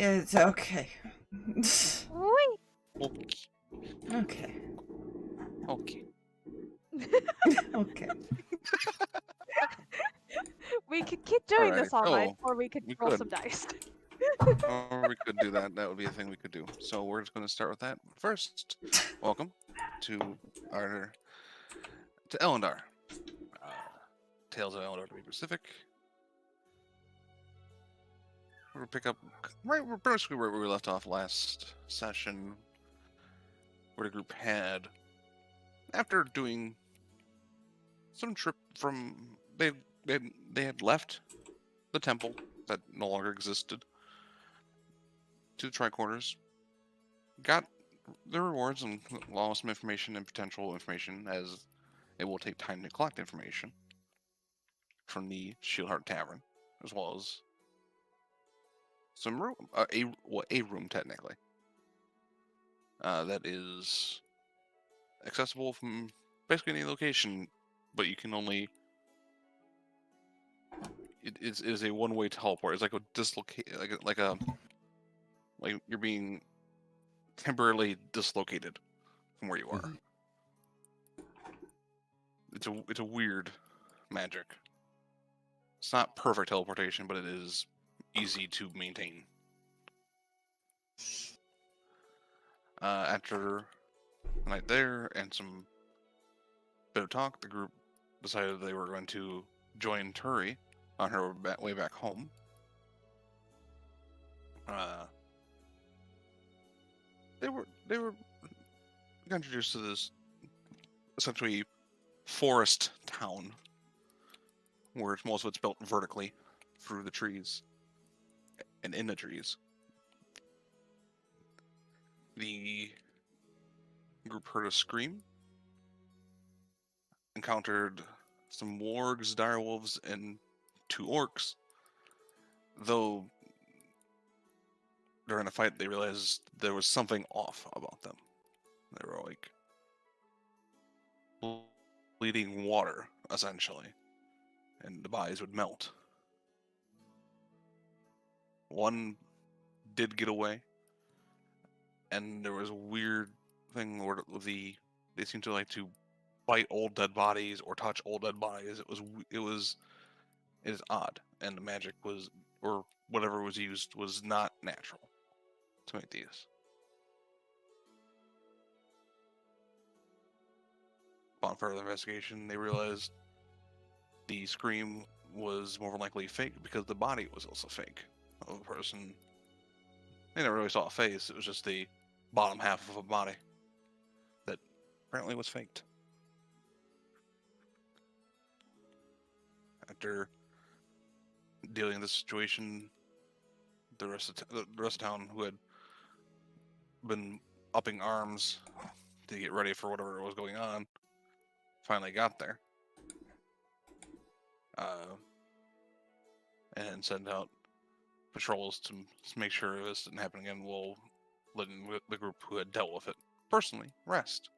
It's okay. Okay. Okay. Okay. Okay. We could keep doing this all night, Oh, or we could we roll could. some dice. Or we could do that. That would be a thing we could do. So we're just going to start with that. First, welcome to Elondar. Tales of Elondar to be specific. We're pick up we're basically where we left off last session, where the group had, after doing some trip from they had left the temple that no longer existed to the tricorders, got the rewards and lost some information and potential information, as it will take time to collect information from the Shieldheart Tavern, as well as some room, a room technically, that is accessible from basically any location, but you can only. It is a one-way teleport. It's like a dislocate, like you're being temporarily dislocated from where you are. It's a weird magic. It's not perfect teleportation, but it is easy to maintain. After a night there and some bit of talk, the group decided they were going to join Turi on her way back home. They were introduced to this essentially forest town, where most of it's built vertically through the trees and in the trees. The group heard a scream, encountered some wargs, direwolves, and 2 orcs. Though during the fight, they realized there was something off about them. They were like bleeding water, essentially, and the bodies would melt. One did get away, and there was a weird thing where they seemed to like to bite old dead bodies or touch old dead bodies. It is odd, and the magic was, or whatever was used, was not natural to make these. Upon further investigation, they realized the scream was more than likely fake because the body was also fake of a person. They never really saw a face, it was just the bottom half of a body that apparently was faked. After dealing with this situation, the rest of town, who had been upping arms to get ready for whatever was going on, finally got there. And sent out patrols to make sure this didn't happen again, while letting the group who had dealt with it personally rest.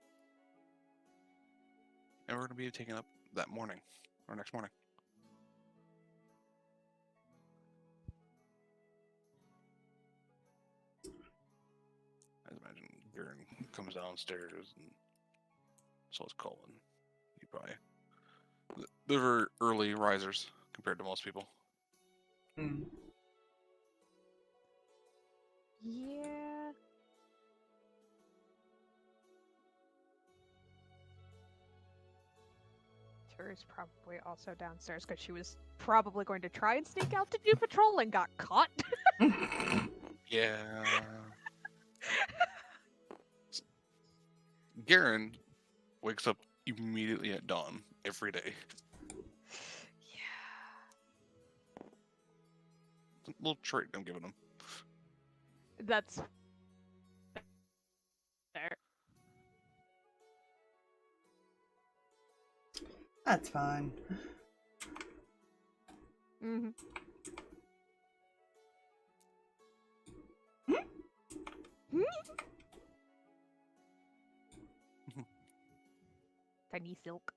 And we're going to be taking up that morning, or next morning. I imagine Garen comes downstairs, and so is Colin. You probably... They're very early risers compared to most people. Yeah. Turi's probably also downstairs because she was probably going to try and sneak out to do patrol and got caught. Yeah. Garen wakes up immediately at dawn every day. Yeah. It's a little trait I'm giving him. That's fair. That's fine. Mm-hmm. Tiny silk.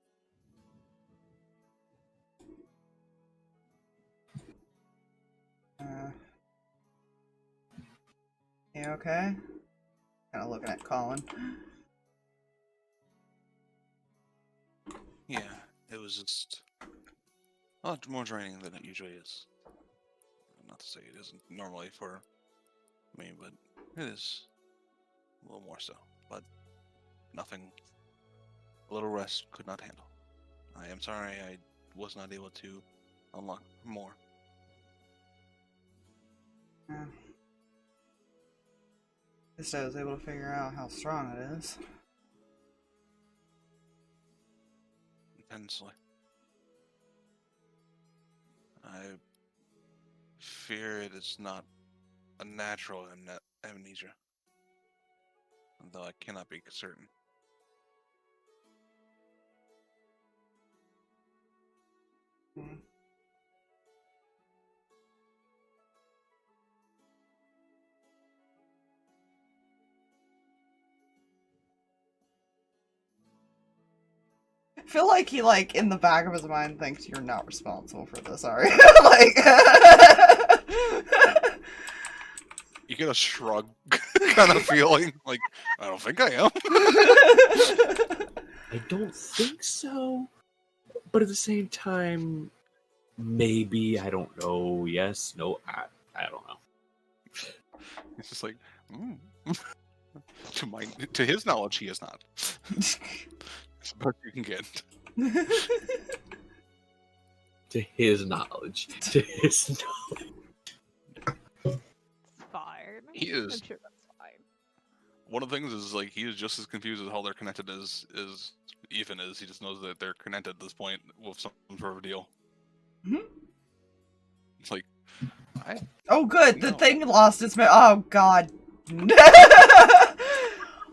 you okay? Kind of looking at Colin. Yeah, it was just a lot more draining than it usually is. Not to say it isn't normally for me, but it is a little more so. But nothing a little rest could not handle. I am sorry I was not able to unlock more. Yeah. At least I was able to figure out how strong it is. Intensely. I fear it is not a natural amnesia, though I cannot be certain. Hmm. I feel like he, like, in the back of his mind thinks you're not responsible for this, are you? Like... You get a shrug kind of feeling, like, I don't think I am. I don't think so. But at the same time, maybe, I don't know. Yes, no, I don't know. It's just like, to his knowledge, he is not. It's the best you can get. To his knowledge. To his knowledge. It's fine. He is. I'm sure that's fine. One of the things is, like, he is just as confused as how they're connected as Ethan is. He just knows that they're connected at this point with some sort of deal. Mhm. It's like, Oh, good. The No. thing lost its memory. Oh, God.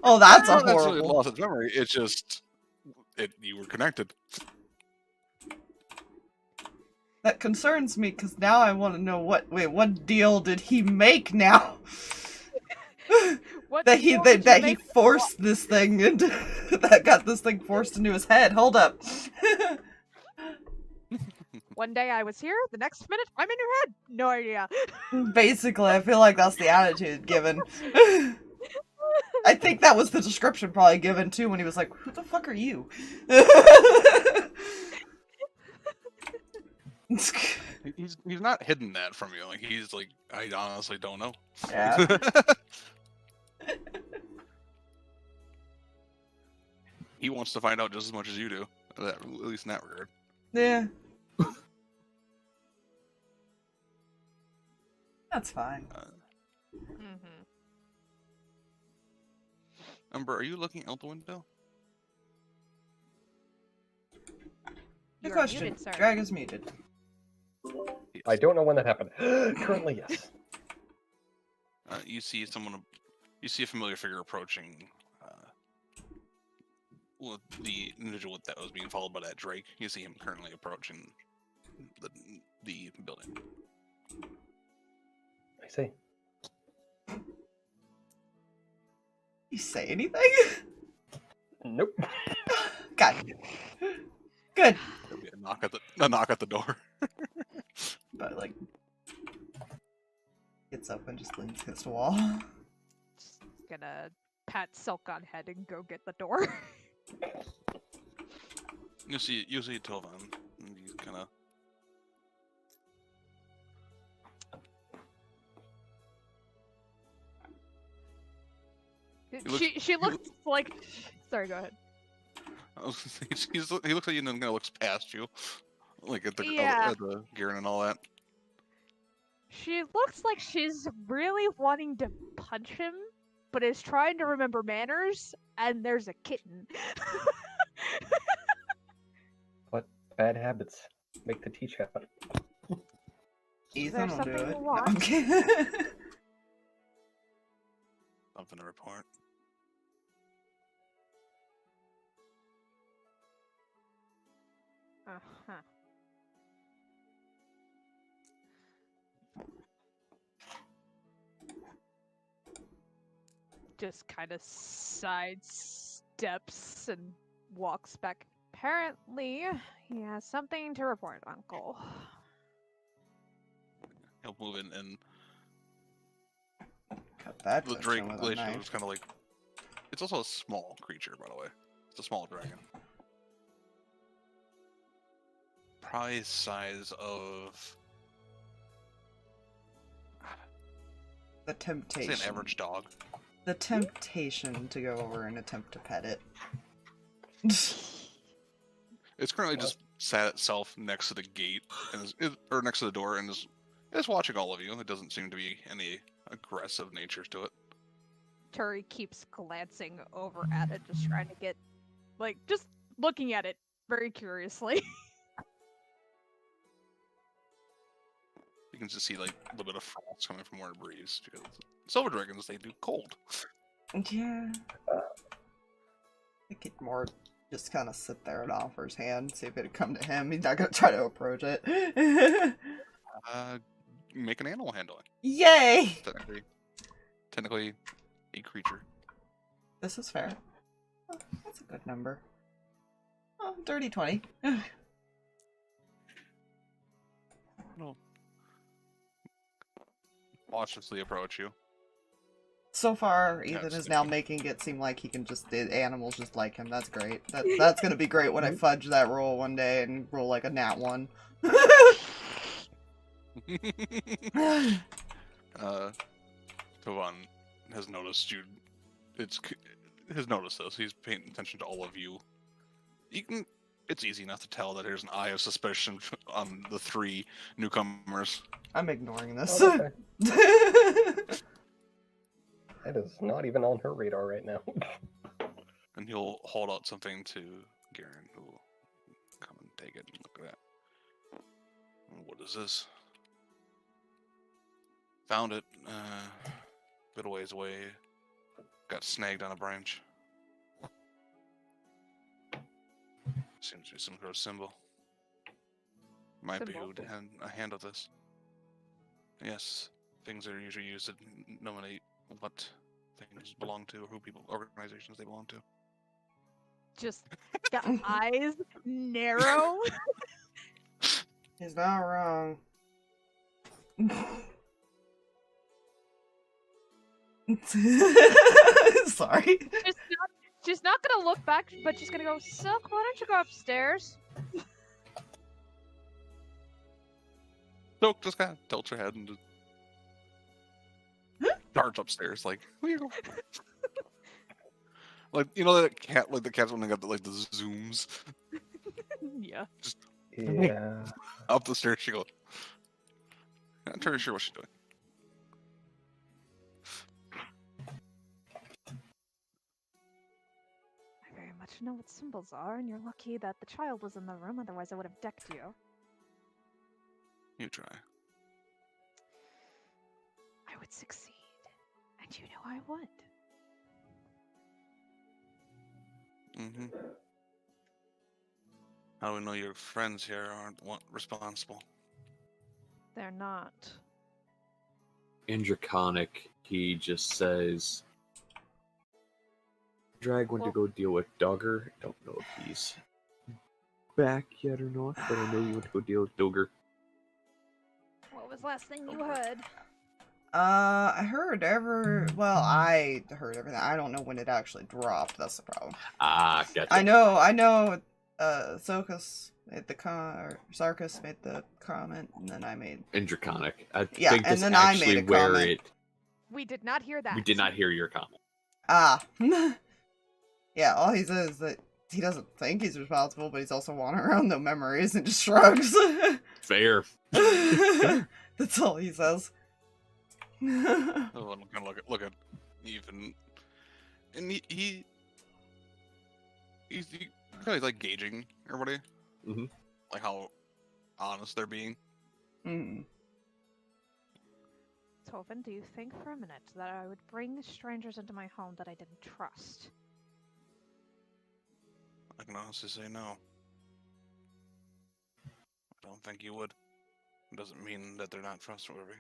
Oh, that's a not necessarily horrible. lost its memory. It's just, you were connected. That concerns me because now I want to know what deal did he make now? What that he deal did you that he make with forced this thing into that got this thing forced into his head. Hold up. One day I was here, the next minute I'm in your head. No idea. Basically, I feel like that's the attitude given. I think that was the description probably given too when he was like, "Who the fuck are you?" He's not hidden that from you. Like, he's like, I honestly don't know. Yeah. He wants to find out just as much as you do. At least in that regard. Yeah. That's fine. Mm-hmm. Umbra, are you looking out the window? Good You're question. muted, sir. Drag is muted. Yes. I don't know when that happened. Currently, yes. You see you see a familiar figure approaching. Well, the individual that was being followed by that Drake. You see him currently approaching the building. I see. You say anything? Nope. God. Good. There'll be a knock at the door. But like gets up and just leans against the wall. Just gonna pat Silk on head and go get the door. You see Tovan. And he's kind of. She looks like. Sorry, go ahead. He looks like he kind of looks past you, like at the Garen and all that. She looks like she's really wanting to punch him, but is trying to remember manners, and there's a kitten. What bad habits make the teach habit? Ethan will do something it. you No, I'm want? kidding. Something to report. Uh-huh. Just kind of sidesteps and walks back. Apparently, he has something to report, Uncle. He'll move in and Cut that The tension with a Drake knife. is kind of like. It's also a small creature, by the way. It's a small dragon. Probably size of. The Say temptation. an average dog. The temptation to go over and attempt to pet it. It's currently just sat itself next to the gate, or next to the door, and is watching all of you. It doesn't seem to be any aggressive nature to it. Turi keeps glancing over at it, just trying to get, like, just looking at it very curiously. You can just see like a little bit of frost coming from where it breathes, because silver dragons, they do cold. Yeah. I could more just kind of sit there and offer his hand, see if it'd come to him. He's not gonna try to approach it. Make an animal handling. Yay! Technically a creature. This is fair. Oh, that's a good number. Oh, dirty 20. No. Cautiously approach you. So far, Yeah, Ethan it's is now making it seem like he can just, the animals just like him. That's great. That's gonna be great when I fudge that roll one day and roll like a nat 1. Tovan has noticed you. Has noticed this. He's paying attention to all of you. It's easy enough to tell that there's an eye of suspicion on the 3 newcomers. I'm ignoring this. Oh, okay. That is not even on her radar right now. And he'll hold out something to Garen, who will come and take it and look at that. What is this? Found it a bit a ways away. Got snagged on a branch. Seems to be some sort of symbol. Might be who to handle this. Yes, things are usually used to nominate what things belong to, or who organizations they belong to. Just the eyes narrow. He's not wrong. Sorry. She's not gonna look back, but she's gonna go, Silk, why don't you go upstairs? Silk just kind of tilts her head and just darts upstairs, like, where you go? Like, you know that cat, like the cats when they got the zooms? Yeah. Just Yeah. up the stairs she goes. I'm not really sure what she's doing. I very much know what symbols are, and you're lucky that the child was in the room, otherwise I would have decked you. You try. I would succeed. And you know I would. Mm-hmm. How do we know your friends here aren't responsible? They're not. In Draconic, he just says, Drag went to go deal with Dogger. Don't know if he's back yet or not, but I know you went to go deal with Dogger. What was the last thing you heard? I heard I heard everything. I don't know when it actually dropped. That's the problem. Ah, gotcha. I know. Sarkas made the Sarkas made the comment, and then I made. In Draconic, I Yeah, think and this then I actually made a where comment. it. We did not hear that. We did not hear your comment. Ah. Yeah, all he says is that he doesn't think he's responsible, but he's also wandering around no memories and just shrugs. Fair. That's all he says. I'm gonna look at Ethan, and he's kind of like gauging everybody, like how honest they're being. Mm. Tobin, do you think for a minute that I would bring strangers into my home that I didn't trust? I can honestly say no. I don't think you would. It doesn't mean that they're not trustworthy.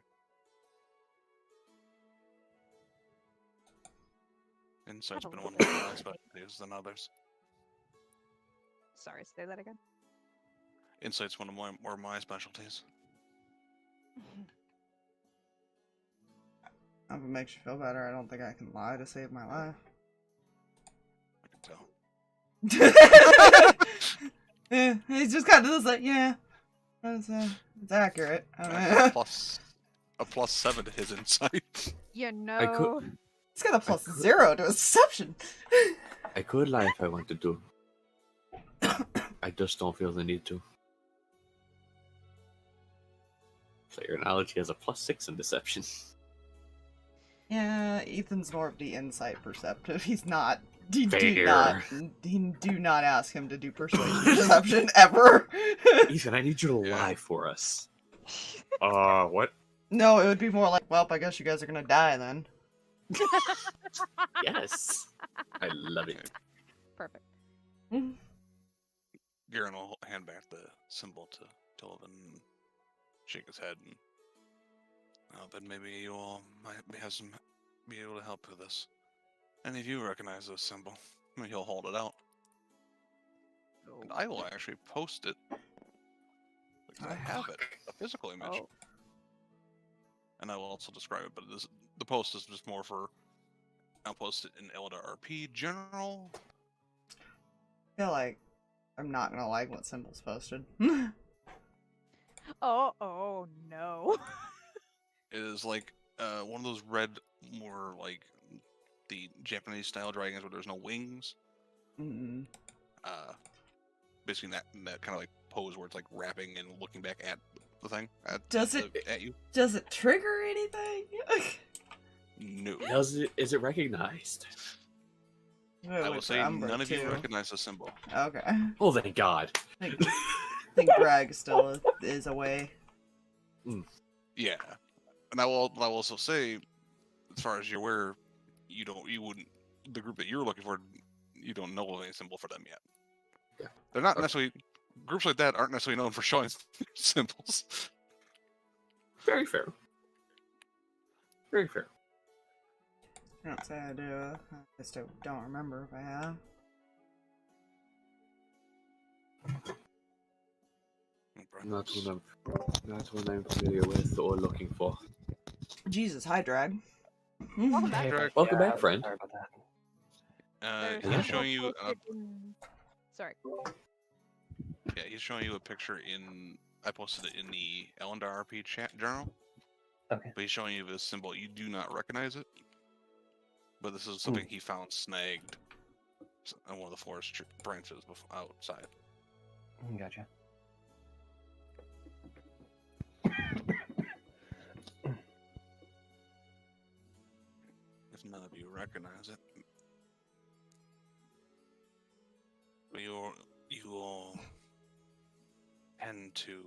Insight's been one of my specialties than others. Sorry, say that again. Insight's one of my specialties. If it makes you feel better, I don't think I can lie to save my life. I can tell. Yeah, he's just kind of just like, yeah, it's accurate. I mean, A plus 7 to his insight. You know. he's got a plus 0 to his deception. I could lie if I wanted to. I just don't feel the need to. Player knowledge, he has a plus 6 in deception. Yeah, Ethan's more of the insight perceptive. He's not. Do Fair. not ask him to do persuasion deception ever. Ethan, I need you to lie for us. What? No, it would be more like, well, I guess you guys are gonna die then. Yes. I love it. Perfect. Garen will hand back the symbol to Tilvin and shake his head. And, then maybe you all might be able to help with this. And if you recognize this symbol, he'll hold it out. And I will actually post it. Because I have it, a physical image. Oh. And I will also describe it, but the post is just more for, I'll post it in Elondar RP General. I feel like I'm not gonna like what symbol's posted. Oh no. It is like one of those red, more like the Japanese style dragons where there's no wings. Mm. Basically that kind of like pose where it's like wrapping and looking back at the thing. At you. Does it trigger anything? No. Is it recognized? I will say none of you recognize the symbol. Okay. Oh, thank God. I think drag still is away. Yeah. And I will also say, as far as you're aware, the group that you're looking for, you don't know of any symbol for them yet. Yeah. They're not necessarily, groups like that aren't necessarily known for showing symbols. Very fair. Very fair. I don't say I do. I just don't remember if I have. Not one I'm familiar with or looking for. Jesus, hi, drag. Welcome back. Drag. Welcome back, friend. Sorry about that. There's He's showing you. Sorry. Yeah, he's showing you a picture in. I posted it in the Elondar RP chat journal. Okay. But he's showing you this symbol. You do not recognize it. But this is something he found snagged on one of the forest branches outside. Gotcha. If none of you recognize it, you all tend to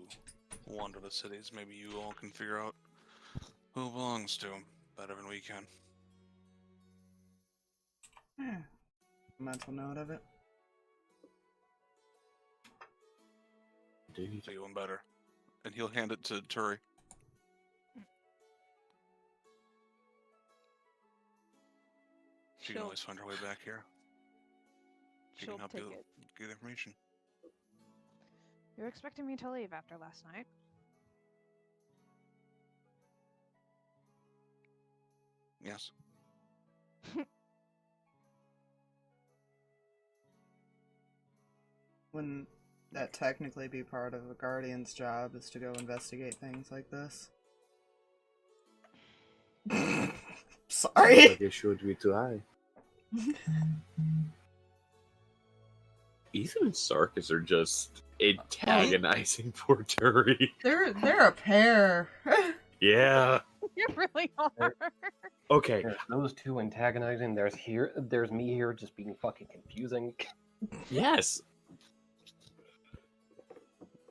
wander the cities. Maybe you all can figure out who belongs to them better than we can. Yeah. Mental note of it. Indeed. So even better. And he'll hand it to Turi. She can always find her way back here. She can She'll help take you it. get information. You're expecting me to leave after last night? Yes. Wouldn't that technically be part of a guardian's job, is to go investigate things like this? Sorry. Like it should be to I. Ethan and Sarkas are just antagonizing poor Turi. They're a pair. Yeah. You really are. Okay. There's those two antagonizing. There's me here just being fucking confusing. Yes.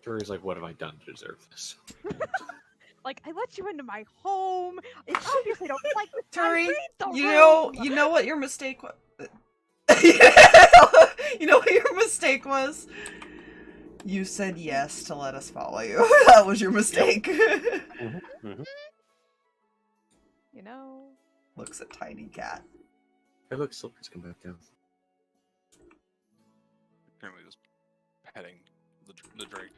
Turi's like, what have I done to deserve this? Like, I let you into my home. It's obvious I don't like this. Turi, you room. know what your mistake was. You know what your mistake was? You said yes to let us follow you. That was your mistake. Mm-hmm. You know. Looks a tiny cat. Hey, look, Silver's come back down. Currently just petting the drake.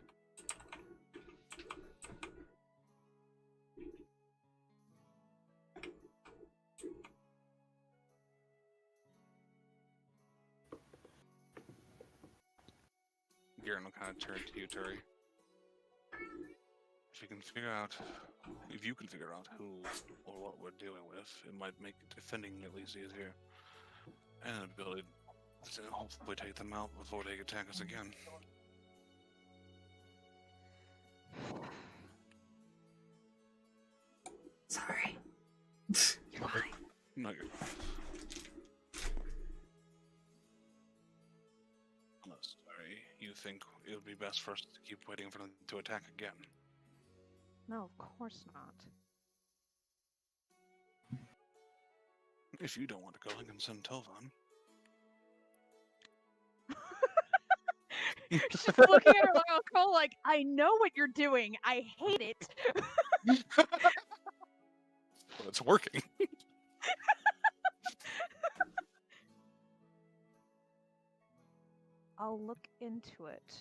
Garen will kind of turn to you, Turi. If you can figure out who or what we're dealing with, it might make defending at least easier. And an ability to hopefully take them out before they attack us again. Sorry. You're fine. No, you're unless, sorry, you think it would be best for us to keep waiting for them to attack again. No, of course not. If you don't want to go, I can send Tovan. She's looking at her like, Cole, like, I know what you're doing. I hate it. Well, it's working. I'll look into it.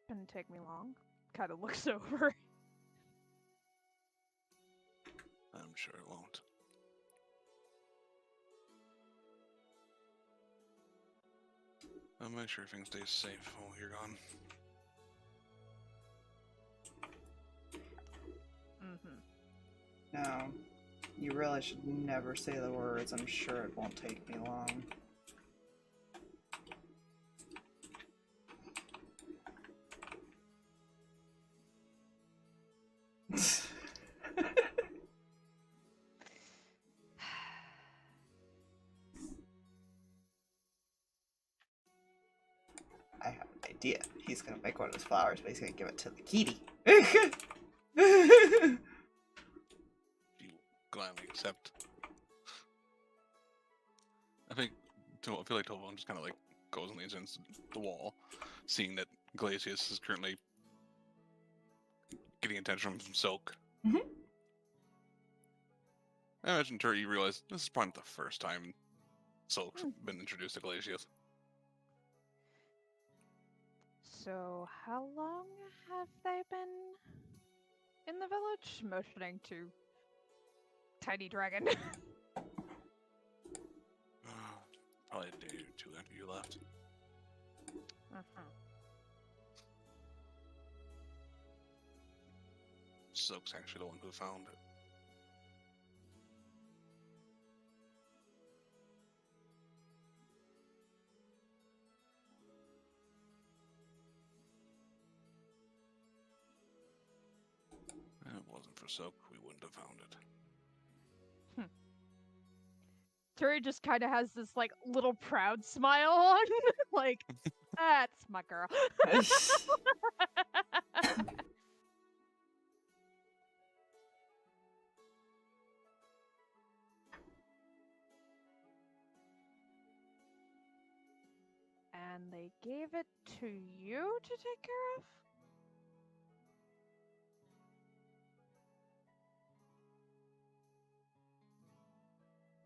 Shouldn't take me long. Kind of looks over. I'm sure it won't. I'll make sure everything stays safe while you're gone. No. You really should never say the words. I'm sure it won't take me long. I have an idea. He's gonna make one of his flowers, but he's gonna give it to the kitty. You gladly accept. I feel like Tovan just kind of like goes and leans against the wall, seeing that Glacius is currently getting attention from Silk. Mm-hmm. I imagine, Turi, you realize this is probably not the first time Silk's been introduced to Glacius. So, how long have they been in the village? Motioning to Tiny Dragon. Probably a day or two after you left. Silk's actually the one who found it. If it wasn't for Silk, we wouldn't have found it. Turi just kind of has this, like, little proud smile on. Like, that's my girl. And they gave it to you to take care of?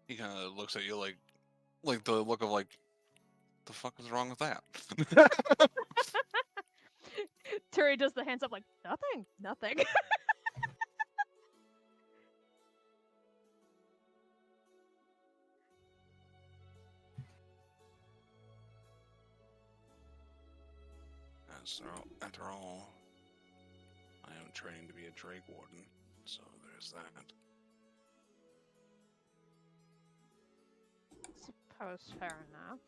He kind of looks at you like the look of like, the fuck is wrong with that? Turi does the hands up like, nothing. After all, I am training to be a Drake Warden, so there's that. Suppose fair enough.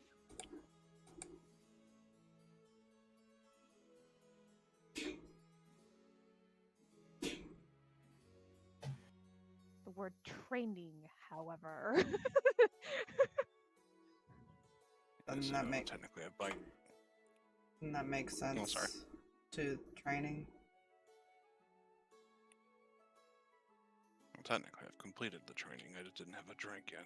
The word training, however. Doesn't So that make technically a bite. doesn't that make sense Oh, sorry. to training? Well, technically, I've completed the training. I just didn't have a drink yet.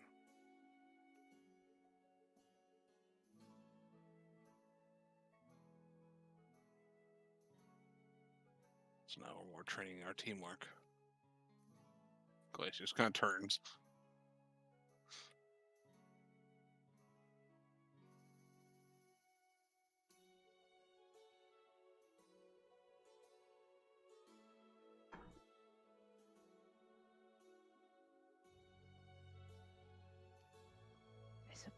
So now we're more training our teamwork. Glacius kind of turns.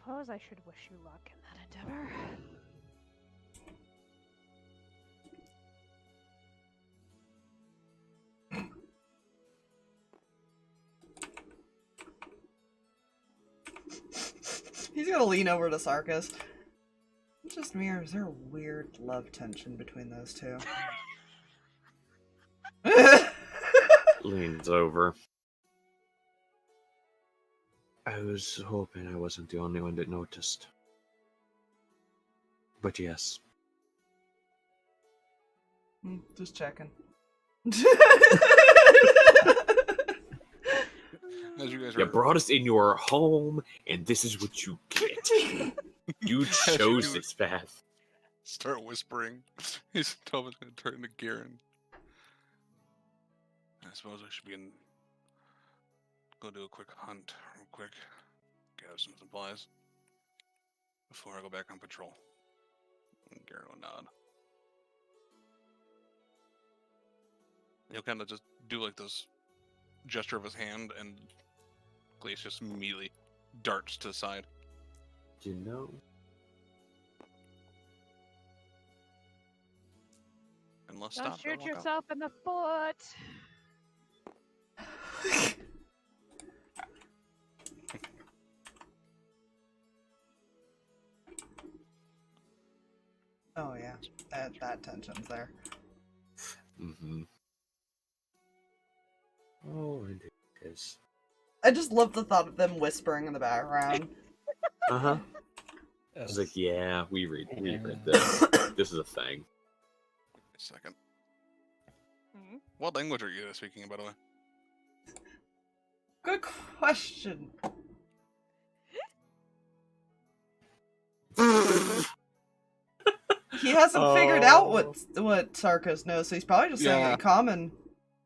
suppose I should wish you luck in that endeavor. He's gonna lean over to Sarkas. It's just me, or is there a weird love tension between those two? Leans over. I was hoping I wasn't the only one that noticed. But yes. Just checking. As you guys You are brought us in your home, and this is what you get. You chose this path. start whispering, he's Tobin's gonna turn to Garen. I suppose I should go do a quick hunt real quick. Gather some supplies before I go back on patrol. And Garen will nod. He'll kind of just do like this gesture of his hand, and Glace just immediately darts to the side. You know. And let's Don't stop. shoot walk out. yourself in the foot. Oh yeah, that tension's there. Mm-hmm. Oh, it is. I just love the thought of them whispering in the background. Uh-huh. I was like, yeah, we read this. This is a thing. Wait a second. Hmm? What language are you speaking, by the way? Good question. He hasn't figured out what Sarkas knows, so he's probably just saying it in common.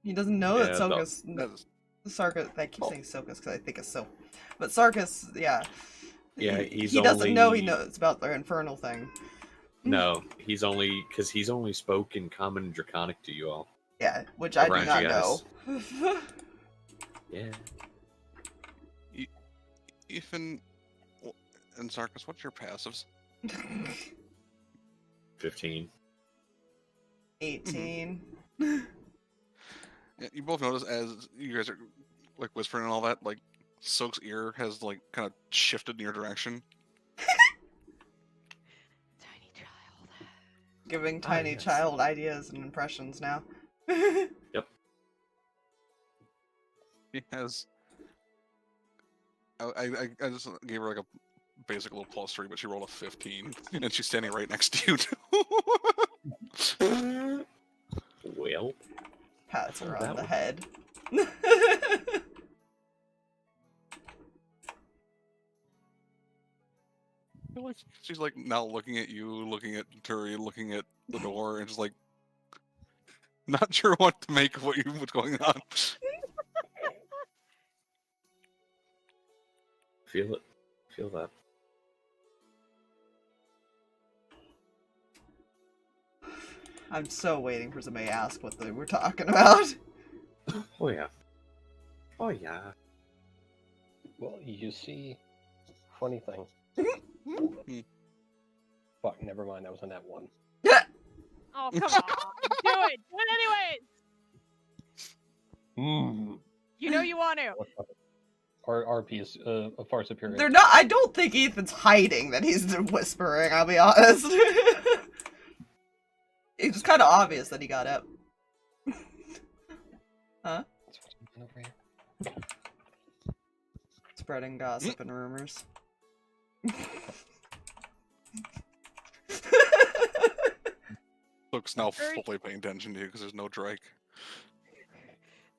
He doesn't know that Sarkas. I keep saying Sokas because I think it's so, but Sarkas, yeah. Yeah, he doesn't know he knows about the infernal thing. No, he's only spoken common and draconic to you all. Yeah, which I do Around not you know. Yeah. Ethan and Sarkas, what's your passives? 15. 18. Yeah, you both notice as you guys are like whispering and all that, like Soak's ear has like kind of shifted in your direction. Tiny child. Giving tiny yes. child ideas and impressions now. Yep. He has. I just gave her like a basic little +3, but she rolled a 15, and she's standing right next to you too. Well. Pats her that on the one. head. She's like now looking at you, looking at Turi, looking at the door, and just like not sure what to make of what's going on. Feel it. Feel that. I'm so waiting for somebody to ask what they were talking about. Oh yeah. Oh yeah. Well, you see, funny thing. Fuck, never mind. That was on that one. Oh, come on. Do it. Do it anyways. You know you want to. Our RP is far superior. They're not. I don't think Ethan's hiding that he's whispering, I'll be honest. It's kind of obvious that he got up. Huh? That's what's going on over here. Spreading gossip and rumors. Soak's now fully paying attention to you because there's no Drake.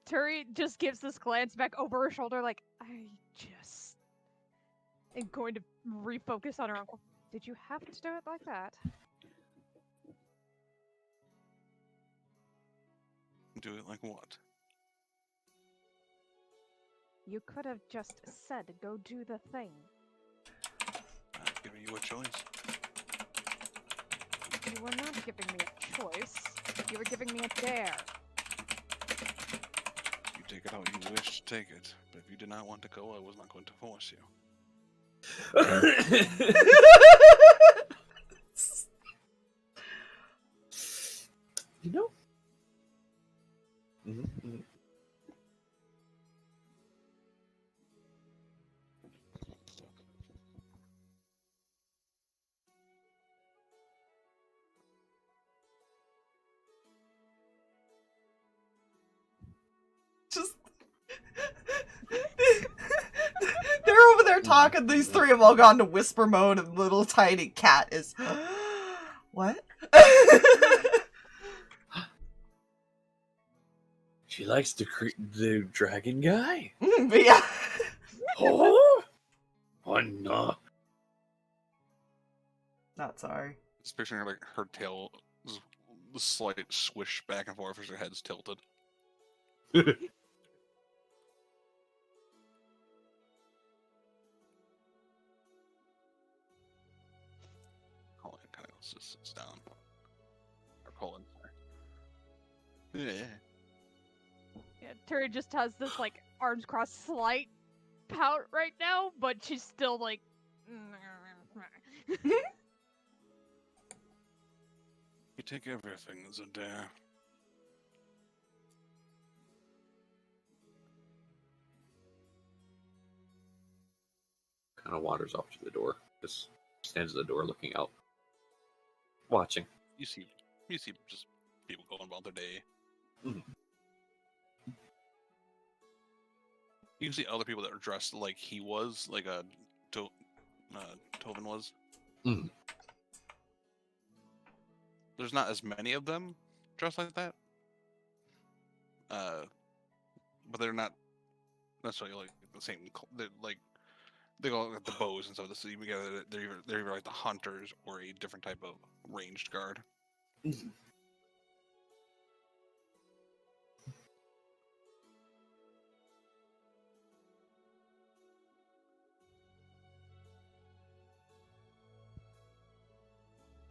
Turi just gives this glance back over her shoulder like, I just am going to refocus on her uncle. Did you have to do it like that? Do it like what? You could have just said, go do the thing. I'm giving you a choice. You were not giving me a choice. You were giving me a dare. You take it how you wish to take it, but if you did not want to go, I was not going to force you. You know? Mm-hmm. Just they're over there talking. These three have all gone to whisper mode, and little tiny cat is what? She likes the dragon guy. But yeah. Oh no! Not sorry. Just picturing her, like, her tail, the slight swish back and forth as her head's tilted. Colin kind of just sits down. Or Colin, sorry. Yeah. Yeah, Turi just has this like arms crossed slight pout right now, but she's still like. You take everything as a dare. Kind of wanders off to the door. Just stands at the door looking out. Watching. You see just people going about their day. Mhm. You can see other people that are dressed like he was, like Tobin was. Mhm. There's not as many of them dressed like that. But they're not necessarily like the same. They're like they go at the bows and stuff. So they're either like the hunters or a different type of ranged guard. Mhm.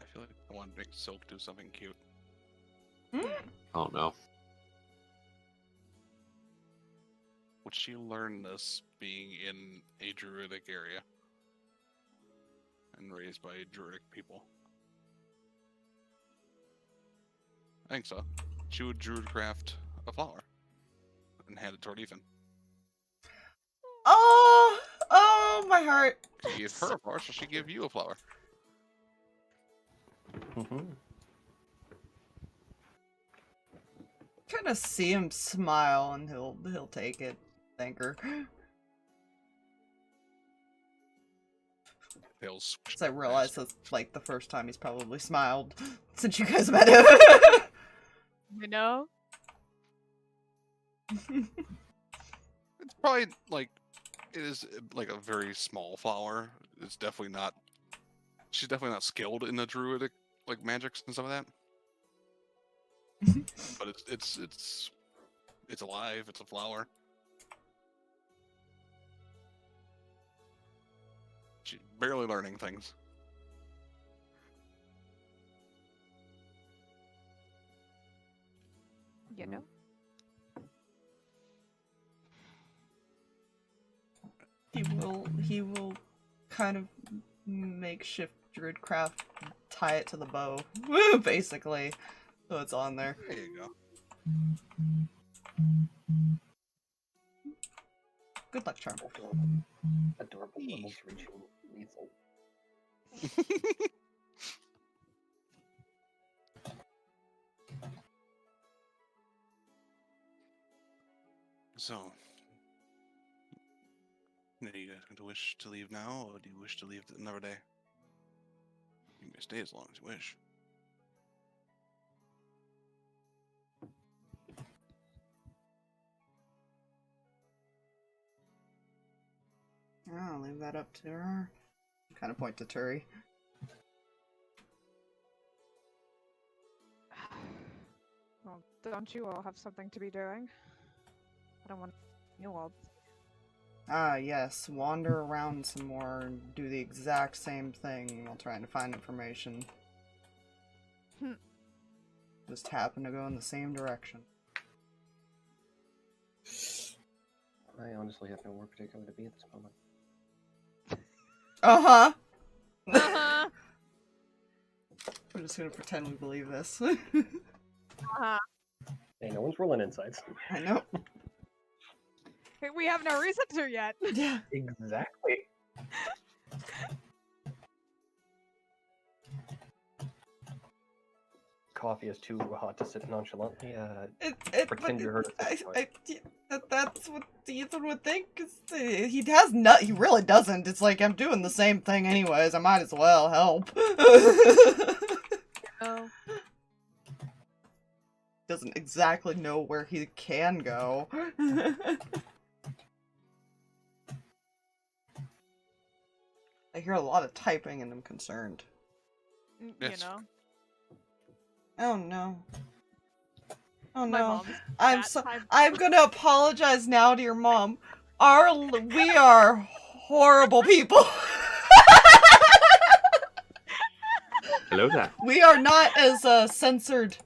I feel like I want to make Silk do something cute. Oh no. Would she learn this being in a druidic area and raised by druidic people? I think so. She would druidcraft a flower and hand it toward Ethan. Oh, my heart. She gave her a flower, so she gave you a flower. Kind of see him smile, and he'll take it. Thank her. Tails. Because I realize that's like the first time he's probably smiled since you guys met him. You know? It's probably like it is like a very small flower. It's definitely not. She's definitely not skilled in the druidic like magics and stuff like that. But it's alive. It's a flower. She's barely learning things. You know? He will kind of makeshift druidcraft, tie it to the bow, basically, so it's on there. There you go. Good luck, charm. Adorable, almost reaching lethal. So, do you guys going to wish to leave now, or do you wish to leave another day? You may stay as long as you wish. I'll leave that up to her. Kind of point to Turi. Well, don't you all have something to be doing? I don't want you all. Ah, yes. Wander around some more and do the exact same thing while trying to find information. Just happen to go in the same direction. I honestly have nowhere particular to be at this moment. Uh-huh. Uh-huh. I'm just gonna pretend we believe this. Uh-huh. Hey, no one's rolling insights. I know. We have no reason to yet. Yeah. Exactly. Coffee is too hot to sit nonchalantly. Pretend you heard it. That's what Ethan would think. 'Cause he has nut. He really doesn't. It's like I'm doing the same thing anyways. I might as well help. Oh. Doesn't exactly know where he can go. I hear a lot of typing and I'm concerned. You Yes. know. Oh no. Oh My no. mom's I'm that so type- I'm gonna apologize now to your mom. We are horrible people. Hello there. We are not as censored.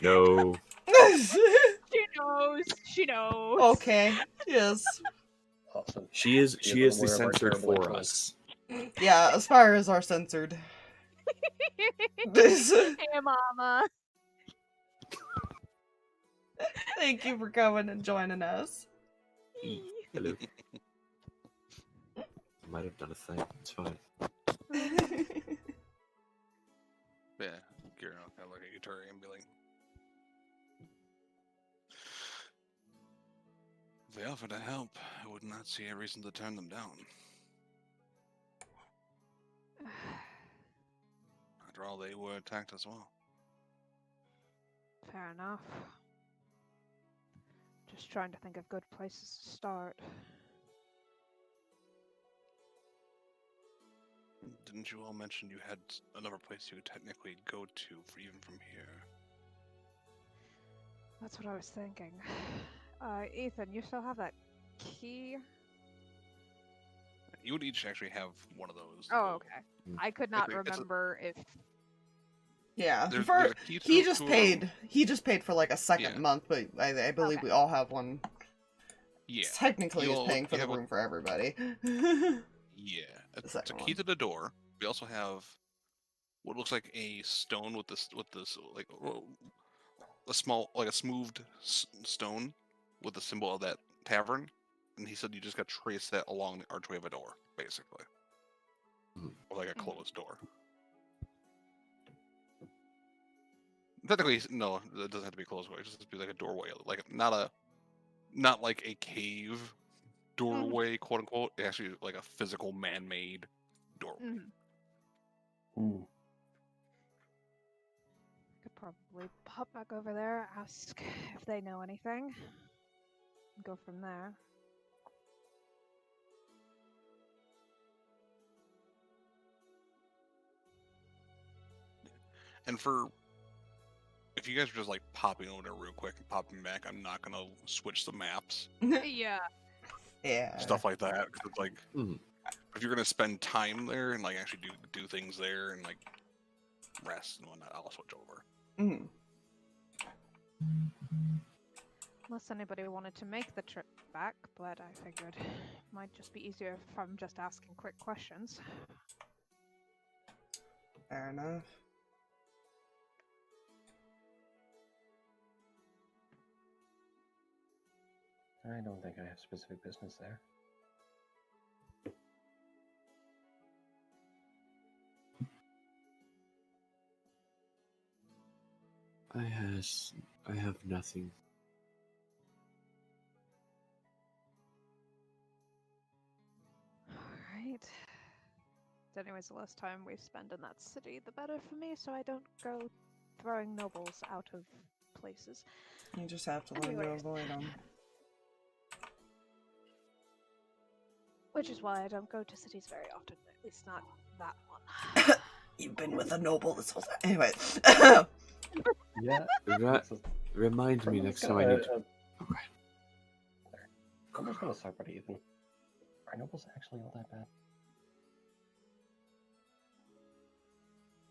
No. She knows. She knows. Okay. Yes. Awesome. She is She the is aware of our censored terrible for influence. us. Yeah, aspirers are censored. Hey, mama. Thank you for coming and joining us. Hello. I might have done a thing. It's fine. Yeah, Kieran will kind of look at you, Turi, and be like, if they offer to help, I would not see a reason to turn them down. After all, they were attacked as well. Fair enough. Just trying to think of good places to start. Didn't you all mention you had another place you could technically go to, for even from here? That's what I was thinking. Ethan, you still have that key? You would each actually have one of those. Oh, okay. I could not It's a- remember if... Yeah, There's for, a key to he a just tool. paid. He just paid for like a second Yeah. month, but I believe Okay. we all have one. Yeah. Technically, You he's all- paying for you the have a- room for everybody. Yeah. It's a second key one. to the door. We also have what looks like a stone with this like a small, like a smoothed stone with the symbol of that tavern. And he said you just got to trace that along the archway of a door, basically. Or like a closed door. Technically, no, it doesn't have to be a closed door. It just has to be like a doorway, like not like a cave doorway, quote unquote. Actually, like a physical man-made doorway. Mm-hmm. Could probably pop back over there, ask if they know anything, and go from there. And if you guys are just like popping over there real quick and popping back, I'm not gonna switch the maps, Yeah. Yeah. stuff like that. 'Cause it's like, Mhm. if you're gonna spend time there and like actually do things there and like rest and whatnot, I'll switch over. Mhm. Unless anybody wanted to make the trip back, but I figured it might just be easier if I'm just asking quick questions. Fair enough. I don't think I have specific business there. I have nothing. Alright. Anyways, the less time we spend in that city, the better for me, so I don't go throwing nobles out of places. You just have to learn to Anyways. avoid them. Which is why I don't go to cities very often, at least not that one. You've been with a noble this whole time. Anyway. Yeah. Remind me next time I need to... Okay. I'm just gonna start by Ethan. Are nobles actually all that bad?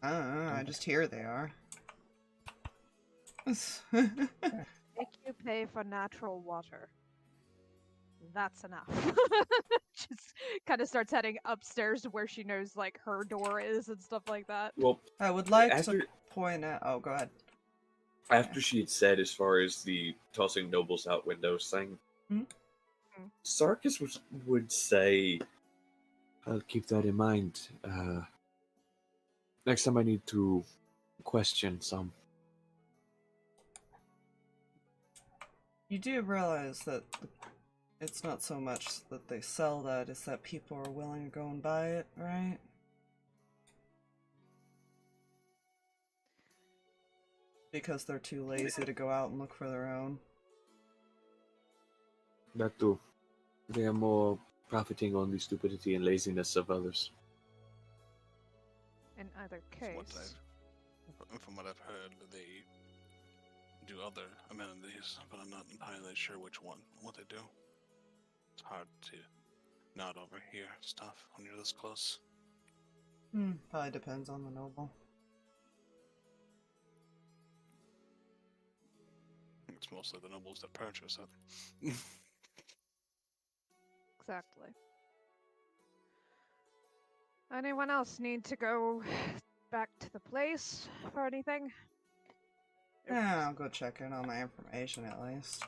I don't know, I just hear they are. Make you pay for natural water. that's enough. Just kind of starts heading upstairs to where she knows like her door is and stuff like that. Well, I would like after, to point out. Oh, go ahead. After she had said, as far as the tossing nobles out windows thing, Sarkas would say, "I'll keep that in mind. Next time I need to question some." You do realize that it's not so much that they sell that, it's that people are willing to go and buy it, right? Because they're too lazy to go out and look for their own. That too. They are more profiting on the stupidity and laziness of others. In either case. From what I've heard, they do other amenities, but I'm not entirely sure which one, what they do. It's hard to not overhear stuff when you're this close. Probably depends on the noble. It's mostly the nobles that purchase it. Exactly. Anyone else need to go back to the place for anything? Yeah, I'll go check in on my information at least.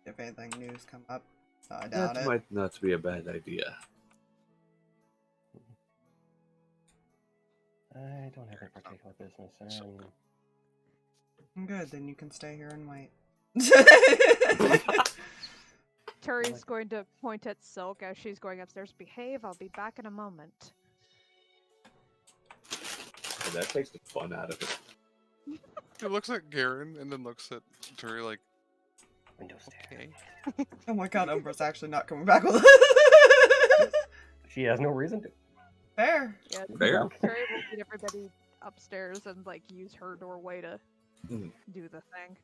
If anything news come up. I doubt That it. might not be a bad idea. I don't have any particular business. Good, then you can stay here and wait. Turi's going to point at Silk as she's going upstairs. Behave, I'll be back in a moment. And that takes the fun out of it. It looks at Garen and then looks at Turi like, Window stare. okay. Oh my god, Umbra's actually not coming back with us. She has no reason to. Fair. Yeah, Fair. Turi will meet everybody upstairs and like use her doorway to do the thing.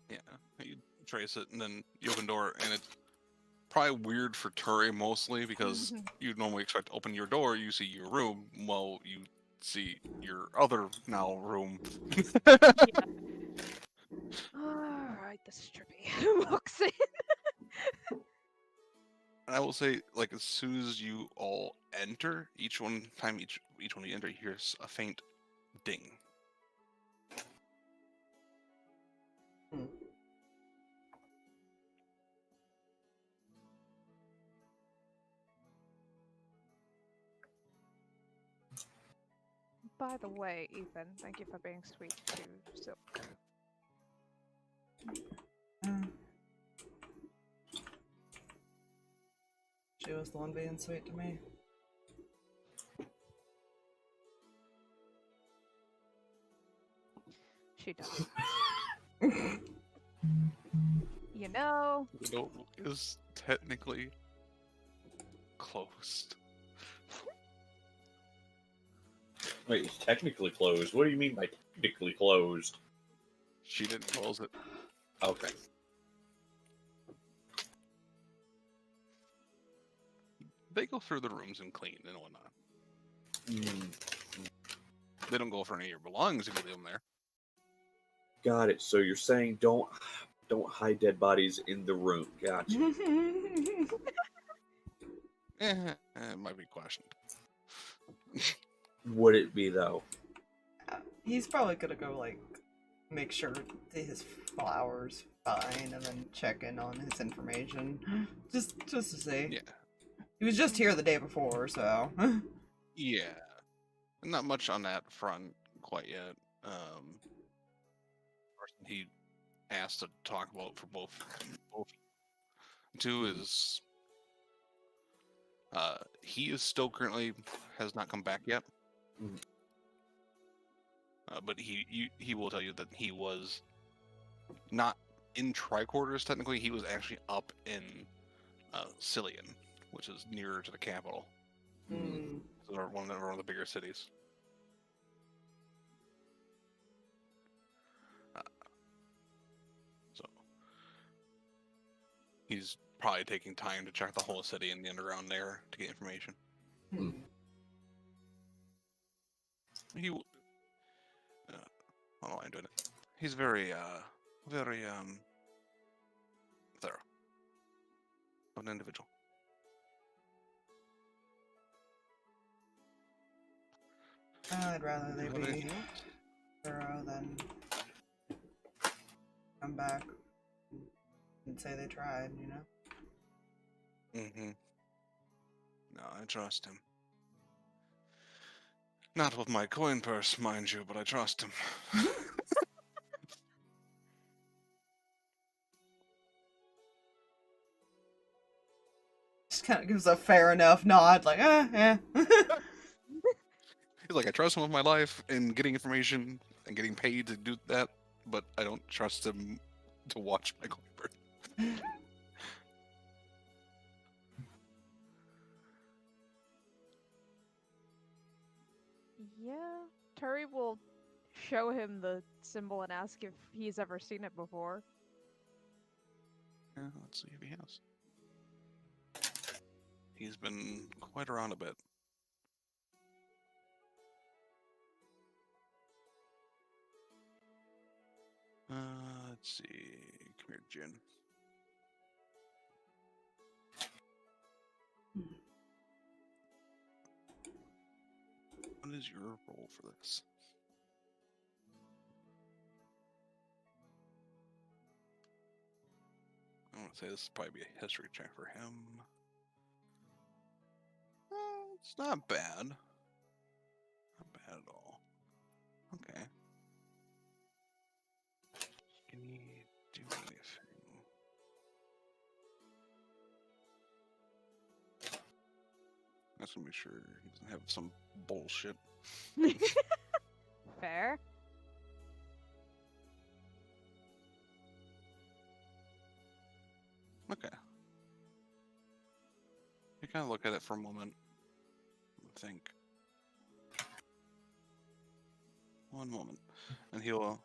Yeah, you trace it and then you open door, and it's probably weird for Turi mostly because you'd normally expect to open your door, you see your room, well, you see your other now room. Alright, this is trippy. Walks in. I will say, like, as soon as you all enter, each one you enter, you hear a faint ding. By the way, Ethan, thank you for being sweet to Silk. She was the one being sweet to me. She does. You know. The door is technically closed. Wait, it's technically closed. What do you mean by technically closed? She didn't close it. Okay. They go through the rooms and clean and whatnot. They don't go for any of your belongings if you leave them there. Got it. So you're saying don't hide dead bodies in the room. Gotcha. It might be questioned. Would it be though? He's probably gonna go like make sure that his flower's fine and then check in on his information. Just to see. Yeah. He was just here the day before, so Yeah. Not much on that front quite yet. Person he asked to talk about for both two is he is still currently has not come back yet. But he will tell you that he was not in Tricorders technically. He was actually up in Cillian, which is nearer to the capital. So one of the bigger cities. So he's probably taking time to check the whole city and the underground there to get information. He, I don't know why I'm doing it. He's very One individual. I'd rather they Have be anything else? thorough than come back and say they tried, you know? Mm-hmm. No, I trust him. Not with my coin purse, mind you, but I trust him. Just kind of gives a fair enough nod, like, yeah. He's like, I trust him with my life and getting information and getting paid to do that, but I don't trust him to watch my coin purse. Yeah. Turi will show him the symbol and ask if he's ever seen it before. Yeah, let's see if he has. He's been quite around a bit. Let's see. Come here, Jin. What is your role for this? I want to say this would probably be a history check for him. It's not bad. Not bad at all. Okay. Can you do anything? I just want to make sure he doesn't have some bullshit. Fair. Okay. You kind of look at it for a moment. Think. One moment, and he'll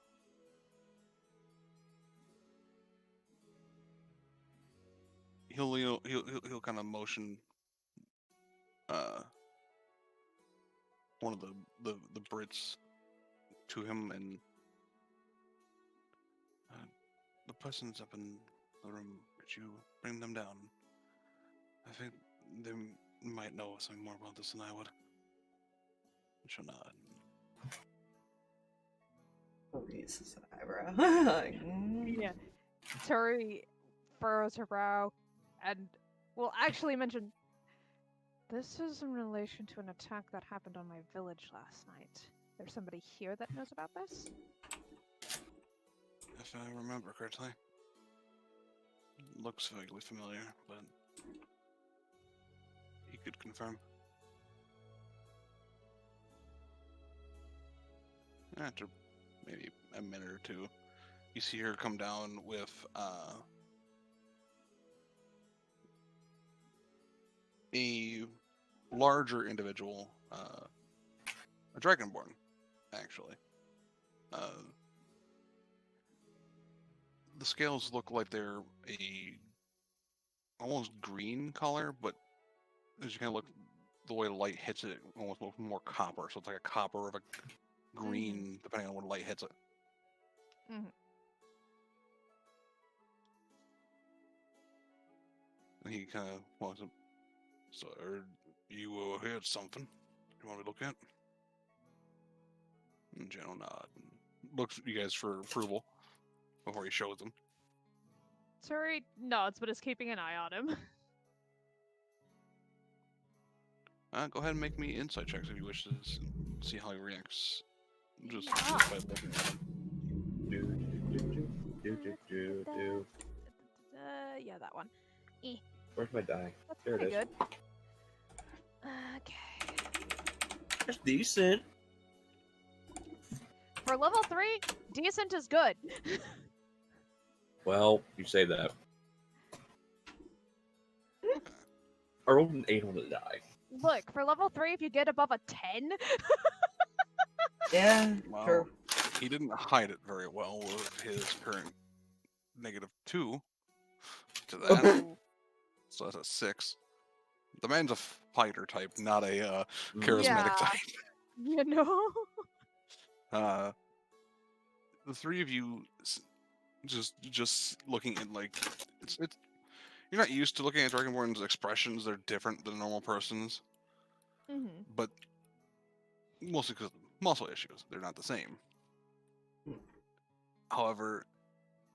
kind of motion one of the Brits to him, and the person's up in the room. Could you bring them down? I think they might know something more about this than I would. She'll nod. Raises an eyebrow. Yeah. Turi furrows her brow and will actually mention, this is in relation to an attack that happened on my village last night. There's somebody here that knows about this? If I remember correctly. Looks vaguely familiar, but he could confirm. After maybe a minute or two, you see her come down with a larger individual, a dragonborn, actually. The scales look like they're a almost green color, but as you kind of look, the way the light hits it, almost looks more copper. So it's like a copper or a green, depending on when light hits it. Mm-hmm. And he kind of walks up. So, you heard something you want to look at? And Jen will nod and looks at you guys for approval before he shows them. Turi nods, but is keeping an eye on him. Go ahead and make me insight checks if you wish to see how he reacts. Just Yeah. by looking at him. Yeah, that one. Where's my die? That's There it pretty is. good. Okay. That's decent. For level 3, decent is good. Well, you say that. I rolled an 8 on the die. Look, for level 3, if you get above a 10... Yeah, Well, true. he didn't hide it very well with his current -2 to that. So that's a 6. The man's a fighter type, not a charismatic Yeah. type. You know? The three of you just looking at, like, it's you're not used to looking at Dragonborn's expressions. They're different than normal persons. Mm-hmm. But mostly because of muscle issues, they're not the same. However,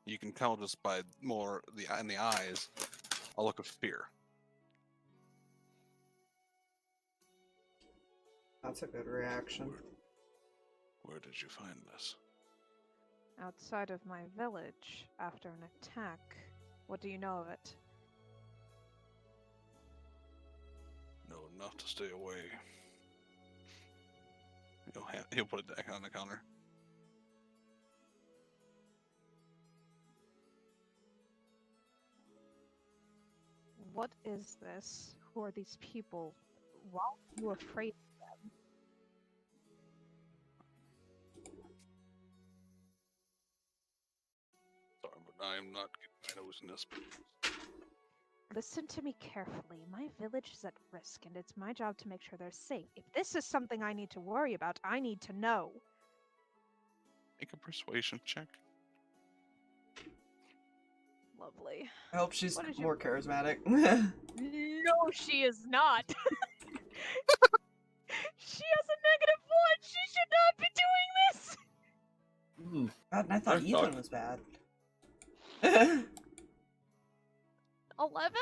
you can tell just by in the eyes a look of fear. That's a good reaction. Where did you find this? Outside of my village, after an attack. What do you know of it? No, enough to stay away. He'll put it back on the counter. What is this? Who are these people? Why are you afraid of them? Sorry, but I am not getting my nose in this. Listen to me carefully. My village is at risk, and it's my job to make sure they're safe. If this is something I need to worry about, I need to know. Make a persuasion check. Lovely. I hope she's more charismatic. No, she is not. She has a -1. She should not be doing this. God, and I thought Ethan was bad. 11?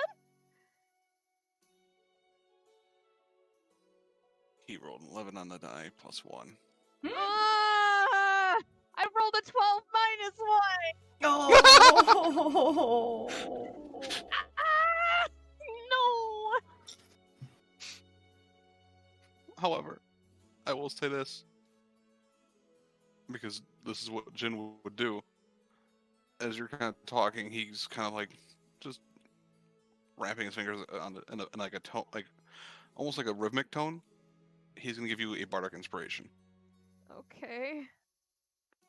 He rolled 11 on the die plus 1. I rolled a 12 -1. Oh! No. However, I will say this, because this is what Jin would do. As you're kind of talking, he's kind of like just rapping his fingers in like a tone, like almost like a rhythmic tone. He's gonna give you a bardic inspiration. Okay.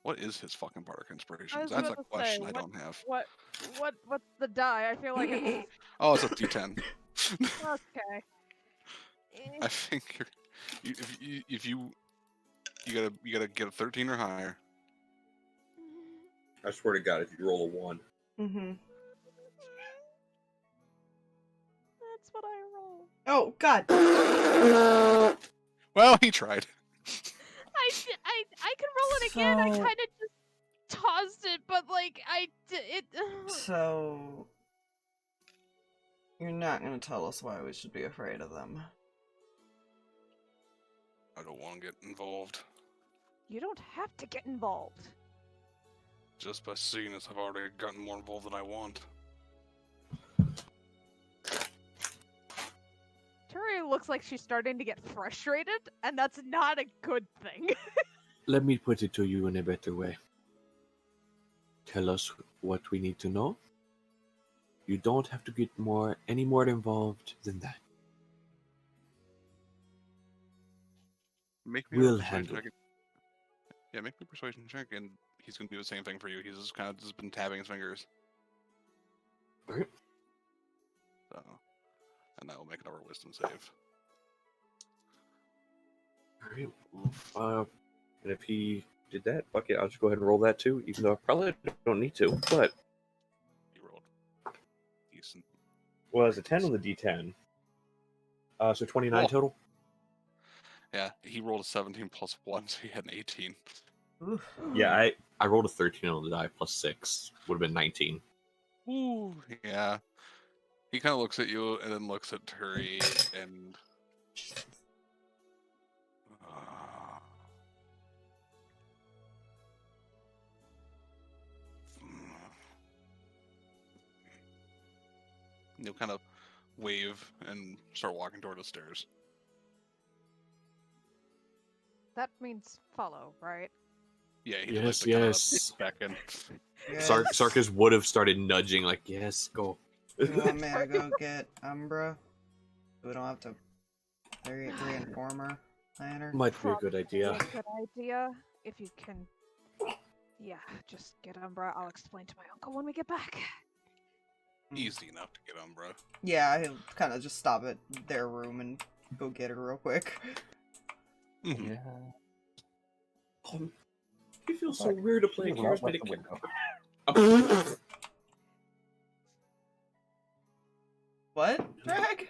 What is his fucking bardic inspiration? was That's a about to question say, I don't have. What's the die? I feel like it's Oh, it's a D10. okay. I think if you gotta get a 13 or higher. I swear to God, if you roll a 1. Mm-hmm. That's what I roll. Oh, God. Well, he tried. I can roll it again. I So- kind of just tossed it, but like So... You're not gonna tell us why we should be afraid of them. I don't want to get involved. You don't have to get involved. Just by seeing this, I've already gotten more involved than I want. Turi looks like she's starting to get frustrated, and that's not a good thing. Let me put it to you in a better way. Tell us what we need to know. You don't have to get any more involved than that. Make me We'll a persuasion handle check. Yeah, make me a persuasion check, and he's gonna do the same thing for you. He's just kind of been tapping his fingers. Okay. So, and that will make another wisdom save. Alright. And if he did that, fuck it, I'll just go ahead and roll that too, even though I probably don't need to, but... He rolled decent. Well, it's a 10 on the D10. So 29 total? Yeah, he rolled a 17 plus 1, so he had an 18. Oof. Yeah, I rolled a 13 on the die plus 6. Would have been 19. Ooh, yeah. He kind of looks at you and then looks at Turi and... You'll kind of wave and start walking toward the stairs. That means follow, right? Yeah, he Yes, kind yes. of back in. Yes. Sarkas would have started nudging, like, yes, go. You want me to go get Umbra? We don't have to reinform her later. Might be a good idea. Probably a good idea if you can. Yeah, just get Umbra. I'll explain to my uncle when we get back. Easy enough to get Umbra. Yeah, he'll kind of just stop at their room and go get her real quick. Mhm. Yeah. It feels so weird to play a She was not charismatic left the window. character. What, Drag?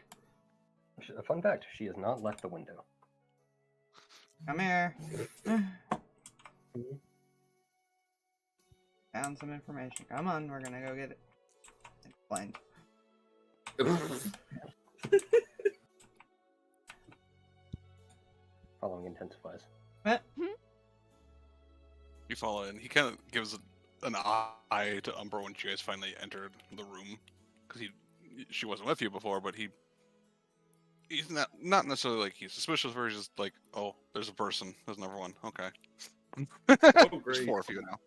A fun fact, she has not left the window. Come here. Found some information. Come on, we're gonna go get it explained. Following intensifies. What? You follow in. He kind of gives an eye to Umbra when you guys finally entered the room, because she wasn't with you before, but he's not necessarily like he's suspicious, but he's just like, oh, there's a person. There's another one. Okay. Oh, great. There's 4 of you now.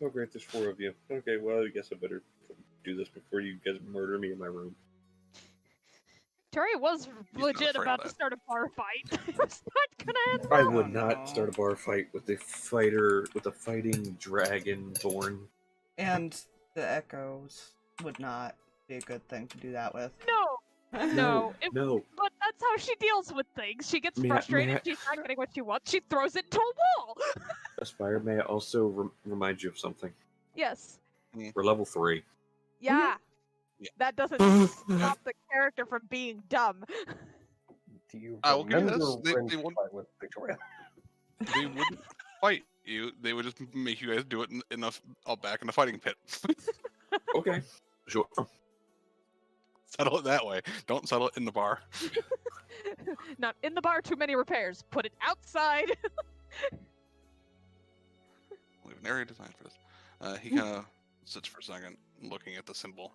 Oh, great, there's 4 of you. Okay, well, I guess I better do this before you guys murder me in my room. Turi was legit afraid about of to that. start a bar fight. It was not gonna end I well. would no. not start a bar fight with a fighting dragonborn. And the echoes would not be a good thing to do that with. No, No. but that's how she deals with things. She gets frustrated, she's not getting what she wants, she throws it into a wall! Aspire, may I also remind you of something? Yes. We're level 3. Yeah. Yeah. That doesn't stop the character from being dumb. Do you I will give you remember this. when They she won't- fight with Victoria? They wouldn't fight you. They would just make you guys do it back in the fighting pit. Okay. Sure. Settle it that way. Don't settle it in the bar. Not in the bar, too many repairs. Put it outside. We have an area designed for this. He kind of sits for a second, looking at the symbol.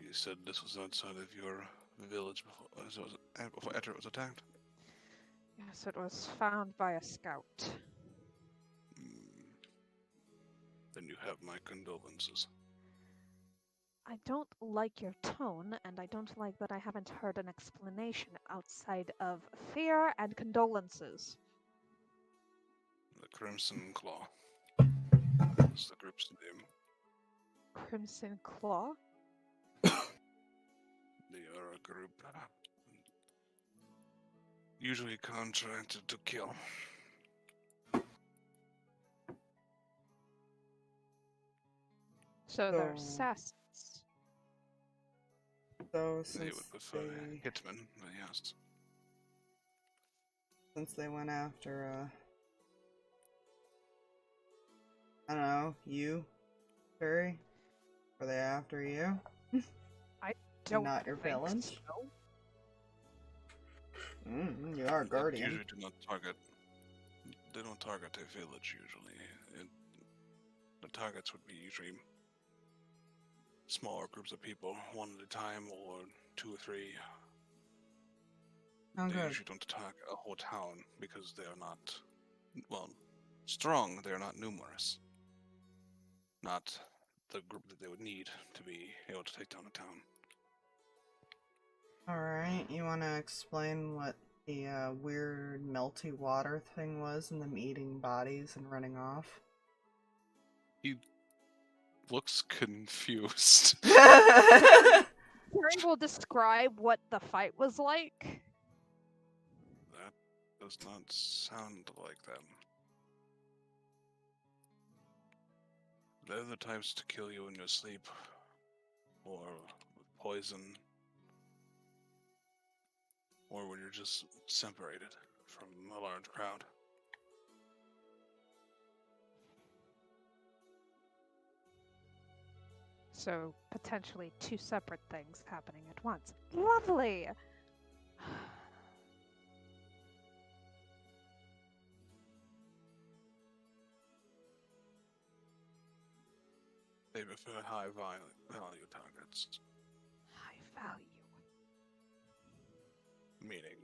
You said this was outside of your village after it was attacked? Yes, it was found by a scout. Then you have my condolences. I don't like your tone, and I don't like that I haven't heard an explanation outside of fear and condolences. The Crimson Claw. That's the group's name. Crimson Claw? They are a group usually contracted to kill. So they're So- assassins. So They since would prefer hitmen, but yes. they went after I don't know, you, Turi? Were they after you? Don't not your think villains? so. You are a They guardian. usually do not target. They don't target a village usually. The targets would be usually smaller groups of people, 1 at a time, or 2 or 3. Oh, They good. usually don't attack a whole town because they are not, well, strong. They are not numerous. Not the group that they would need to be able to take down a town. Alright, you wanna explain what the weird melty water thing was and them eating bodies and running off? He looks confused. Turi will describe what the fight was like. That does not sound like them. They're the types to kill you in your sleep, or with poison, or when you're just separated from a large crowd. So, potentially 2 separate things happening at once. Lovely! They prefer high value targets, High value. meaning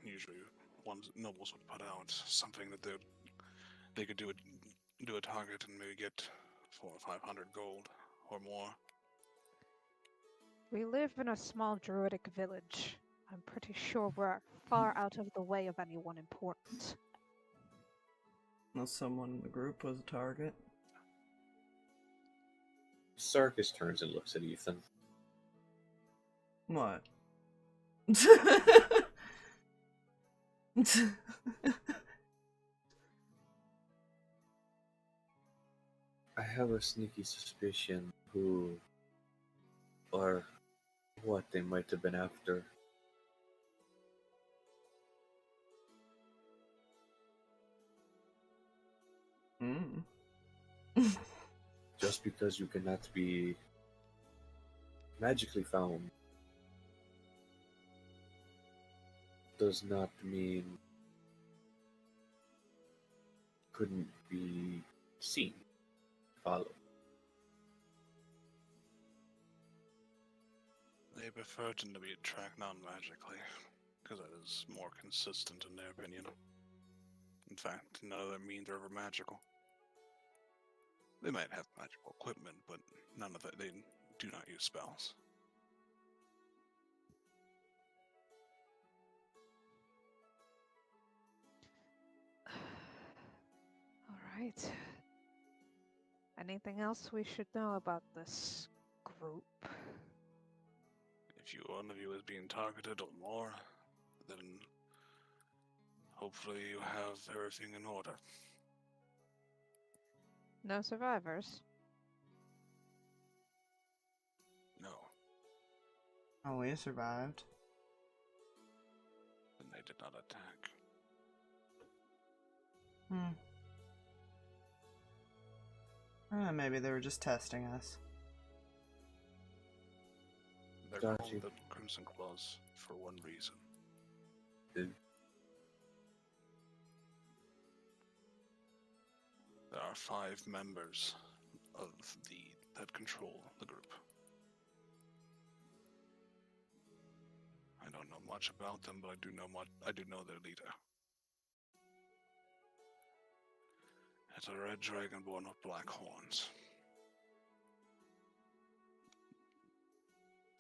usually ones that nobles would put out something that they could do a target and maybe get 400 or 500 gold or more. We live in a small druidic village. I'm pretty sure we're far out of the way of anyone important. Unless someone in the group was a target. Sarkas turns and looks at Ethan. What? I have a sneaky suspicion who what they might have been after. Just because you cannot be magically found does not mean couldn't be seen, followed. They prefer to be tracked non-magically, because that is more consistent in their opinion. In fact, none of them means they're ever magical. They might have magical equipment, but none of it. They do not use spells. All right. Anything else we should know about this group? If one of you is being targeted or more, then hopefully you have everything in order. No survivors? No. Oh, we survived. Then they did not attack. Maybe they were just testing us. They're called the Crimson Claws for one reason. There are 5 members of that control the group. I don't know much about them, but I do know their leader. It's a red dragonborn with black horns.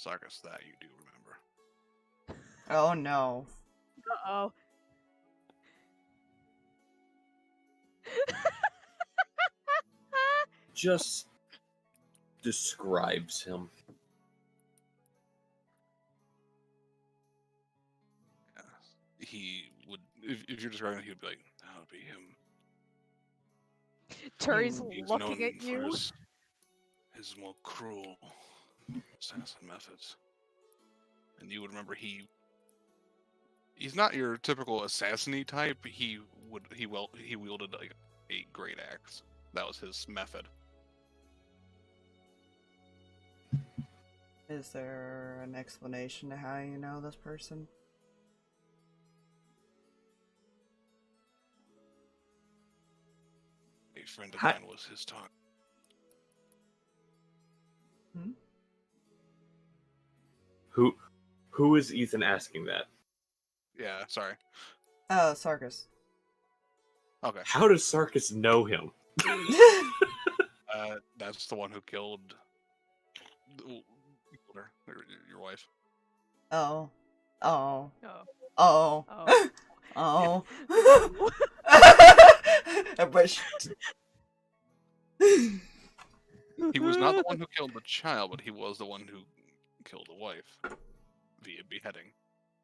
Sarkas, that you do remember. Oh no. Uh-oh. Just describes him. Yeah. He would, if you're describing it, he would be like, that would be him. Turi's He's looking known at for you. his more cruel assassin methods. And you would remember he's not your typical assassin-y type. He wielded like a great axe. That was his method. Is there an explanation to how you know this person? A friend of mine was his target. Who is Ethan asking that? Yeah, sorry. Sarkas. Okay. How does Sarkas know him? That's the one who killed her, your wife. Oh. Oh. Oh. Oh. Oh. I wish. He was not the one who killed the child, but he was the one who killed the wife via beheading,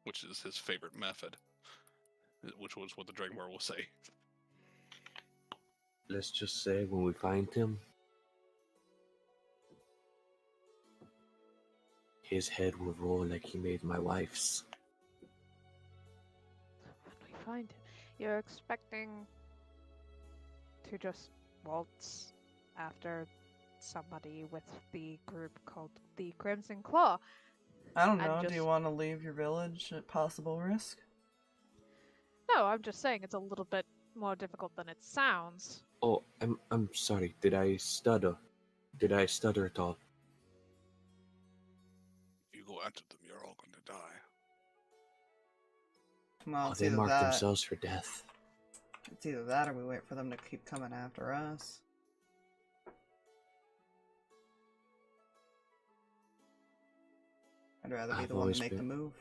which is his favorite method, which was what the Dragonborn will say. Let's just say when we find him, his head will roll like he made my wife's. When we find him, you're expecting to just waltz after somebody with the group called the Crimson Claw. I don't know. Do you want to leave your village at possible risk? No, I'm just saying it's a little bit more difficult than it sounds. Oh, I'm sorry. Did I stutter? Did I stutter at all? If you go after them, you're all going to die. Well, They marked themselves for death. It's either that or we wait for them to keep coming after us. I'd rather be the one to make the move.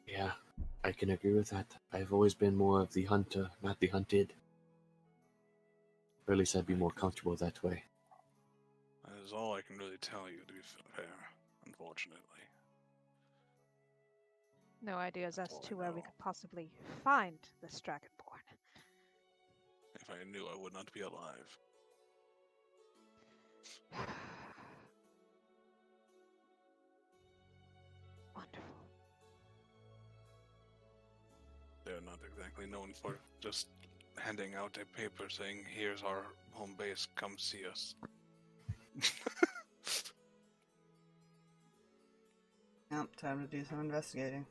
Yeah, I can agree with that. I've always been more of the hunter, not the hunted. Or at least I'd be more comfortable that way. That is all I can really tell you, to be fair, unfortunately. No ideas as to where we could possibly find this Dragonborn. If I knew, I would not be alive. they're not exactly known for just handing out a paper saying, "Here's our home base, come see us." Yep, time to do some investigating.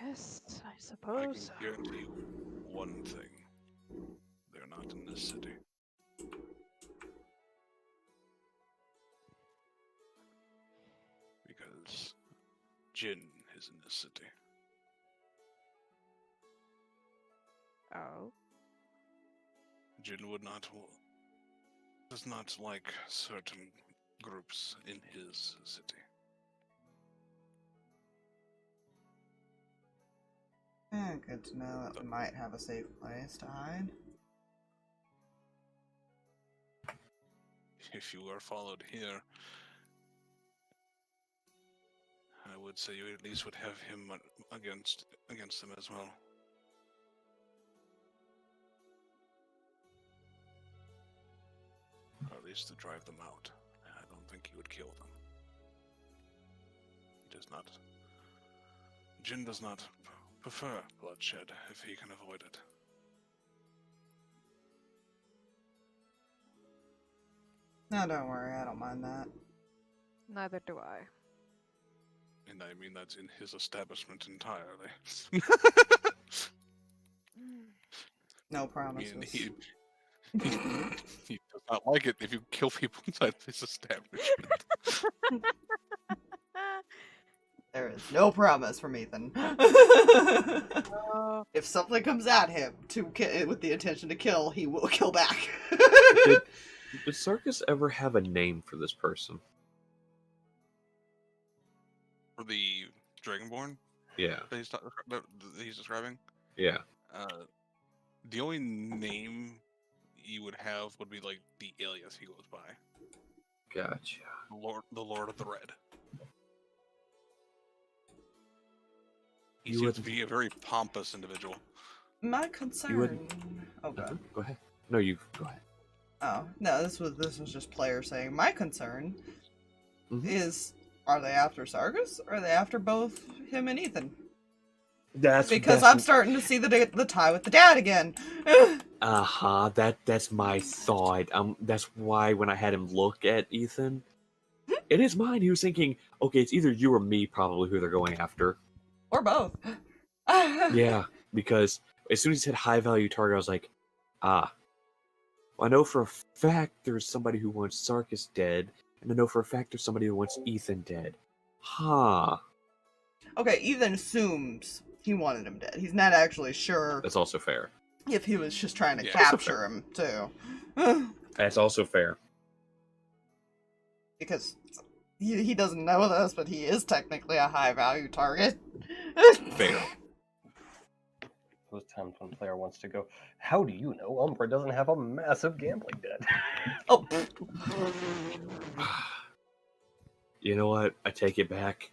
Yes, I I suppose. can guarantee you one thing. They're not in this city. Because Jin is in this city. Oh. Jin does not like certain groups in his city. Good to know that we might have a safe place to hide. If you are followed here, I would say you at least would have him against them as well. Or at least to drive them out. I don't think he would kill them. He does not. Jin does not prefer bloodshed if he can avoid it. No, don't worry, I don't mind that. Neither do I. And I mean that's in his establishment entirely. No I promises. mean, he does not like it if you kill people inside his establishment. There is no promise from Ethan. If something comes at him with the intention to kill, he will kill back. Did Sarkas ever have a name for this person? For the Dragonborn Yeah. that he's describing? Yeah. The only name you would have would be like the alias he goes by. Gotcha. The Lord of the Red. He You seems would- to be a very pompous individual. My concern. Oh god. Nothing? Go ahead. No, you go ahead. Oh no, this was just player saying. My concern Mhm. is: are they after Sarkas, or are they after both him and Ethan? That's I'm starting to see the tie with the dad again. That's my thought. That's why when I had him look at Ethan, in his mind he was thinking, okay, it's either you or me probably who they're going after. Or both. Yeah, because as soon as he said high value target, I was like, well, I know for a fact there's somebody who wants Sarkas dead, and I know for a fact there's somebody who wants Ethan dead. Huh. Okay, Ethan assumes he wanted him dead. He's not actually sure That's also fair. if he was just trying to Yeah. capture him, too. That's also fair. Because he doesn't know this, but he is technically a high-value target. Fair. Those times when player wants to go, how do you know Umbra doesn't have a massive gambling debt? Oh. You know what? I take it back.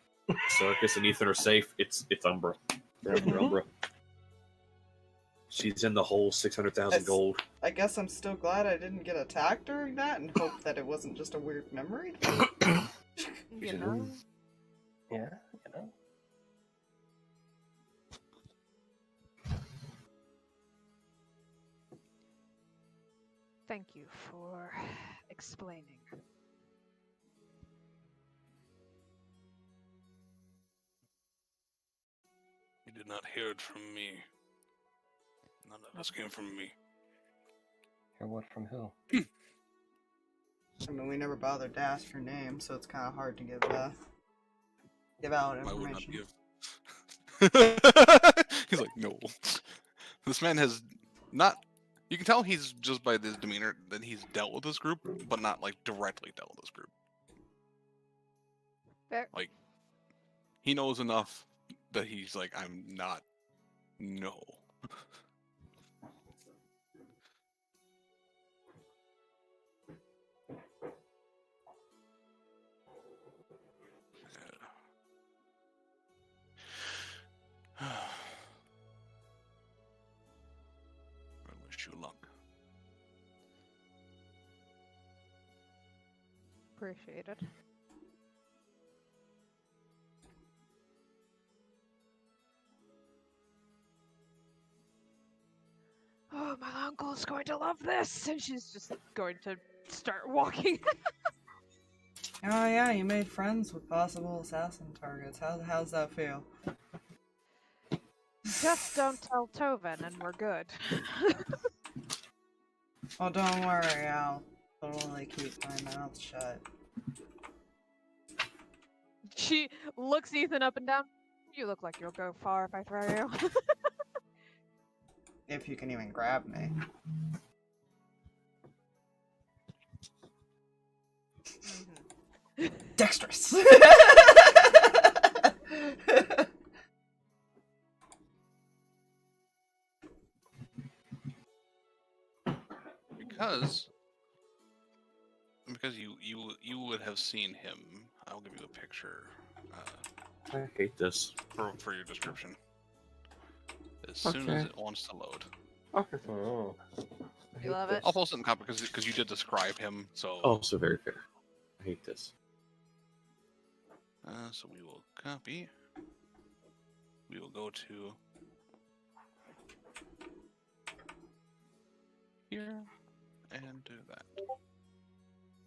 Sarkas and Ethan are safe. It's Umbra. They're after Umbra. She's in the whole 600,000 gold. I guess I'm still glad I didn't get attacked during that, and hope that it wasn't just a weird memory. You know? Yeah, you know. Thank you for explaining. You did not hear it from me. None of this came from me. Hear what from who? I mean, we never bothered to ask her name, so it's kind of hard to give out I would not information. give. He's like, no. This man has not. You can tell he's just by this demeanor that he's dealt with this group, but not like directly dealt with this group. Fair. Like, he knows enough that he's like, I'm not. No. I wish you luck. Appreciate it. uncle is going to love this, and she's just going to start walking. Oh yeah, you made friends with possible assassin targets. How's that feel? Just don't tell Tovin, and we're good. Oh, don't worry, I'll totally keep my mouth shut. She looks Ethan up and down. You look like you'll go far if I throw you. If you can even grab me. Dexterous! Because you would have seen him. I'll give you a picture I hate this. for your description. As soon as it wants to load. Okay. Oh. You love it? I'll post it in the copy because you did describe him. So Also very fair. I hate this. so we will copy. We will go to here and do that.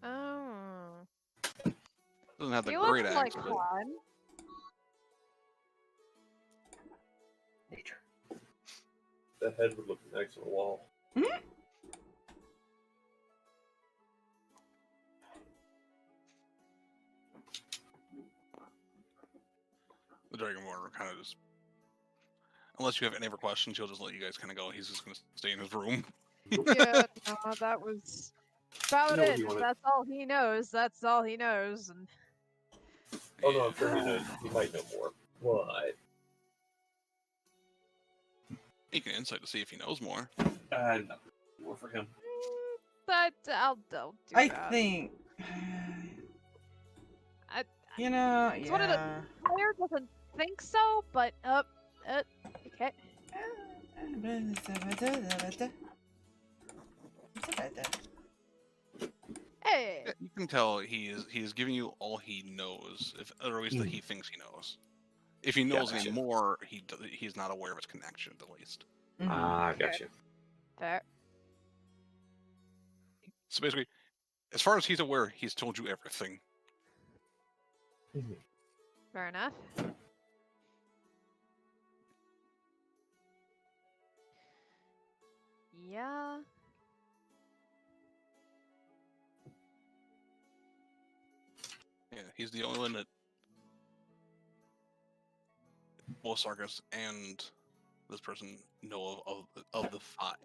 Oh. Doesn't have the He great looks like accent. fun. Nature. The head would look nice on the wall. The Dragon Warrior kind of just, unless you have any other questions, he'll just let you guys kind of go. He's just going to stay in his room. Yeah, no, that was about You know what it. he wanted. That's all he knows. That's all he knows. And Oh no, I'm sure he knows. He might know more. What? You can insight to see if he knows more. No. More for him. but I'll do I that. think... I- You know, It's one of the- yeah. Claire doesn't think so, but okay. Hey, You can tell he is giving you all he knows, or at least that he thinks he knows. If he knows Gotcha. any more, he's not aware of its connection, at least. Ah, gotcha. fair. So basically, as far as he's aware, he's told you everything. Fair enough. Yeah. Yeah, he's the only one that both Sarkas and this person know of the five.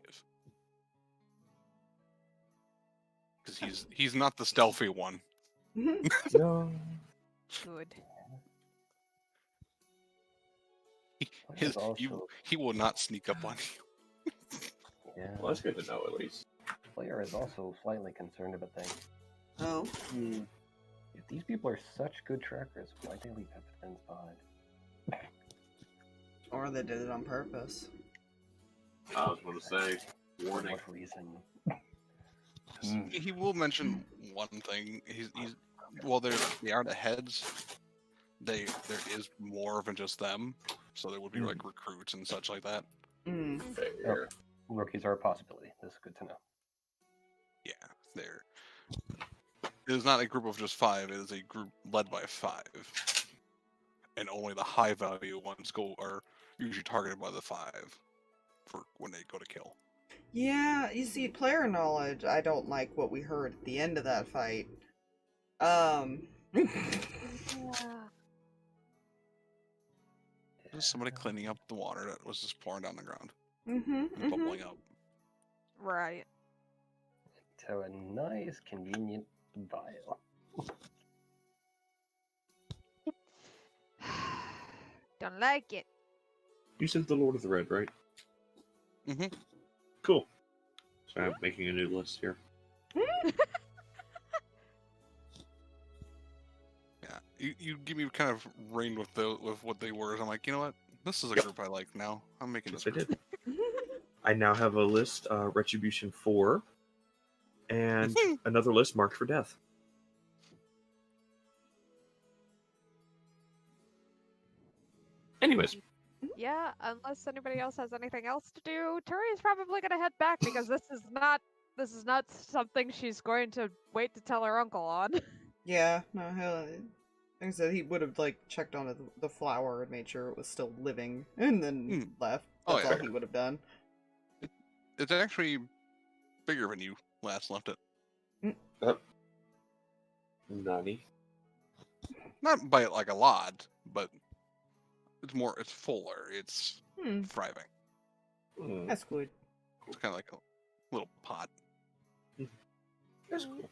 Because he's not the stealthy one. No. Good. He will not sneak up on you. Yeah. Well, that's good to know at least. Player is also slightly concerned about things. Oh. If these people are such good trackers, why'd they leave evidence behind? Or they did it on purpose. I was going to say, For warning. what reason? He will mention one thing. He's well, they are the heads. There is more than just them, so there would be like recruits and such like that. Fair. Rookies are a possibility. This is good to know. Yeah, it is not a group of just five. It is a group led by five, and only the high value ones are usually targeted by the five for when they go to kill. Yeah, you see, player knowledge, I don't like what we heard at the end of that fight. Yeah. There's somebody cleaning up the water that was just pouring down the ground, Mm-hmm. bubbling up. Right. To a nice, convenient vial. Don't like it. You said the Lord of the Red, right? Mm-hmm. Cool. So I'm making a new list here. Yeah, you give me kind of rein with what they were. I'm like, you know what? This is a group I like now. I'm making this. Yes, I Group. did. I now have a list, Retribution 4, and another list marked for death. Anyways, Yeah, unless anybody else has anything else to do, Turi's probably gonna head back because this is not something she's going to wait to tell her uncle on. Yeah, no, like I said, he would have like checked on the flower and made sure it was still living, and then left. That's all he would have done. It's actually bigger when you last left it. Nani? Not by like a lot, but it's fuller. It's thriving. That's good. It's kind of like a little pot. That's cool.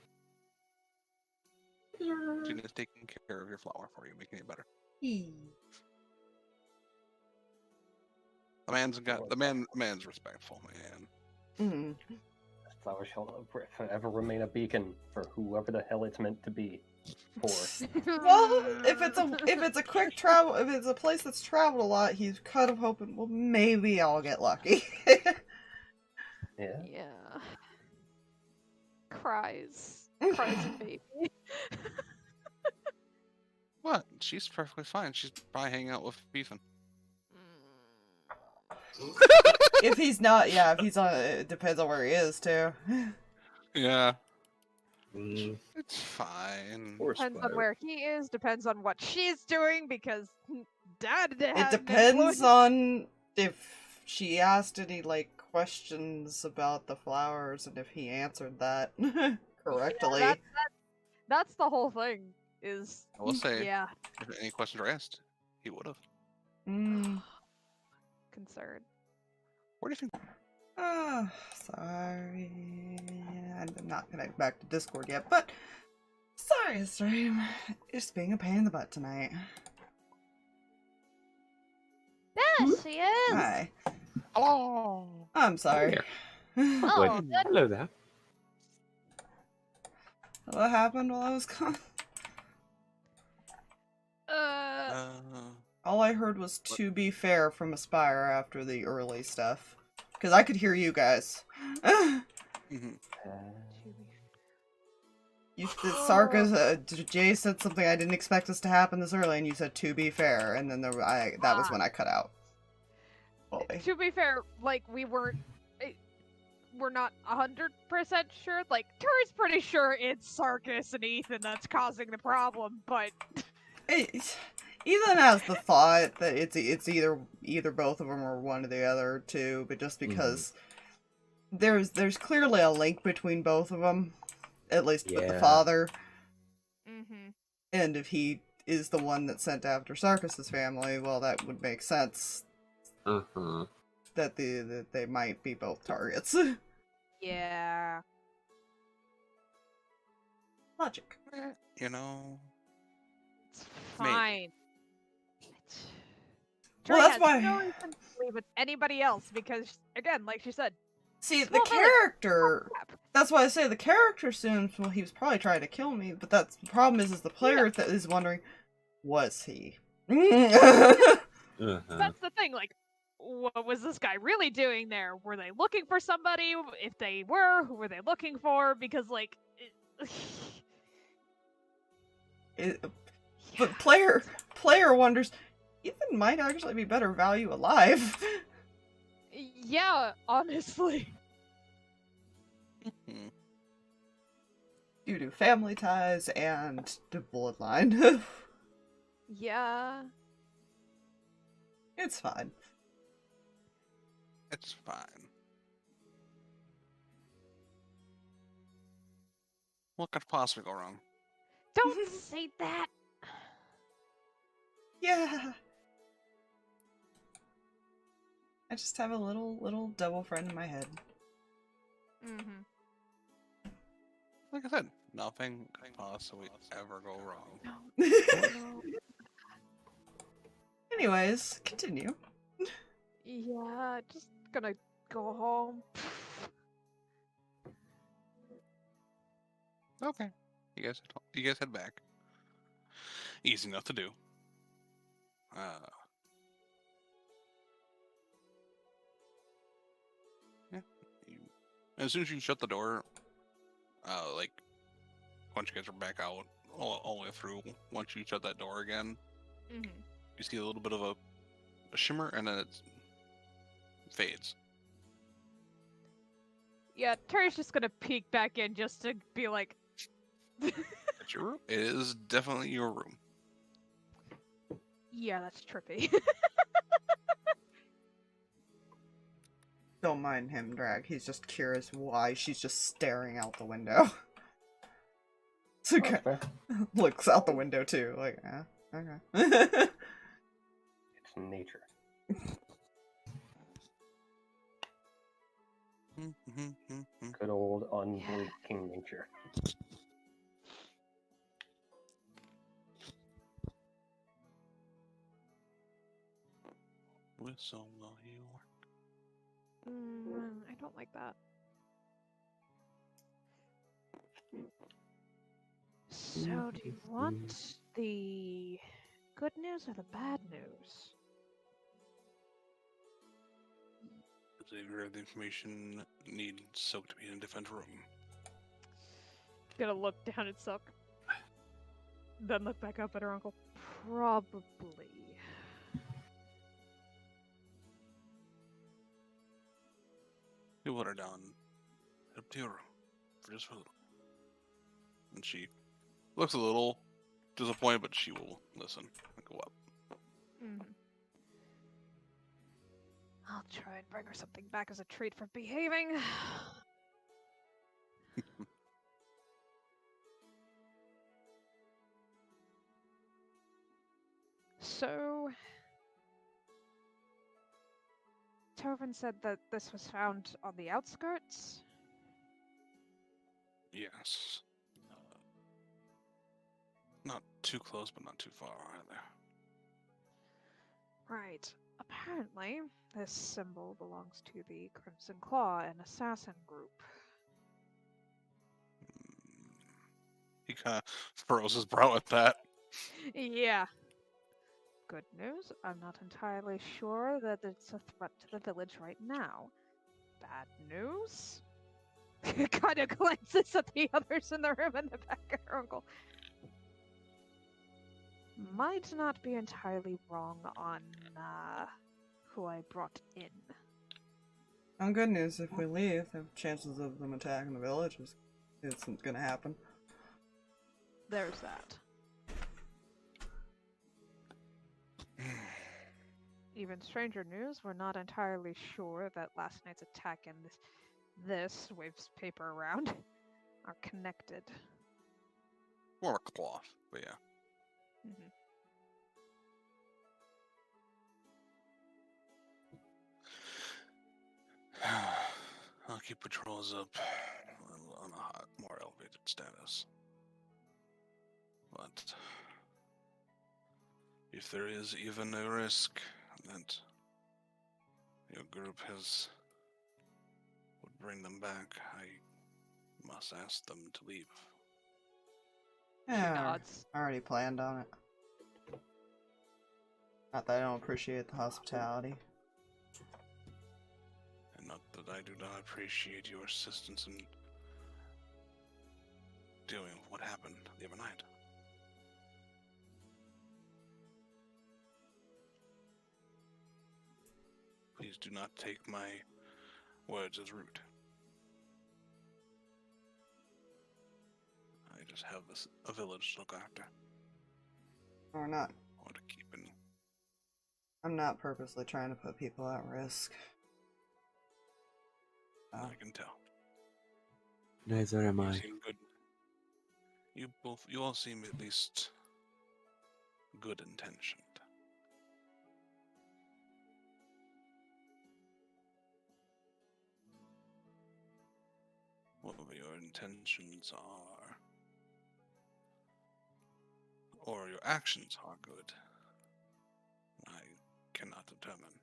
Gina's taking care of your flower for you, making it better. The man's respectful, man. That flower shall forever remain a beacon for whoever the hell it's meant to be for. Well, if it's a quick travel, if it's a place that's traveled a lot, he's kind of hoping, well, maybe I'll get lucky. Yeah. Yeah. Cries a baby. What? She's perfectly fine. She's probably hanging out with Beefin. If he's not, yeah, if he's on, it depends on where he is too. Yeah. It's fine. Depends on where he is, depends on what she's doing, because Dad It has depends on if she asked any, like, questions about the flowers and if he answered that correctly. Yeah, that's the whole thing, is... I will say, yeah. if any questions were asked, he would have. Concern. What do you think? Oh, sorry. I'm not connected back to Discord yet, but sorry, stream. Just being a pain in the butt tonight. There she is! Hi. Hello! I'm sorry. Oh, good. Hello there. What happened while I was gone? All I heard was "to be fair" from Aspire after the early stuff. Because I could hear you guys. Sarkas, Jay said something, I didn't expect this to happen this early, and you said "to be fair," and then that was when I cut out. Fully. To be fair, like, we're not 100% sure. Like, Turi's pretty sure it's Sarkas and Ethan that's causing the problem, but... Ethan has the thought that it's either both of them or one or the other too, but just because there's clearly a link between both of them, at least with the father. And if he is the one that sent after Sarkas's family, well, that would make sense. That they might be both targets. Yeah. Logic. You know. It's fine. Well, that's why. No reason to believe with anybody else because, again, like she said. See, the character. That's why I say the character assumes, well, he was probably trying to kill me, but the problem is the player that is wondering, was he? That's the thing, like, what was this guy really doing there? Were they looking for somebody? If they were, who were they looking for? Because, like... But player wonders, Ethan might actually be better value alive. Yeah, honestly. Due to family ties and the bloodline. Yeah. It's fine. It's fine. What could possibly go wrong? Don't say that. Yeah. I just have a little devil friend in my head. Like I said, nothing could possibly ever go wrong. Anyways, continue. Yeah, just gonna go home. Okay. You guys head back. Easy enough to do. Yeah. As soon as you shut the door, like, once you guys are back out, all the way through, once you shut that door again, you see a little bit of a a shimmer, and then it fades. Yeah, Turi's just gonna peek back in just to be like... It's your room. It is definitely your room. Yeah, that's trippy. Don't mind him, Drag. He's just curious why she's just staring out the window. It's okay. Looks out the window too, like, okay. It's nature. Good old unblinking nature. Whistle while you work. I don't like that. So, do you want the good news or the bad news? The information needs Silk to be in a different room. Gonna look down at Silk. Then look back up at her uncle. Probably. You put her down. Up to your room. For just a little. And she looks a little disappointed, but she will listen and go up. I'll try and bring her something back as a treat for behaving. So, Tovin said that this was found on the outskirts? Yes. Not too close, but not too far either. Right. Apparently, this symbol belongs to the Crimson Claw, an assassin group. He kind of furrows his brow at that. Yeah. Good news, I'm not entirely sure that it's a threat to the village right now. Bad news? Kind of glances at the others in the room in the back of her uncle. Might not be entirely wrong on who I brought in. On good news, if we leave, the chances of them attacking the village isn't gonna happen. There's that. Even stranger news, we're not entirely sure that last night's attack and this waves paper around are connected. More a cloth, but yeah. I'll keep patrols up on a more elevated status. But if there is even a risk that your group would bring them back, I must ask them to leave. Yeah, I already planned on it. Not that I don't appreciate the hospitality. And not that I do not appreciate your assistance in dealing with what happened the other night. Please do not take my words as rude. I just have a village to look after. Or not. Or to keep in. I'm not purposely trying to put people at risk. I can tell. Neither am I. You seem good. You all seem at least good intentioned. Whatever your intentions are, or your actions are good, I cannot determine.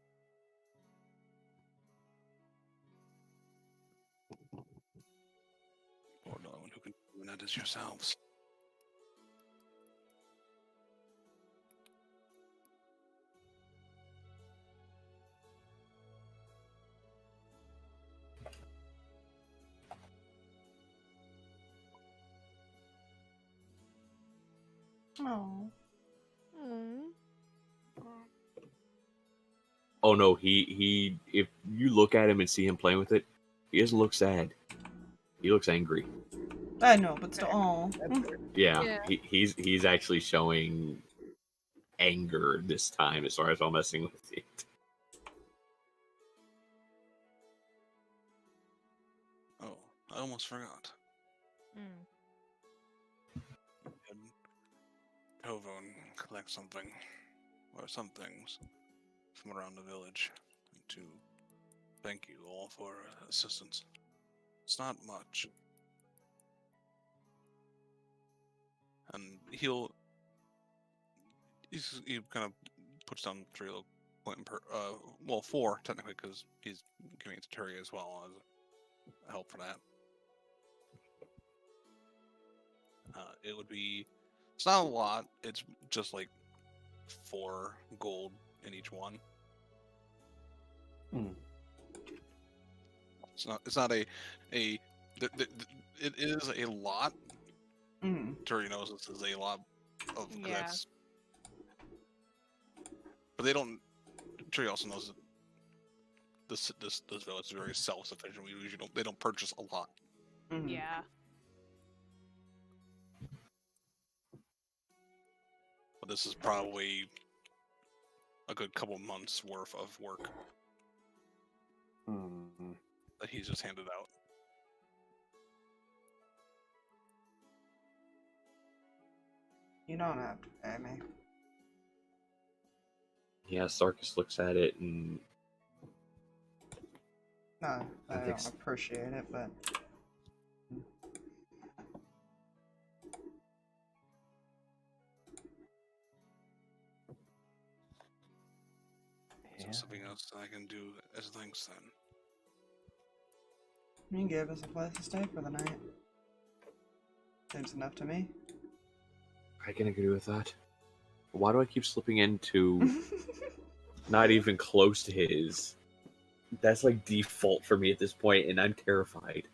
Or no one who can determine that is yourselves. Oh. Oh no, he. If you look at him and see him playing with it, he doesn't look sad. He looks angry. I know, but still, oh. Yeah. He's actually showing anger this time as far as I'm messing with it. Oh, I almost forgot. Mm. Tovo and collect something, or some things, from around the village, to thank you all for assistance. It's not much. And he kind of puts down 3 little coin per, well, 4 technically, because he's giving it to Turi as well as help for that. It would be, it's not a lot, it's just like 4 gold in each one. It's not it is a lot. Turi knows this is a lot of goods. But they don't, Turi also knows that this village is very self-sufficient. We usually they don't purchase a lot. Yeah. But this is probably a good couple months worth of work that he's just handed out. You don't have to pay me. Yeah, Sarkas looks at it and... No, I don't appreciate it, but... So something else that I can do as thanks then. You can give us a place to stay for the night. Seems enough to me. I can agree with that. Why do I keep slipping into not even close to his? That's like default for me at this point, and I'm terrified.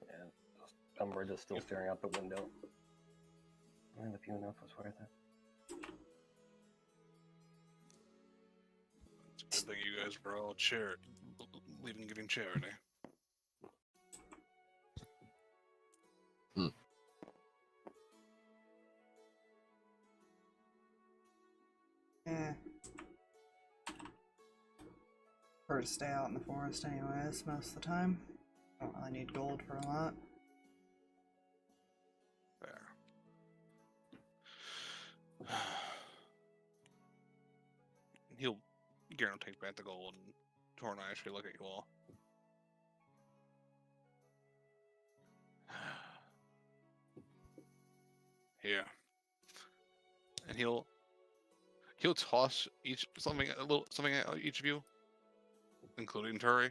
Yeah, Umbra just still staring out the window. And if you enough was worth it. It's a good thing you guys were all leaving giving charity. Yeah. Prefer to stay out in the forest anyways, most of the time. Don't really need gold for a lot. Fair. He'll Garen take back the gold, and Tor and I actually look at you all. Here. And he'll toss something at each of you, including Turi.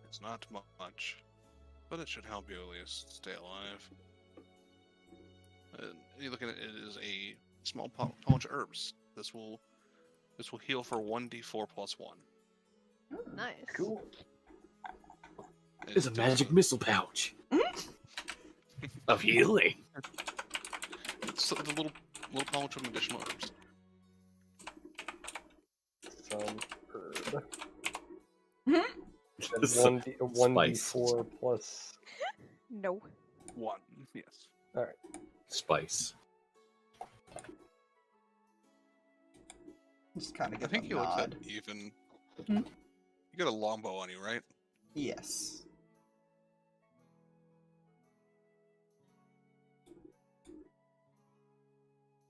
It's not much, but it should help you at least stay alive. And you look at it, it is a small pouch of herbs. This will heal for 1d4 plus 1. Nice. Cool. It's a magic missile pouch of healing. It's the little pouch of additional herbs. Some herb. Just 1d4 plus... No. 1, yes. Alright. Spice. Just kind of I give think a he looks at nod. even. Hmm? You got a longbow on you, right? Yes.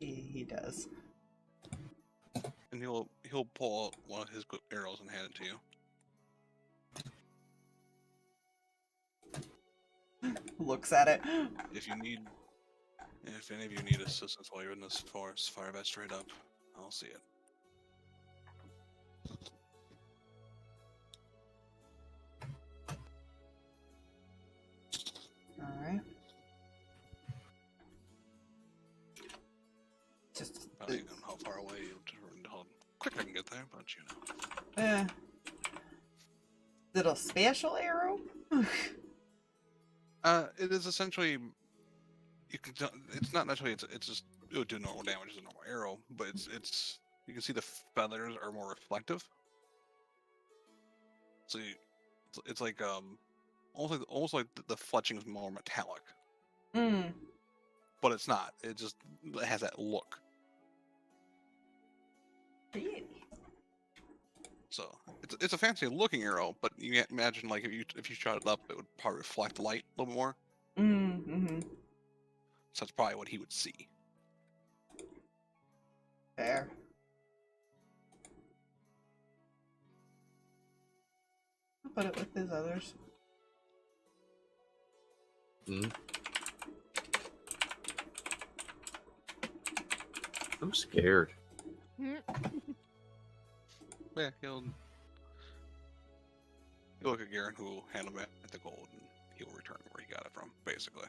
He does. And he'll pull out one of his arrows and hand it to you. Looks at it. If any of you need assistance while you're in this forest, fire that straight up. I'll see it. Alright. Just... Depending on how far away how quick I can get there, but you know. Little special arrow? It is essentially you can tell it's not necessarily it's just it would do normal damage as a normal arrow, but it's you can see the feathers are more reflective. So it's like almost like the fletching is more metallic. But it's not. It has that look. So it's a fancy looking arrow, but you can't imagine like if you shot it up, it would probably reflect light a little bit more. So that's probably what he would see. Fair. I'll put it with his others. I'm scared. Yeah, he'll look at Garen, who will hand him back the gold, and he'll return where he got it from, basically.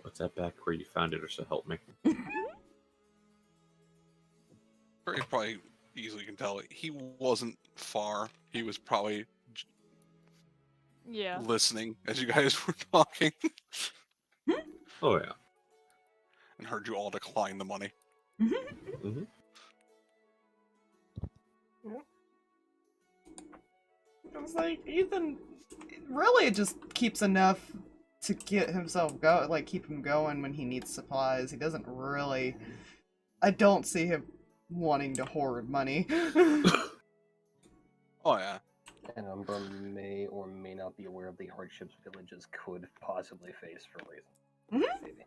What's that back where you found it, or so help me? Or you probably easily can tell he wasn't far. He was probably listening as you guys were talking. Oh yeah. And heard you all decline the money. I was like, Ethan really just keeps enough to get himself keep him going when he needs supplies. He doesn't really. I don't see him wanting to hoard money. Oh yeah. And Umbra may or may not be aware of the hardships villages could possibly face for reason. Maybe.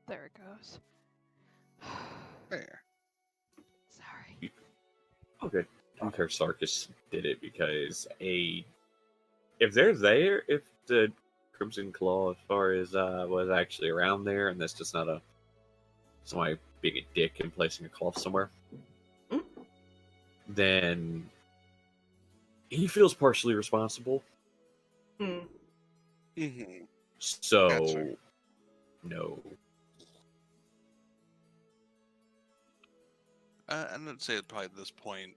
There it goes. There. Sorry. Okay. To be fair, Sarkas did it because if they're there, if the Crimson Claw, as far as was actually around there, and that's just not somebody being a dick and placing a cloth somewhere, then he feels partially responsible. So, no. And I'd say probably at this point,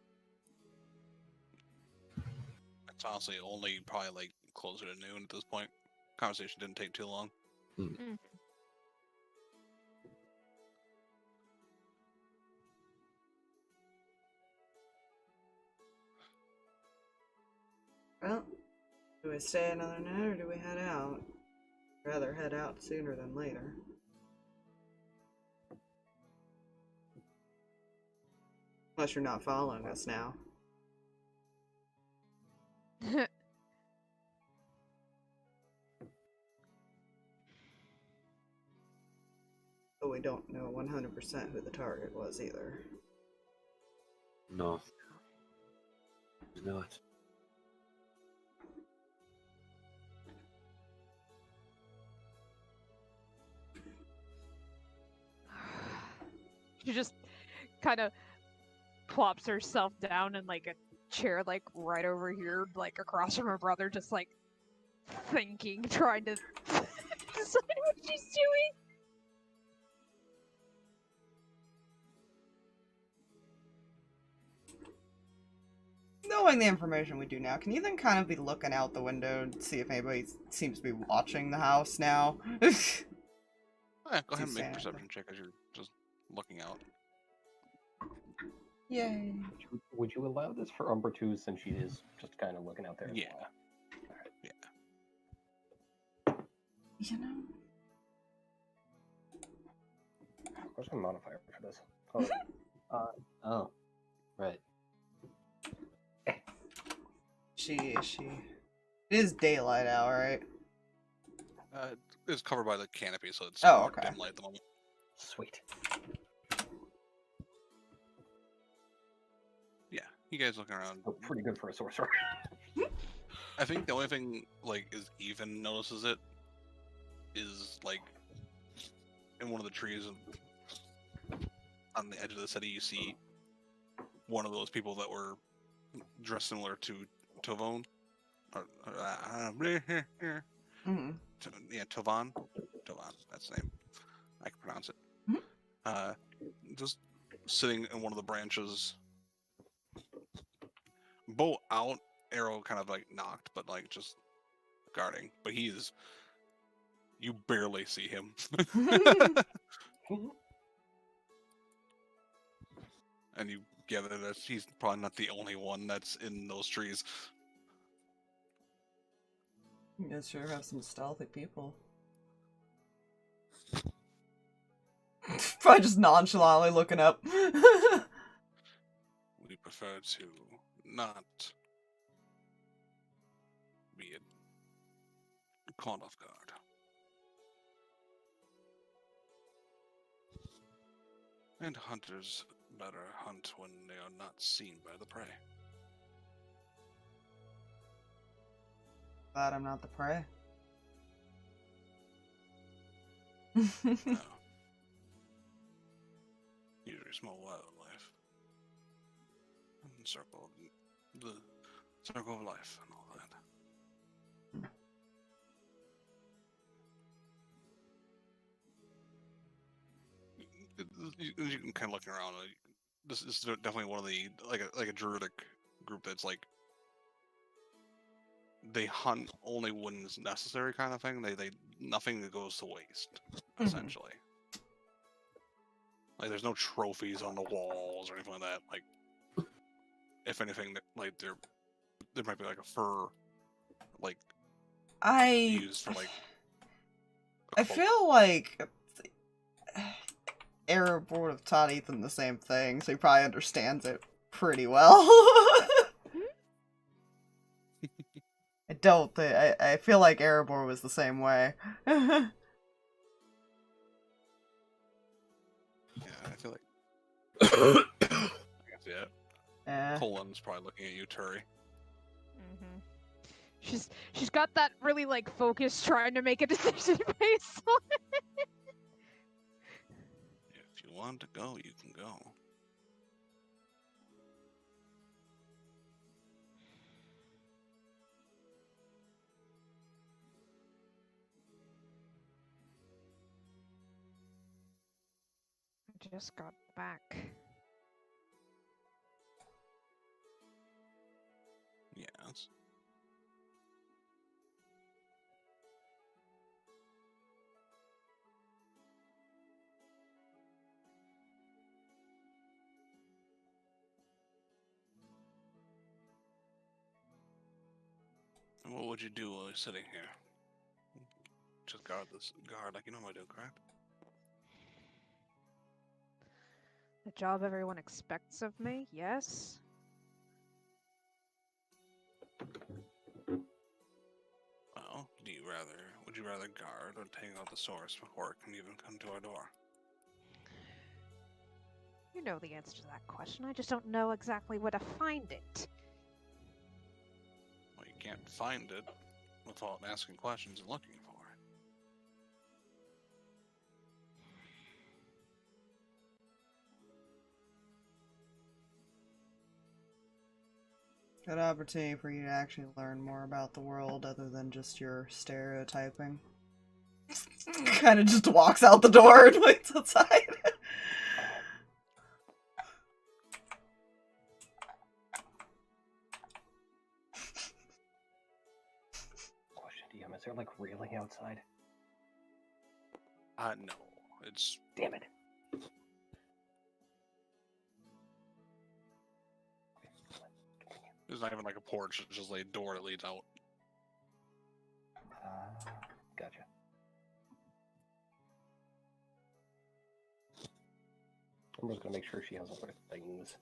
it's honestly only probably like closer to noon at this point. Conversation didn't take too long. Well, do we stay another night or do we head out? I'd rather head out sooner than later. Unless you're not following us now. But we don't know 100% who the target was either. No. He's not. She just kind of plops herself down in like a chair, like right over here, like across from her brother, just like thinking, trying to decide what she's doing. Knowing the information we do now, can you then kind of be looking out the window and see if anybody seems to be watching the house now? Yeah, go ahead and make a perception check as you're just looking out. Yay. Would you allow this for Umbra too, since she is just kind of looking out there? Yeah. Alright. Yeah. You know? What's my modifier for this? Oh, right. It is daylight out, right? It's covered by the canopy, so it's Oh, more okay. dim light at the moment. Sweet. Yeah, you guys looking around. Oh, pretty good for a sorcerer. I think the only thing like is even notices it is like in one of the trees on the edge of the city. You see one of those people that were dressed similar to Tovon. Yeah, Tovan. That's the name. I can pronounce it. Just sitting in one of the branches, bow out, arrow kind of like knocked, but like just guarding, but he is. You barely see him. And you gather that he's probably not the only one that's in those trees. You guys sure have some stealthy people. Probably just nonchalantly looking up. We prefer to not be caught off guard. And hunters better hunt when they are not seen by the prey. Glad I'm not the prey. No. Usually small wildlife. And the circle of life and all that. You can kind of look around. This is definitely one of the like a druidic group that's like they hunt only when it's necessary, kind of thing. They nothing that goes to waste, essentially. Like there's no trophies on the walls or anything like that. Like if anything, like there might be like a fur, like used for like. I feel like Arab would have taught Ethan the same thing, so he probably understands it pretty well. I don't think I feel like Erebor was the same way. Yeah, I feel like. I guess, yeah. Colin's probably looking at you, Turi. She's got that really like focus, trying to make a decision based on it. If you want to go, you can go. I just got back. Yes. And what would you do while you're sitting here? Just guard like you normally do, correct? The job everyone expects of me, yes. Well, would you rather guard or take out the source before it can even come to our door? You know the answer to that question. I just don't know exactly where to find it. Well, you can't find it without asking questions and looking for it. Good opportunity for you to actually learn more about the world other than just your stereotyping. Kind of just walks out the door and waits outside. Question, DM, is there like railing outside? No. It's Damn it. There's not even like a porch, it's just like a door that leads out. Gotcha. I'm just gonna make sure she has other things.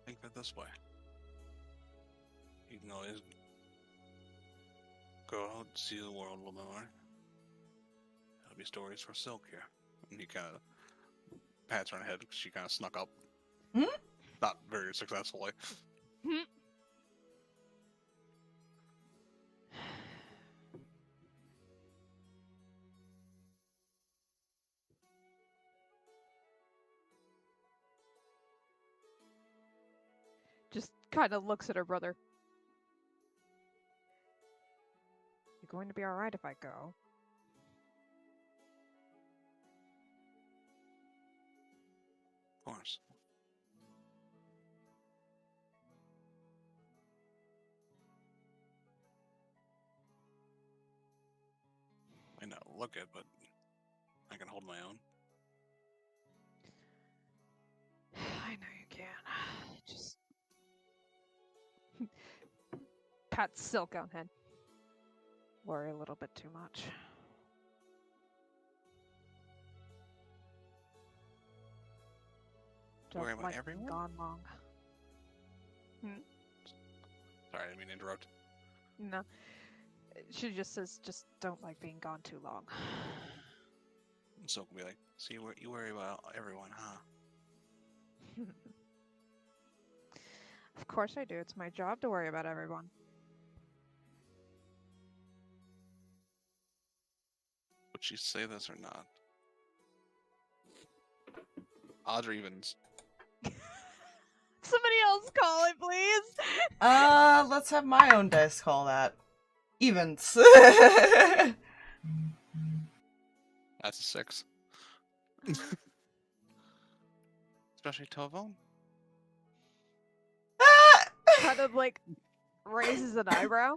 Think of it this way. You can always go out, see the world a little more. There'll be stories for Silk here. And he kind of pats her on the head because she kind of snuck up. Hmm? Not very successfully. Just kind of looks at her brother. You're going to be alright if I go. course. I know, look it, but I can hold my own. I know you can. Just pat Silk on head. Worry a little bit too much. Worry Don't about like being everyone? gone long. Sorry, I didn't mean to interrupt. No. She just says, just don't like being gone too long. So can be like, see, you worry about everyone, huh? Of course I do. It's my job to worry about everyone. Would she say this or not? Odds or evens? Somebody else call it, please. Let's have my own dice call that. Evens. That's a 6. Especially Tovone. Kind of like raises an eyebrow.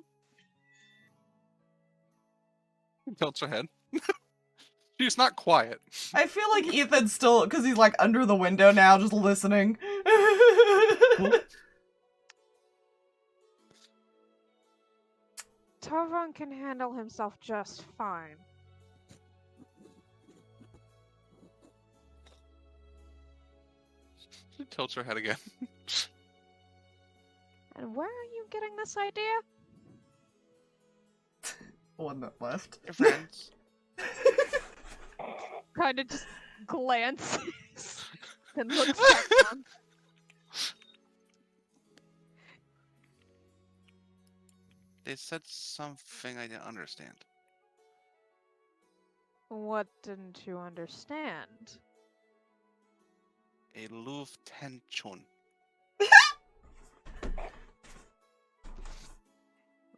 Tilts her head. She's not quiet. I feel like Ethan's still, because he's like under the window now, just listening. Tovon can handle himself just fine. She tilts her head again. And where are you getting this idea? One that left. Your friends. Kind of just glances and looks back down. They said something I didn't understand. What didn't you understand? A Louvre tension.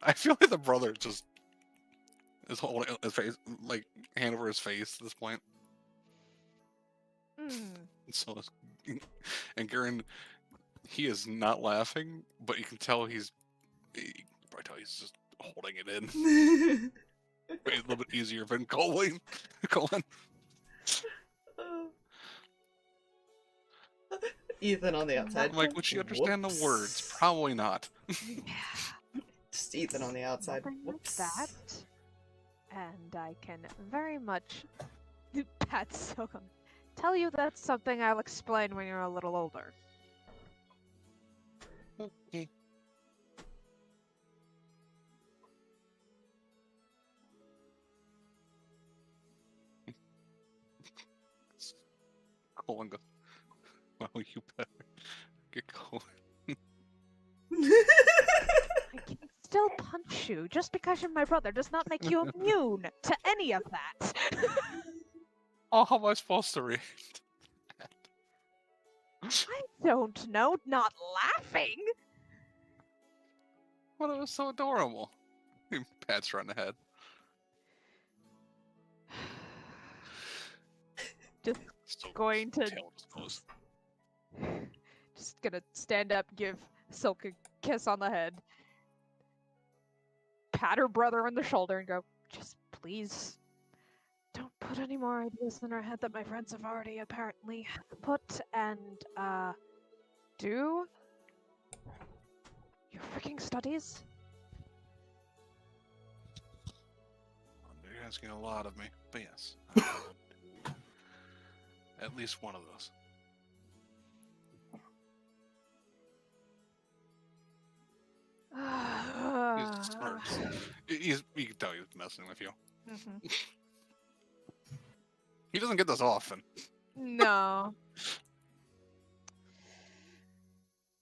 I feel like the brother just is holding his face, like, hand over his face at this point. So, and Garen, he is not laughing, but you can tell you can probably tell he's just holding it in. A little bit easier than Colin. Ethan on the outside. I'm like, would she understand the words? Probably not. Just Ethan on the outside. Something like Whoops. that. And I can very much pat Silk. Tell you that's something I'll explain when you're a little older. Okay. Colin goes, well, you better get going. I can still punch you. Just because you're my brother does not make you immune to any of that. Oh, how am I supposed to read? I don't know. Not laughing. Well, it was so adorable. He pats her on the head. Just Still going to tail just goes. just gonna stand up, give Silk a kiss on the head, pat her brother on the shoulder, and go, just please don't put any more ideas in her head that my friends have already apparently put, and do your freaking studies. You're asking a lot of me, but yes. At least one of those. He smirks. You can tell he's messing with you. He doesn't get this often. No.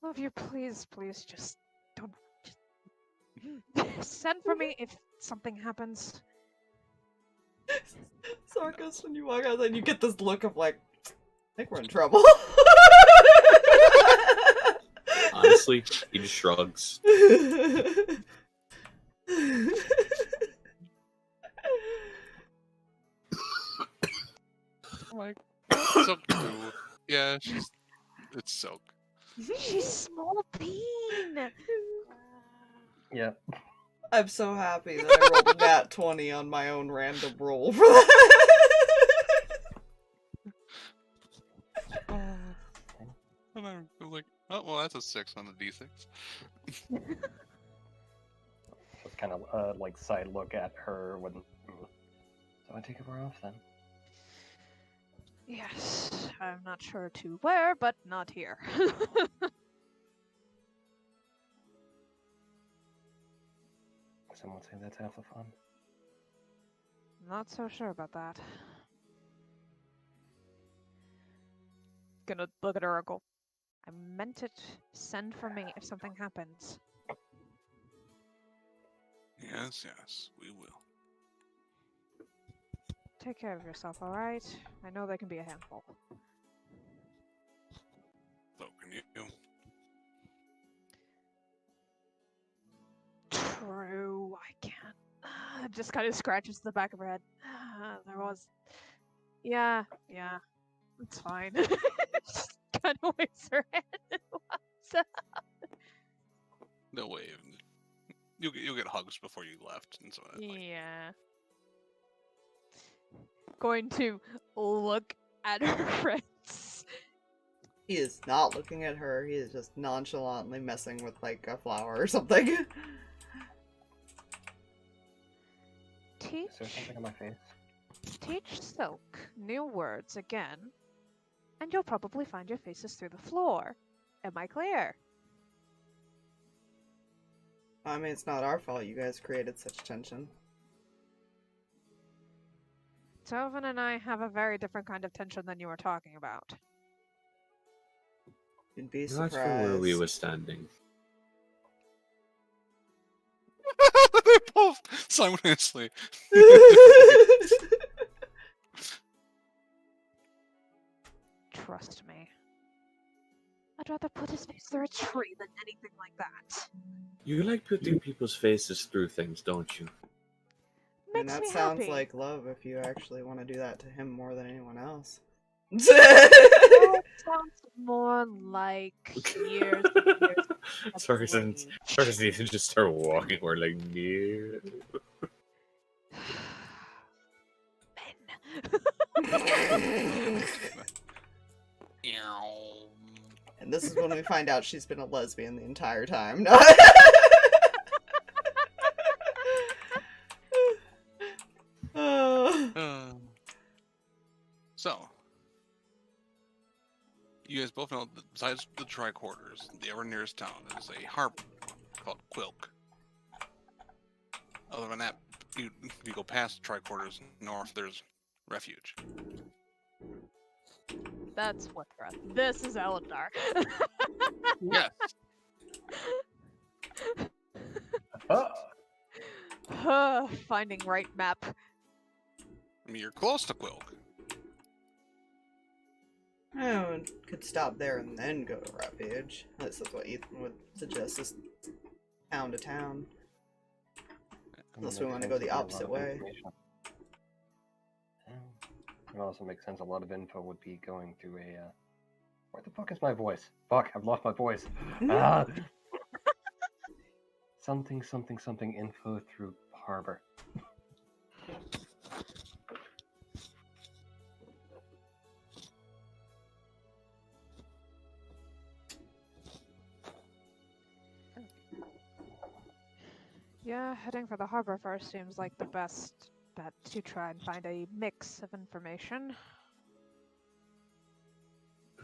Love you, please, just don't. Just send for me if something happens. Sarkas, when you walk out, then you get this look of like, I think we're in trouble. Honestly, he just shrugs. Like, so, yeah, she's It's Soak. She's small bean. Yeah. I'm so happy that I rolled a nat 20 on my own random roll for that. And I'm like, oh, well, that's a 6 on the D6. Just kind of like side look at her when. So I take her off then. Yes, I'm not sure to where, but not here. Someone say that's half the fun. Not so sure about that. Gonna look at her uncle. I meant it. Send for me if something happens. Yes, yes, we will. Take care of yourself, alright? I know they can be a handful. So can you? True, I can't. Just kind of scratches the back of her head. There was. Yeah, it's fine. Just kind of waves her hand and walks out. No wave. You'll get hugs before you left, and so. Yeah. Going to look at her friends. He is not looking at her, he is just nonchalantly messing with, like, a flower or something. Teach, Is there something on my face? teach Silk new words again, and you'll probably find your faces through the floor. Am I clear? I mean, it's not our fault you guys created such tension. Tovin and I have a very different kind of tension than you were talking about. You'd be Not surprised. from where we were standing. They both simultaneously. Trust me. I'd rather put his face through a tree than anything like that. You like putting people's faces through things, don't you? And Makes that me sounds happy. like love if you actually want to do that to him more than anyone else. Oh, it sounds more like years and years of Sarkas and rage. Sarkas needs to just start walking. We're like near. Men. And this is when we find out she's been a lesbian the entire time. No. So, you guys both know that besides the tricorders, the ever nearest town is a harbor called Quilk. Other than that, you go past the tricorders north, there's refuge. That's what breath. This is Elondar. Yes. Finding right map. I mean, you're close to Quilk. Oh, could stop there and then go to refuge. At least that's what Ethan would suggest, is town to town. Unless we want to go the opposite way. It also makes sense. A lot of info would be going through a. Where the fuck is my voice? Fuck! I've lost my voice. Ah! Something info through harbor. Yeah, heading for the harbor first seems like the best bet to try and find a mix of information.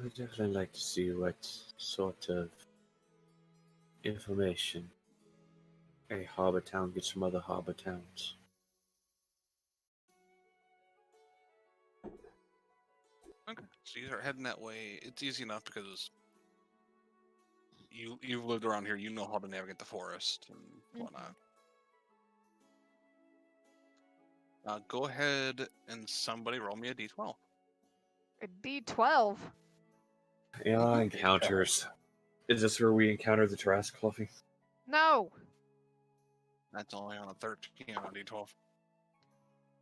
I'd definitely like to see what sort of information a harbor town gets from other harbor towns. Okay, so you start heading that way. It's easy enough because you've lived around here. You know how to navigate the forest and whatnot. Go ahead and somebody roll me a d12. A D12. Yeah, encounters. Is this where we encounter the MischievousFluffy? No. That's only on a 13 on a d12.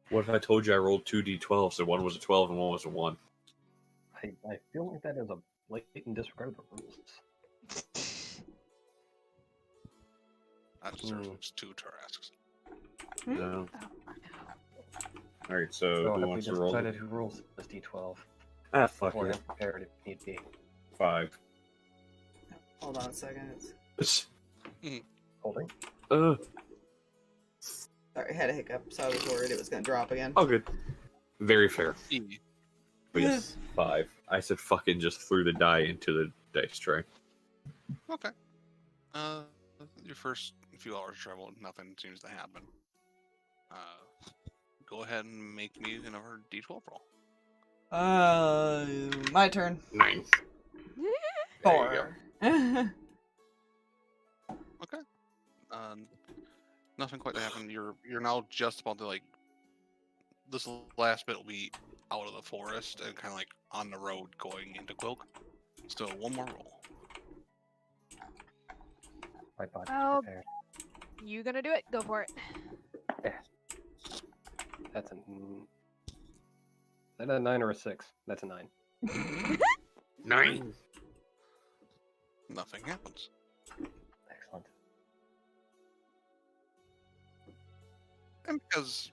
What if I told you I rolled two d12s, so one was a 12 and one was a 1? I feel like that is a blatant disregard of the rules. That deserves 2 Tarasks. No. Oh, All right, so So who have we wants to roll? decided who rules this D12? Ah, fuck Before it. I'm prepared if need be. 5. Hold on a second. Holding. Sorry, I had a hiccup, so I was worried it was gonna drop again. Oh, good. Very fair. E. But yes, 5. I said fucking just threw the die into the dice tray. Okay. Your first few hours of travel, nothing seems to happen. Go ahead and make me another D12 roll. My turn. 9. There you go. 4. Okay. Nothing quite to happen. You're now just about to like. This last bit will be out of the forest and kind of like on the road going into Quilk. Still one more roll. My body's Oh. prepared. You gonna do it? Go for it. That's a... Is that a 9 or a 6? That's a 9. 9. Nothing happens. Excellent. And because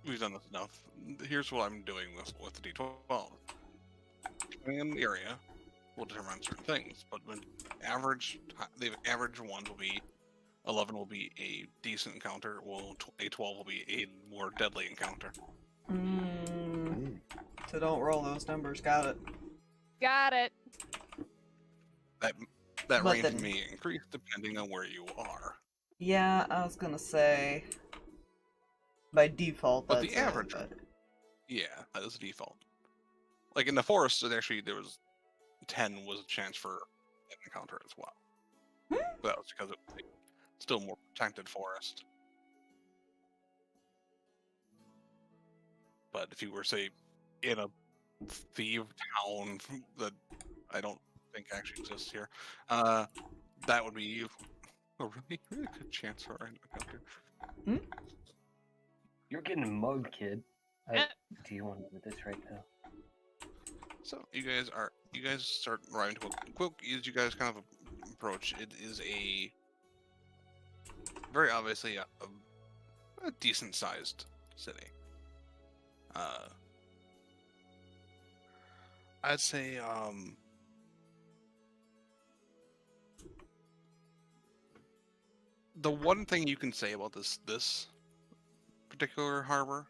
we've done this enough, here's what I'm doing with the D12. Depending on the area will determine certain things, but the average ones will be 11 will be a decent encounter, while a 12 will be a more deadly encounter. So don't roll those numbers. Got it. Got it. That But range then- may increase depending on where you are. Yeah, I was gonna say by default. But the that's it, average- but- Yeah, that is the default. Like in the forest, there was 10 was a chance for an encounter as well. But that was because it was still more protected forest. But if you were, say, in a thief town that I don't think actually exists here, that would be a really, really good chance for an encounter. You're getting mugged, kid. Eh. Do you want to do this right now? So you guys start arriving to Quilk. As you guys kind of approach, it is a very obviously a decent sized city. I'd say the one thing you can say about this particular harbor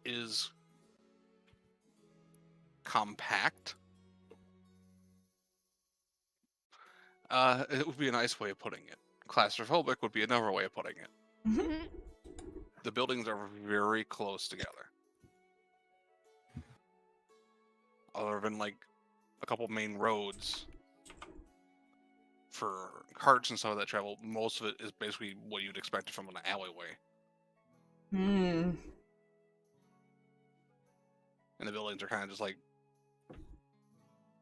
is compact. It would be a nice way of putting it. Claustrophobic would be another way of putting it. The buildings are very close together. Other than like a couple main roads for carts and stuff that travel, most of it is basically what you'd expect from an alleyway. And the buildings are kind of just like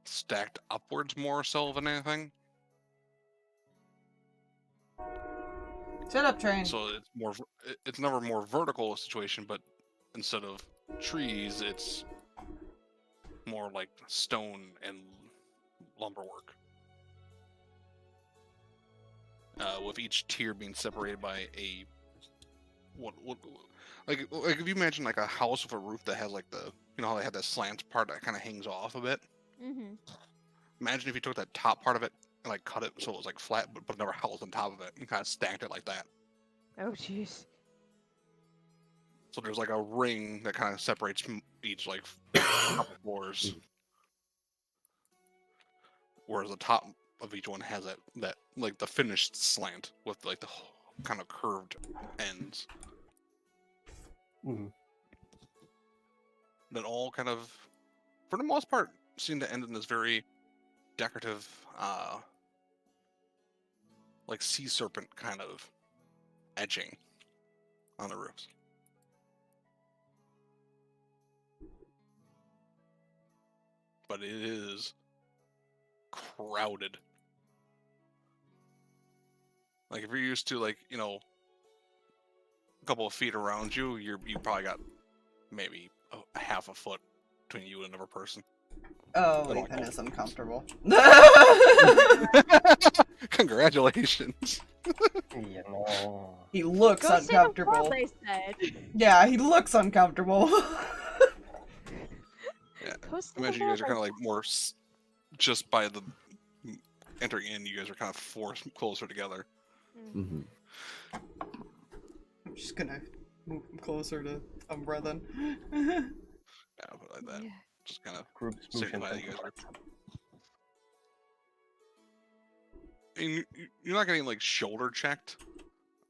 stacked upwards more so than anything. Shut up, train. So it's never more vertical situation, but instead of trees, it's more like stone and lumber work. With each tier being separated by a like if you imagine like a house with a roof that has like the, you know how they have that slant part that kind of hangs off a bit. Imagine if you took that top part of it and like cut it so it was like flat, but put another house on top of it and kind of stacked it like that. Oh, jeez. So there's like a ring that kind of separates each like couple floors, whereas the top of each one has that like the finished slant with like the kind of curved ends. That all kind of, for the most part, seem to end in this very decorative, like sea serpent kind of edging on the roofs. But it is crowded. Like if you're used to like, you know, a couple of feet around you, you probably got maybe a half a foot between you and another person. Oh, don't Ethan know. is uncomfortable. Congratulations. You know. He looks Go see the uncomfortable. world, they said. Yeah, he looks uncomfortable. Yeah. Go see the Imagine you world, guys are kind of like more just by the entering in. You guys are kind of forced closer together. they- Hmm. I'm just gonna move him closer to Umbra then. Yeah, but like that. Yeah. Just kind of. Group Signify smooching. that you guys are. And you're not getting like shoulder checked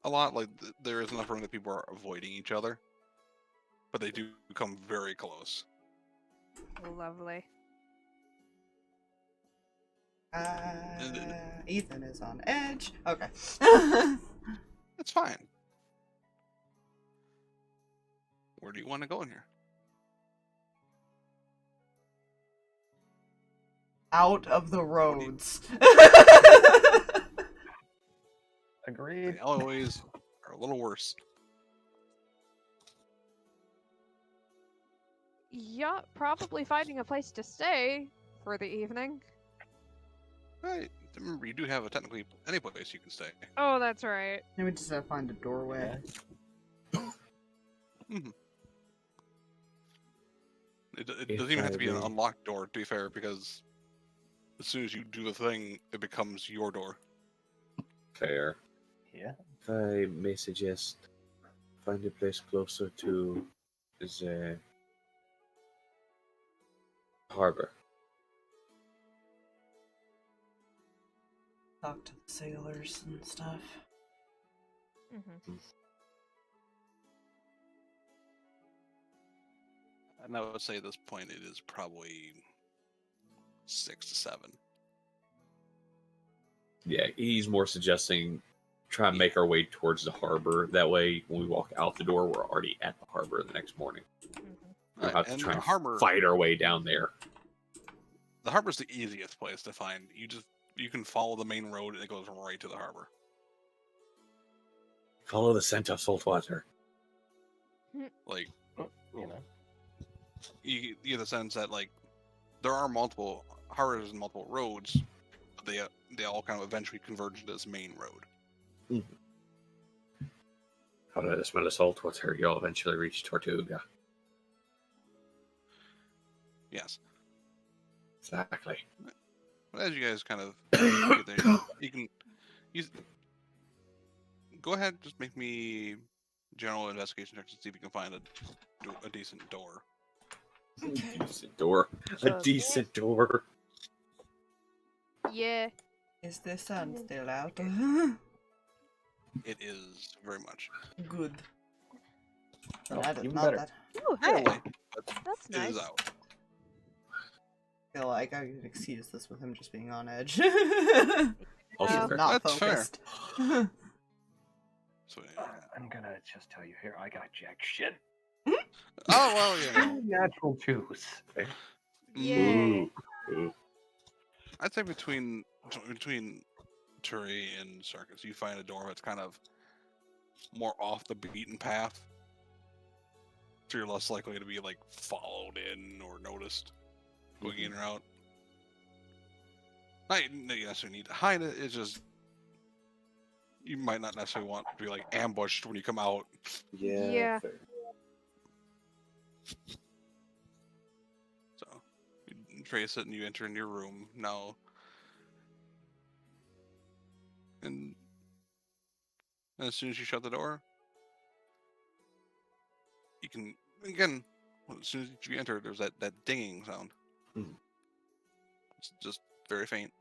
a lot. Like there is enough room that people are avoiding each other, but they do come very close. Lovely. Ethan is on edge. Okay. That's fine. Where do you want to go in here? Out of the roads. Agreed. The alleyways are a little worse. Yeah, probably finding a place to stay for the evening. Right. Remember, you do have technically any place you can stay. Oh, that's right. Let me just find a doorway. Mm-hmm. It If doesn't even have to be an I may. unlocked door, to be fair, because as soon as you do the thing, it becomes your door. Fair. Yeah. If I may suggest, find a place closer to the harbor. Talk to the sailors and stuff. Mm-hmm. And I would say at this point it is probably 6 to 7. Yeah, he's more suggesting try and make our way towards the harbor. That way, when we walk out the door, we're already at the harbor the next morning. Mm-hmm. We don't have to And try the and harbor, fight our way down there. the harbor's the easiest place to find. You can follow the main road and it goes right to the harbor. Follow the scent of salt water. Like You know. you get the sense that like there are multiple harbors and multiple roads, but they all kind of eventually converge to this main road. Follow the smell of salt water, you'll eventually reach Tortuga. Yes. Exactly. But as you guys kind of get there, you can go ahead, just make me general investigation checks to see if you can find a decent door. Okay. Decent door. So, A decent door. Yeah. Is the sun still out? It is very much. Good. Oh, That is even not better. that. Ooh, hey. Early, but That's it is nice. out. I feel like I could excuse this with him just being on edge. Also He's fair. not That's fair. focused. So, I'm gonna just tell you here, I got jack shit. oh well, you know. Natural juice. Yeah. Ooh. Ooh. I'd say between Turi and Sarkas, you find a door that's kind of more off the beaten path, so you're less likely to be like followed in or noticed going in or out. Not that you necessarily need to hide it. It's just you might not necessarily want to be like ambushed when you come out. Yeah. Fair. So you trace it and you enter into your room now. And as soon as you shut the door, you can, again, as soon as you enter, there's that dinging sound. Mhm. It's just very faint.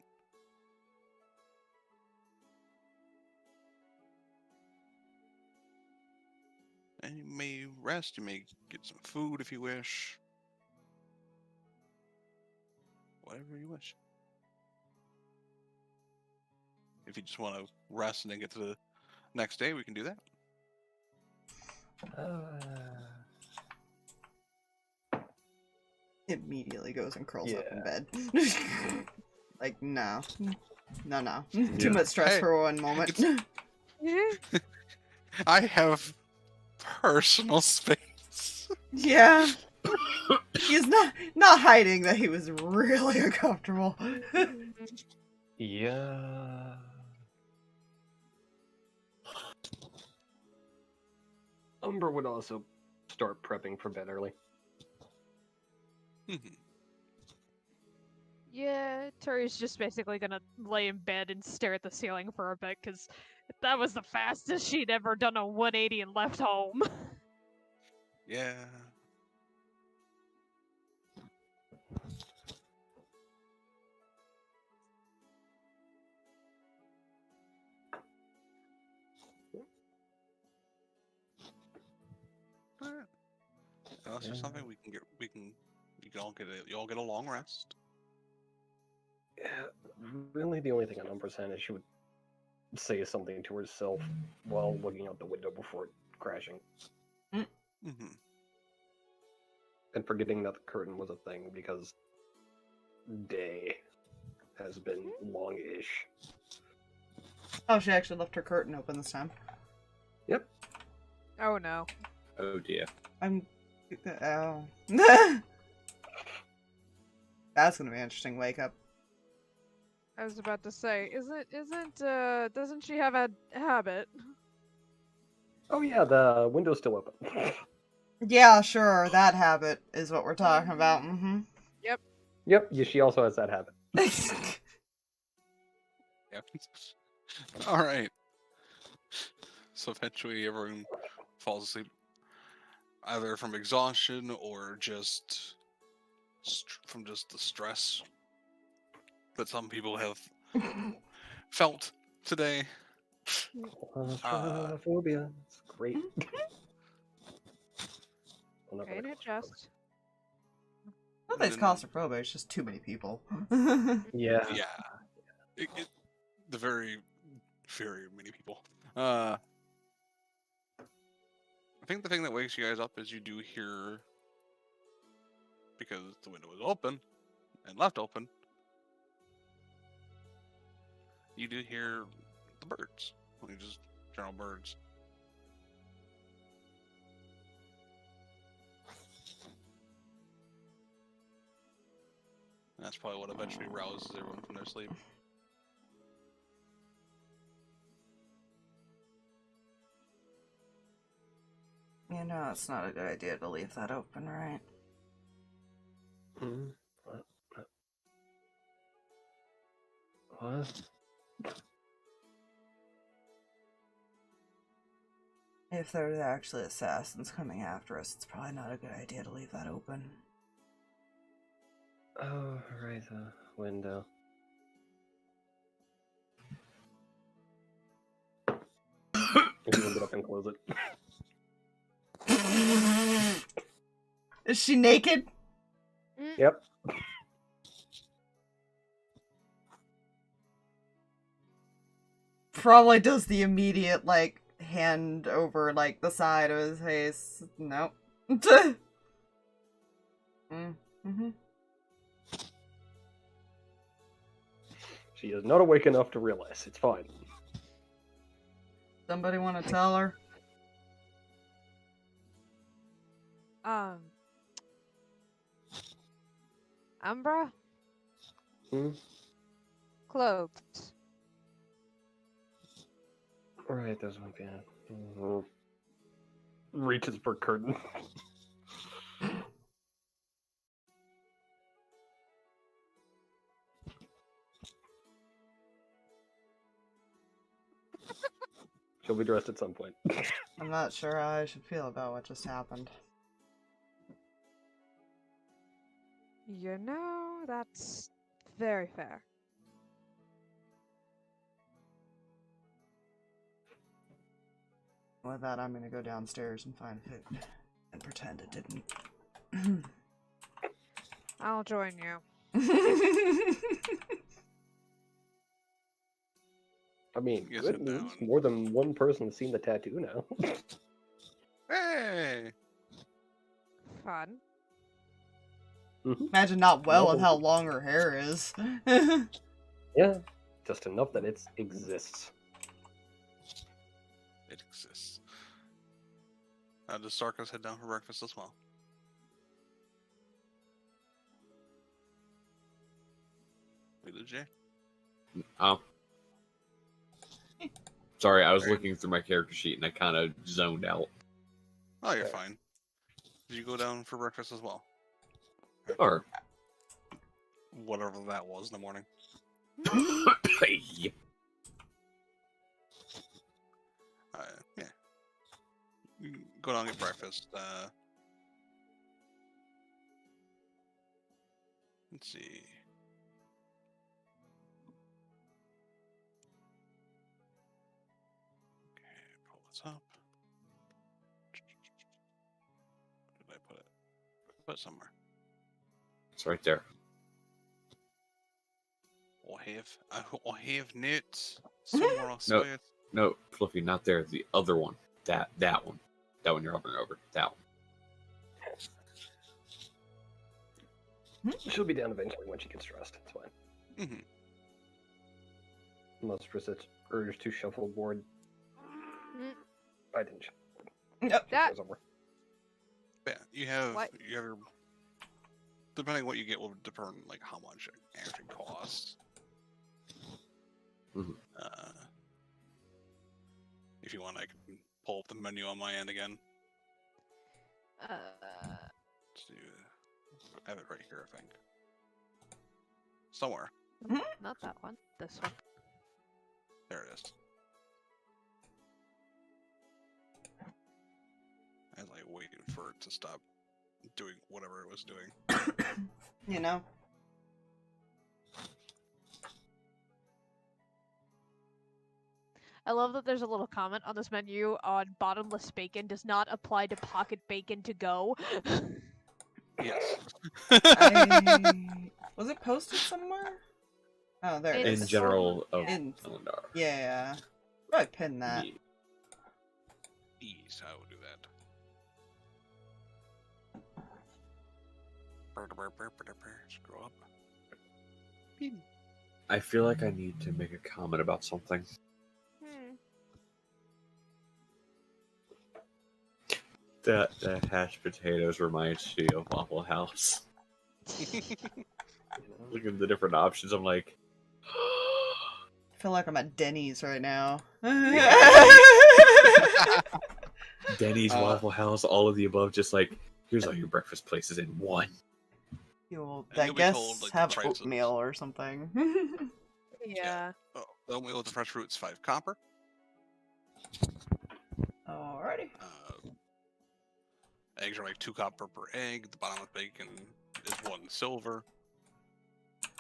And you may rest, you may get some food if you wish. Whatever you wish. If you just want to rest and then get to the next day, we can do that. Immediately goes and curls up in Yeah. bed. Like, no. No. Yeah. Too much stress Hey, for one moment. I have personal space. Yeah. He's not hiding that he was really uncomfortable. Yeah. Umbra would also start prepping for bed early. Mhm. Yeah, Turi's just basically gonna lay in bed and stare at the ceiling for a bit, because that was the fastest she'd ever done a 180 and left home. Yeah. Alright. Unless there's something you all get a long rest. Yeah, really, the only thing on Umbra's hand is she would say something to herself while looking out the window before crashing. Mm-hmm. And forgetting that the curtain was a thing because day has been long-ish. Oh, she actually left her curtain open this time. Yep. Oh no. Oh dear. Oh. That's gonna be an interesting wake up. I was about to say, doesn't she have a habit? Oh yeah, the window's still open. Yeah, sure, that habit is what we're talking about. Mm-hmm. Yep, yeah, she also has that habit. Yeah. All right. So eventually, everyone falls asleep, either from exhaustion or just from just the stress that some people have felt today. Phobia. It's great. Well, not Okay, really. adjust. Nothing's claustrophobic, it's just too many people. Yeah. Yeah. The very, very many people. I think the thing that wakes you guys up is you do hear, because the window was open and left open, you do hear the birds. Just general birds. That's probably what eventually rouses everyone from their sleep. You know, it's not a good idea to leave that open, right? What? If there's actually assassins coming after us, it's probably not a good idea to leave that open. Oh, right, the window. You can get up and close it. Is she naked? Yep. Probably does the immediate, like, hand over, like, the side of his face. Nope. Mm-hmm. She is not awake enough to realize. It's fine. Somebody want to tell her? Umbra? Clothes. Right, there's one behind. Reaches for curtain. She'll be dressed at some point. I'm not sure how I should feel about what just happened. You know, that's very fair. With that, I'm gonna go downstairs and find food. And pretend it didn't. I'll join you. I mean, Yes, good it news. down. More than one person has seen the tattoo now. Hey! Fun. Imagine not well with how long her hair is. Yeah, just enough that it exists. It exists. Does Sarkas head down for breakfast as well? Village, eh? Oh. Sorry, I was looking through my character sheet and I kind of zoned out. Oh, you're Okay. fine. Did you go down for breakfast as well? Or Whatever that was in the morning. Yep. Yeah. You can go down and get breakfast. Let's see. Okay, pull this up. Where did I put it? Put it somewhere. It's right there. I have notes somewhere. I swear. No, Fluffy, not there. The other one. That one. That one you're hovering over. That one. She'll be down eventually when she gets dressed. It's fine. Mm-hmm. Unless Priscilla urge to shuffleboard. Mm. I didn't shuffleboard. Yep. That- Goes over. Yeah, you have What? your. Depending on what you get will determine like how much it actually costs. Mhm. If you want, I can pull up the menu on my end again. Let's do. I have it right here, I think. Somewhere. Not that one. This one. There it is. I was like waiting for it to stop doing whatever it was doing. You know? I love that there's a little comment on this menu on bottomless bacon does not apply to pocket bacon to go. Yes. Was it posted somewhere? Oh, there it It's- is. In general of In- Elondar. Yeah. Probably pin that. Yeah. Ease, I will do that. Scroll up. I feel like I need to make a comment about something. That the hashed potatoes reminds me of Waffle House. Looking at the different options, I'm like, I feel like I'm at Denny's right now. Denny's, Waffle House, all of the above, just like, here's all your breakfast places in one. You'll, And I you'll be guess, told, like, the have prices. oatmeal or something. Yeah. Oh, the oatmeal with the fresh fruits, 5 copper. Alrighty. Eggs are like 2 copper per egg. The bottom of bacon is 1 silver.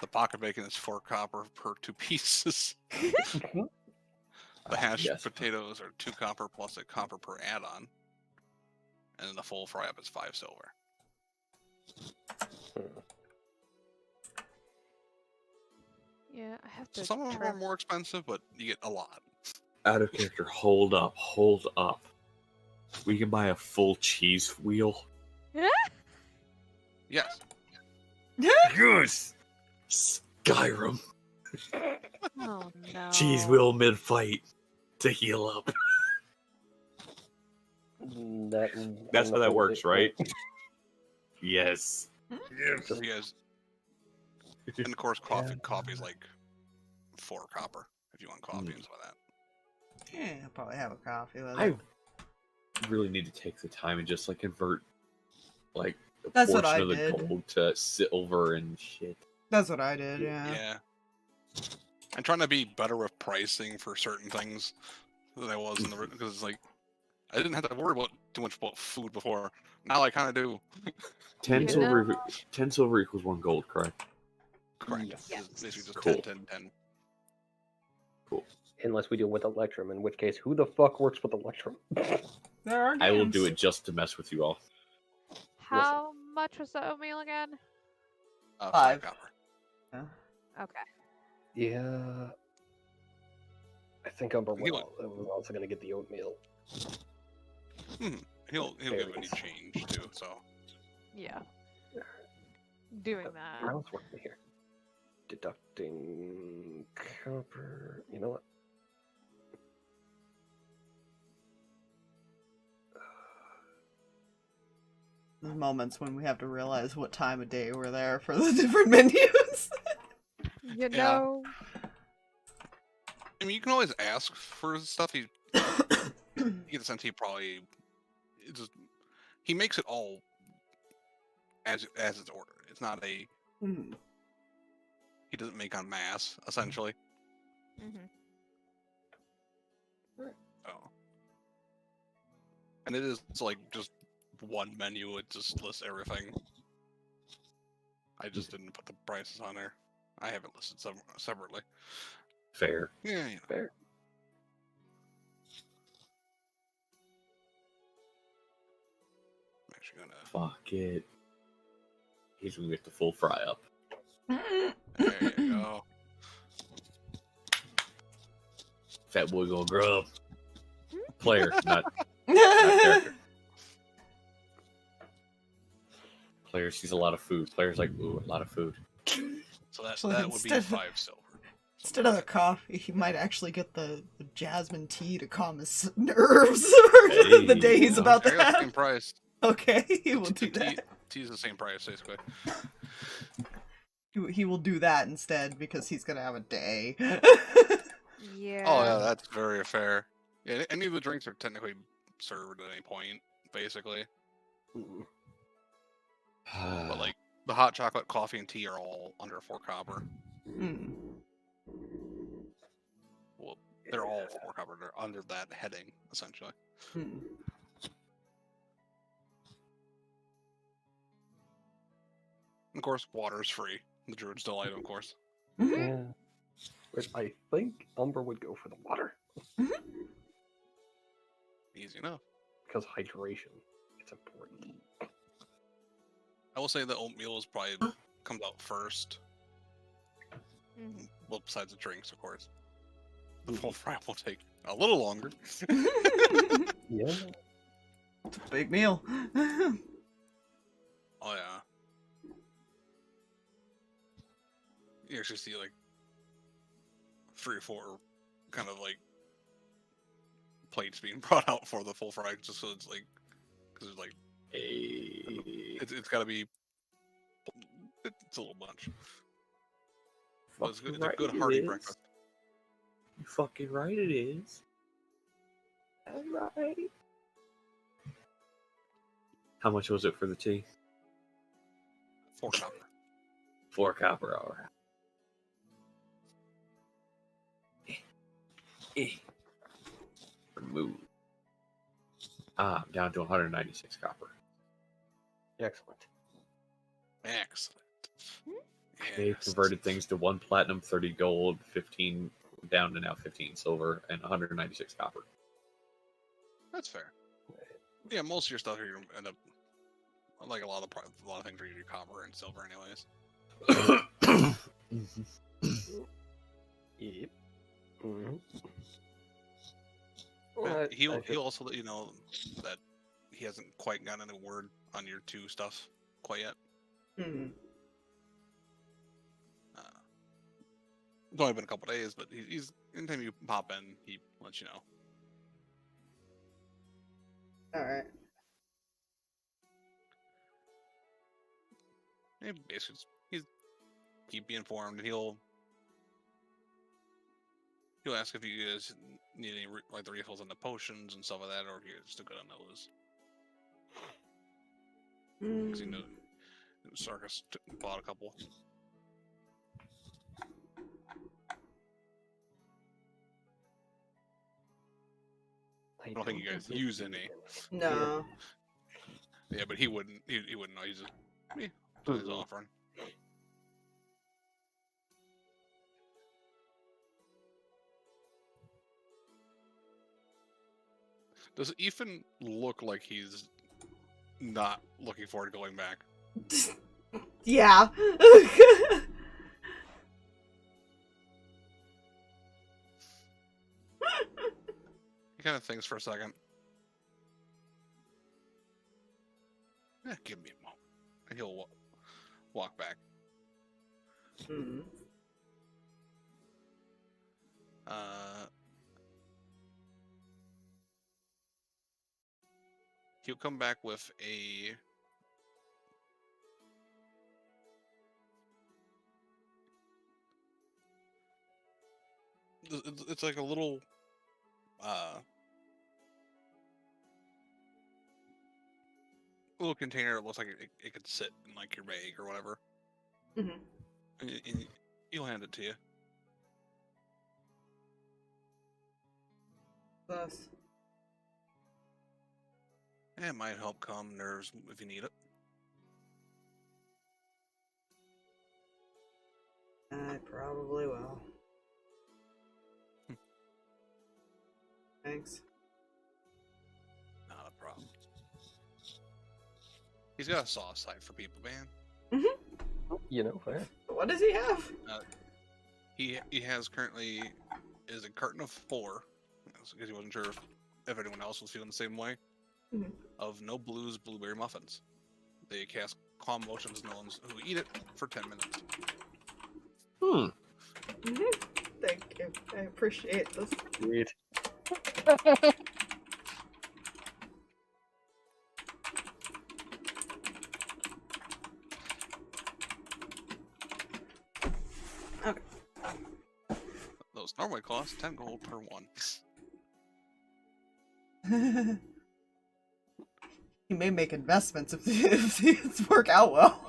The pocket bacon is 4 copper per 2 pieces. The hashed yes. potatoes are 2 copper plus a copper per add-on. And then the full fry-up is 5 silver. Yeah, I have So to. some of them are trim- more expensive, but you get a lot. Out of character, hold up. We can buy a full cheese wheel. Yes. Yes! Skyrim. Oh no. Cheese wheel mid-fight to heal up. That's how that works, right? Yes. Yes. Yes. And of course, coffee. Coffee is like 4 copper if you want coffee and stuff like that. Yeah, I'll probably have a coffee with I it. really need to take the time and just like convert like a That's what portion I of the did. gold to silver and shit. That's what I did, yeah. Yeah. I'm trying to be better with pricing for certain things than I was in the because it's like I didn't have to worry about too much about food before. Now I kind of do. 10 You silver. know- 10 silver equals 1 gold, correct? Correct. Yes. Yeah. It's basically just Cool. 10, 10, 10. Unless we deal with Electrum, in which case, who the fuck works with Electrum? There are I will games. do it just to mess with you all. How much was the oatmeal again? 5 5. copper. Yeah. Okay. Yeah. I think Umbra He was also going to get the oatmeal. He'll give any Berries. change too. So Yeah. Doing that. How's working here? Deducting copper. You know what? The moments when we have to realize what time of day we're there for the different menus. You Yeah. know, I mean, you can always ask for stuff. You get the sense he probably he makes it all as it's ordered. It's not a Hmm. he doesn't make on mass essentially. mhm. Oh, and it is like just one menu. It just lists everything. I just didn't put the prices on there. I have it listed separately. Fair. Yeah, you know. Fair. I'm actually gonna. Fuck it. He's gonna get the full fry up. There you go. Fat boy gonna grow up. Player, not character. Player sees a lot of food. Player's like, ooh, a lot of food. So that So that would be instead- 5 silver. Instead of the coffee, he might actually get the jasmine tea to calm his nerves for the Hey. day he's about I to got the have. same price. Okay, he will Tea- do that. Tea's the same price basically. He will do that instead because he's gonna have a day. Yeah. Oh yeah, that's very fair. Yeah, any of the drinks are technically served at any point, basically. Mm. But like the hot chocolate, coffee, and tea are all under 4 copper. Hmm. Well, they're all 4 copper. They're under that heading essentially. Hmm. Of course, water's free. The Druid's Delight, of course. Yeah. Which I think Umbra would go for the water. Easy enough. Because hydration, it's important. I will say the oatmeal is probably comes out first. Mhm. Well, besides the drinks, of course. The full fry will take a little longer. Yeah. It's a big meal. Oh yeah. You actually see like 3 or 4 kind of like plates being brought out for the full fry, just so it's like, because it's like Hey. it's got to be. It's a little much. But it's, Fucking it's a right good it hearty is. breakfast. You fucking right it is. All right. How much was it for the tea? 4 copper. 4 copper, alright. Remove. I'm down to 196 copper. Excellent. Excellent. They Yes. converted things to 1 platinum, 30 gold, 15 down to now 15 silver, and 196 copper. That's fair. Yeah, most of your stuff you're gonna end up like a lot of things are usually copper and silver, anyways. Yep. Mm-hmm. But he'll also let you know that he hasn't quite gotten any word on your 2 stuff quite yet. Hmm. It's only been a couple days, but he's anytime you pop in, he lets you know. Alright. Yeah, basically, he's keep you informed, and he'll ask if you guys need any like the refills on the potions and stuff like that, or if you're still good on those. Because you know, Sarkas bought a couple. I don't think you guys use any. No. Yeah, but he wouldn't. He wouldn't know. He's just he's offering. Does Ethan look like he's not looking forward to going back? Yeah. He kind of thinks for a second. Yeah, give me a moment. And he'll walk back. Hmm. He'll come back with a it's like a little container that looks like it could sit in like your bag or whatever. Mhm. And he'll hand it to you. Thus. And it might help calm nerves if you need it. I probably will. Thanks. Not a problem. He's got a soft side for people, man. You know, fair. What does he have? He has currently is a carton of 4, because he wasn't sure if anyone else was feeling the same way. Mhm. Of No Blues blueberry muffins. They cast calm motions in those who eat it for 10 minutes. Thank you. I appreciate this. Sweet. Okay. Those normally cost 10 gold per one. He may make investments if these work out well.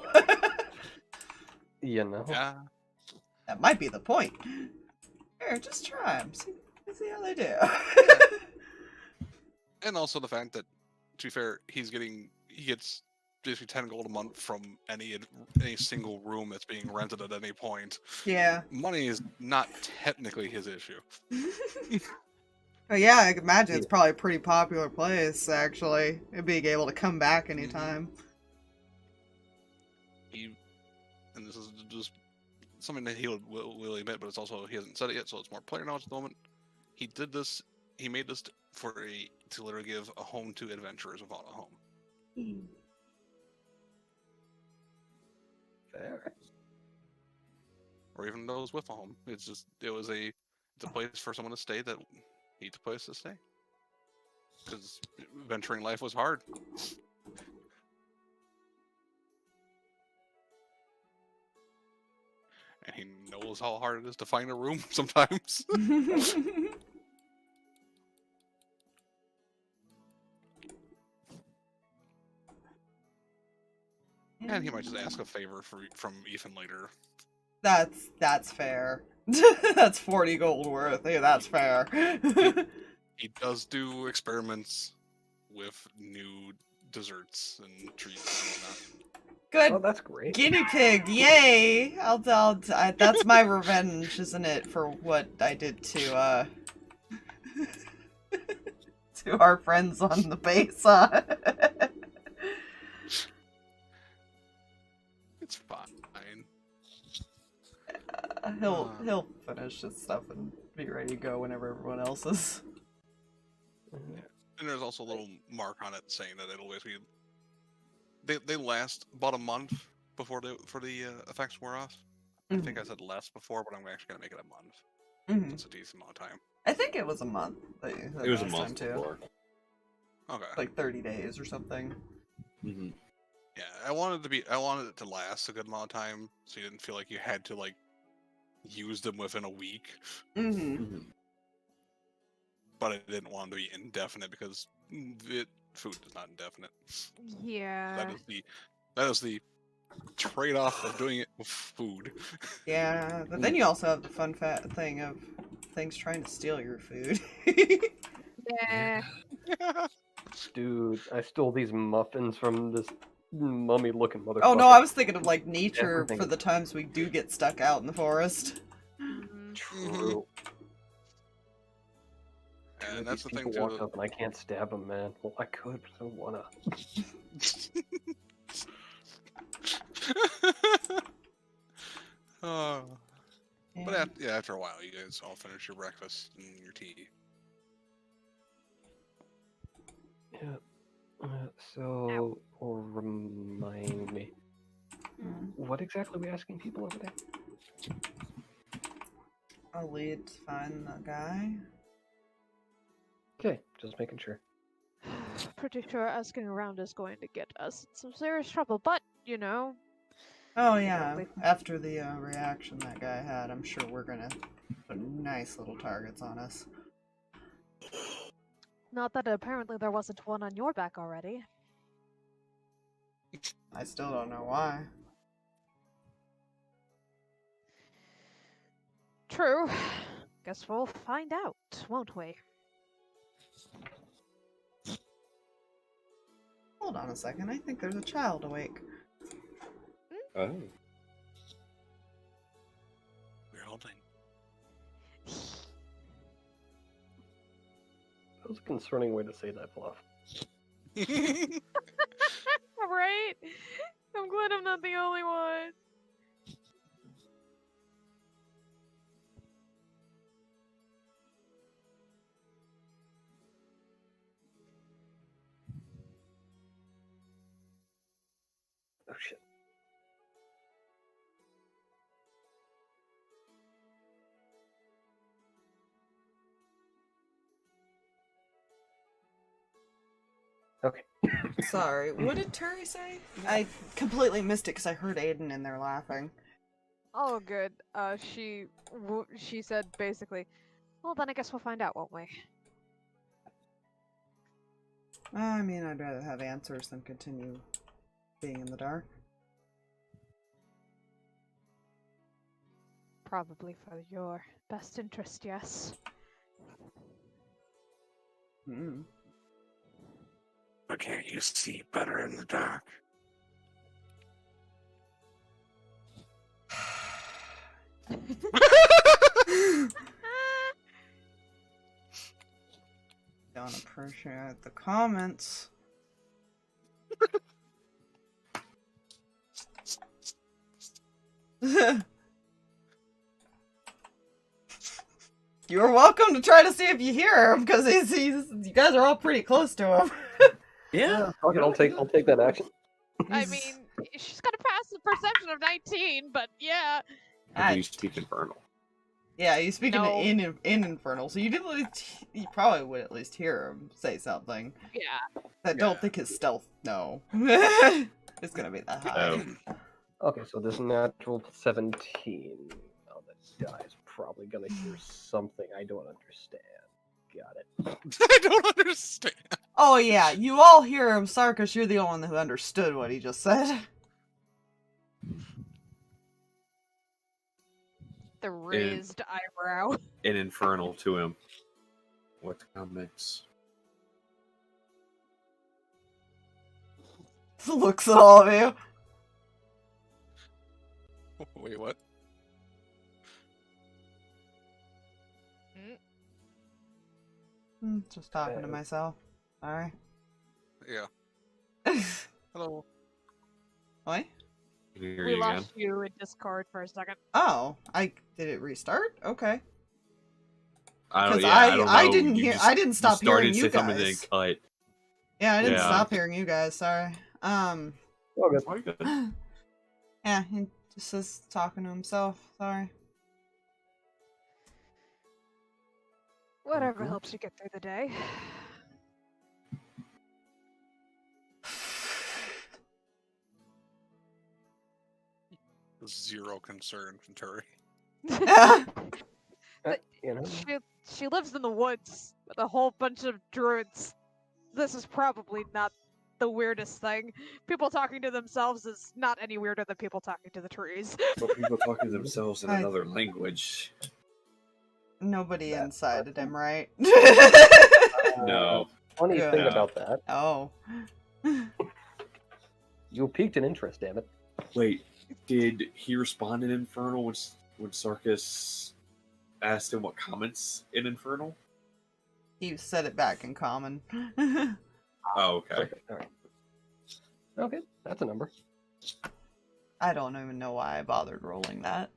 You know. Yeah. That might be the point. Here, just try them. See how they do. And also the fact that, to be fair, he gets basically 10 gold a month from any single room that's being rented at any point. Yeah. Money is not technically his issue. But yeah, I can imagine it's probably a pretty popular place, actually. And being able to come back anytime. And this is just something that he will admit, but it's also, he hasn't said it yet, so it's more player knowledge at the moment. He made this to literally give a home to adventurers without a home. Fair. Or even those with a home. It's a place for someone to stay that needs a place to stay. Because venturing life was hard. And he knows how hard it is to find a room sometimes. And he might just ask a favor from Ethan later. That's fair. That's 40 gold worth. Hey, that's fair. He does do experiments with new desserts and treats and whatnot. Good. Oh, that's great. Guinea pig, yay! That's my revenge, isn't it, for what I did to to our friends on the base. It's fine. He'll finish his stuff and be ready to go whenever everyone else is. And there's also a little mark on it saying that it'll basically they last about a month before the effects wear off. I think I said less before, but I'm actually gonna make it a month. It's a decent amount of time. I think it was a month. It was a month before. Okay. Like 30 days or something. Mm-hmm. Yeah, I wanted it to last a good amount of time, so you didn't feel like you had to like use them within a week. But I didn't want them to be indefinite because food is not indefinite. Yeah. That is the trade-off of doing it with food. Yeah, but then you also have the fun thing of things trying to steal your food. Yeah. Dude, I stole these muffins from this mummy-looking motherfucker. Oh no, I was thinking of like nature Everything. for the times we do get stuck out in the forest. True. And that's the thing people too. walk up and I can't stab them, man. Well, I could, but I don't wanna. But after a while, you guys all finish your breakfast and your tea. Yeah. So, remind me, what exactly are we asking people over there? I'll lead to find the guy. Okay, just making sure. Pretty sure asking around is going to get us in some serious trouble, but, you know, Oh You yeah, don't leave- after the reaction that guy had, I'm sure we're gonna put nice little targets on us. Not that apparently there wasn't one on your back already. I still don't know why. True. Guess we'll find out, won't we? Hold on a second, I think there's a child awake. Oh. We're holding. That was a concerning way to say that, Fluff. Right? I'm glad I'm not the only one. Oh shit. Okay. Sorry, what did Turi say? I completely missed it because I heard Aiden in there laughing. Oh, good. She said basically, well, then I guess we'll find out, won't we? I mean, I'd rather have answers than continue being in the dark. Probably for your best interest, yes. Hmm. But can't you see better in the dark? Don't appreciate the comments. You're welcome to try to see if you hear him, because you guys are all pretty close to him. Yeah. Okay, I'll take that action. I mean, she's got a passive perception of 19, but yeah. Do you speak Infernal? Yeah, he's speaking No. in Infernal, so you probably would at least hear him say something. Yeah. I don't think his stealth, no. It's gonna be that high. Okay, so this natural 17. Oh, that die is probably gonna hear something I don't understand. Got it. I don't understand. Oh yeah, you all hear him, Sarkas, you're the only one who understood what he just said. The raised eyebrow. An Infernal to him. What comments? Looks at all of you. Wait, what? Just talking to myself. Sorry. Yeah. Hello. What? Can you hear We you again? lost you in Discord for a second. Oh, did it restart? Okay. I don't, Because yeah, I don't I know. didn't You hear. just- I didn't stop started hearing to you say something and then guys. cut. Yeah, I didn't Yeah. stop hearing you guys. Sorry. Oh, good. Why good? Yeah, he just is talking to himself. Sorry. Whatever Good. helps you get through the day. Zero concern from Turi. You know, She lives in the woods with a whole bunch of druids. This is probably not the weirdest thing. People talking to themselves is not any weirder than people talking to the trees. But people talk to themselves in I- another language. Nobody That incited him, right? No. funny Yeah. thing Yeah. about that, Oh. you piqued an interest, damn it. Wait, did he respond in Infernal when Sarkas asked him what comments in Infernal? He said it back in common. Oh, okay. Okay, alright. Okay, that's a number. I don't even know why I bothered rolling that.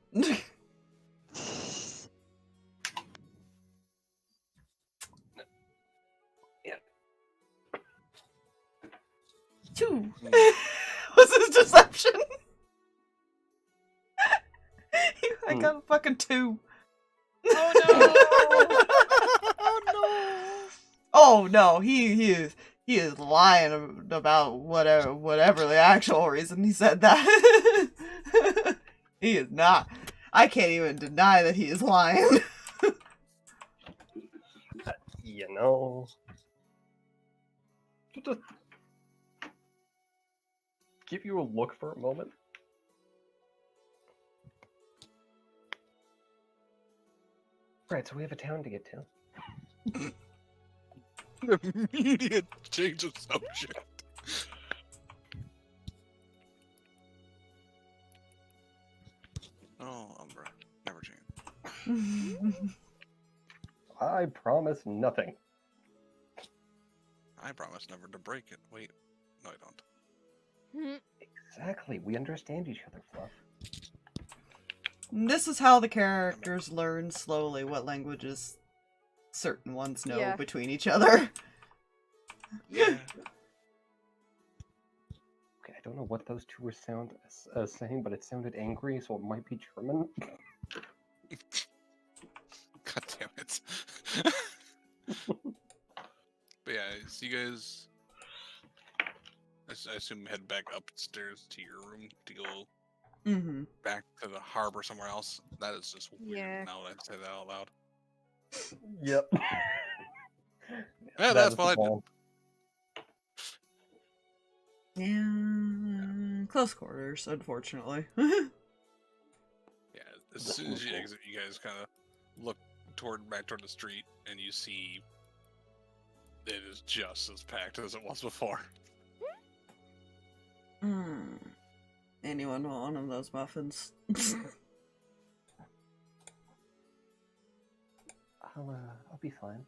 Yeah. 2. Was his deception? I got a fucking 2. Oh Oh no! Oh no, he he is lying about whatever the actual reason he said that. He is not. I can't even deny that he is lying. You know, just give you a look for a moment. Right, so we have a town to get to. Immediate change of subject. Oh, Umbra. Never change. I promise nothing. I promise never to break it. Wait. No, I don't. Exactly, we understand each other, Fluff. This is how the characters learn slowly what languages certain ones know Yeah. between each other. Yeah. Okay, I don't know what those two were saying, but it sounded angry, so it might be German. God damn it. But yeah, so you guys, I assume, head back upstairs to your room to go Mm-hmm. back to the harbor somewhere else. That is just weird Yeah. now that I say that out loud. Yep. Yeah, that's what I did. Yeah, close quarters, unfortunately. Yeah, as soon as you exit, you guys kind of look back toward the street, and you see it is just as packed as it was before. Anyone want one of those muffins? I'll be fine.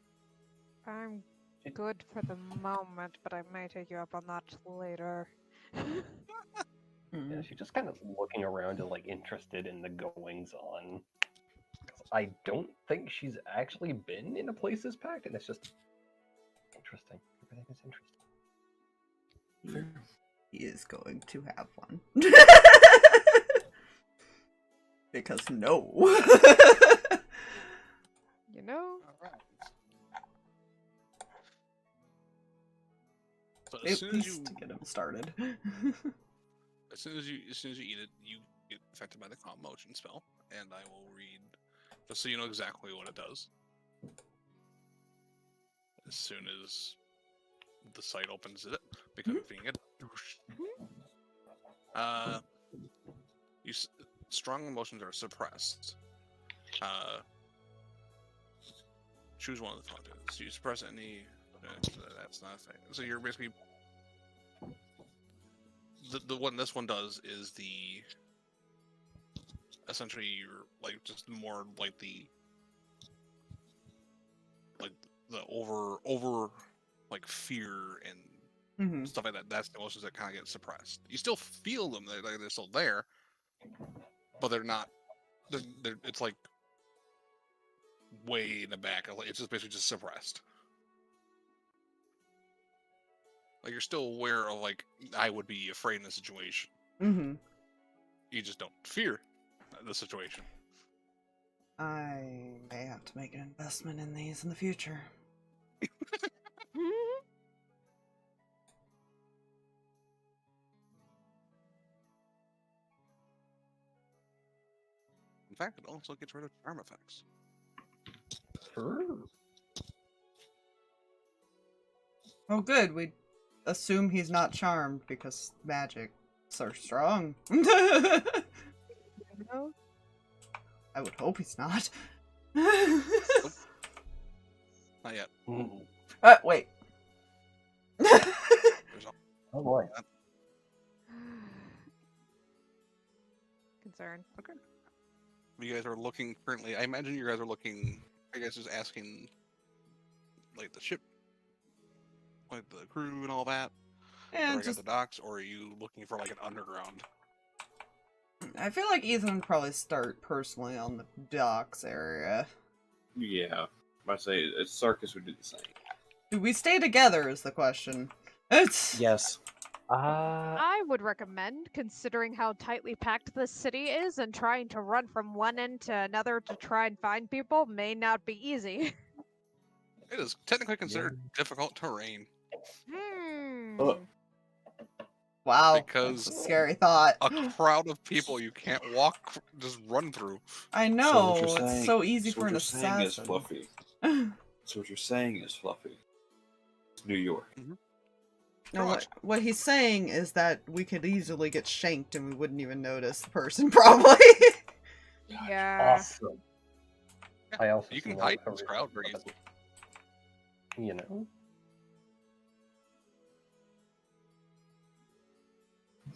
I'm good for the moment, but I may take you up on that later. Yeah, she's just kind of looking around and like interested in the goings on. I don't think she's actually been in a place this packed, and it's just interesting. Everything is interesting. He is going to have one. Because no. You know? Alright. So At least to get him started. as soon as you eat it, you get affected by the calm motion spell, and I will read just so you know exactly what it does. As soon as the site opens it, because of being a strong emotions are suppressed. Choose one of the following. So you suppress any. That's not a thing. So you're basically the one this one does is essentially you're like just more like the over like fear and stuff like that. That's the emotions that kind of get suppressed. You still feel them; they're still there, but they're not. It's like way in the back. It's just basically just suppressed. Like you're still aware of like I would be afraid in this situation. Mm-hmm. You just don't fear the situation. I may have to make an investment in these in the future. In fact, it also gets rid of charm effects. Oh, good. We assume he's not charmed because magic are strong. You know? I would hope he's not. Not yet. Wait. There's Oh boy. Concern. Okay. You guys are looking currently. I imagine you guys are looking. Are you guys just asking, like the ship, like the crew and all that, Yeah, or at just the docks, or are you looking for like an underground? I feel like Ethan would probably start personally on the docks area. Yeah, I say Sarkas would do the same. Do we stay together is the question. It's Yes. I would recommend, considering how tightly packed this city is, and trying to run from one end to another to try and find people may not be easy. It is technically considered difficult terrain. Hmm. Wow, Because that's a scary thought. a crowd of people you can't walk, just run through. I So know, what you're it's saying, so easy so for what an you're saying is assassin. Fluffy. So what you're saying is Fluffy. It's New York. No, Pretty much. what he's saying is that we could easily get shanked and we wouldn't even notice the person, probably. Yeah. Awesome. I also You see can no hide in this reason crowd for very it. easily. You know?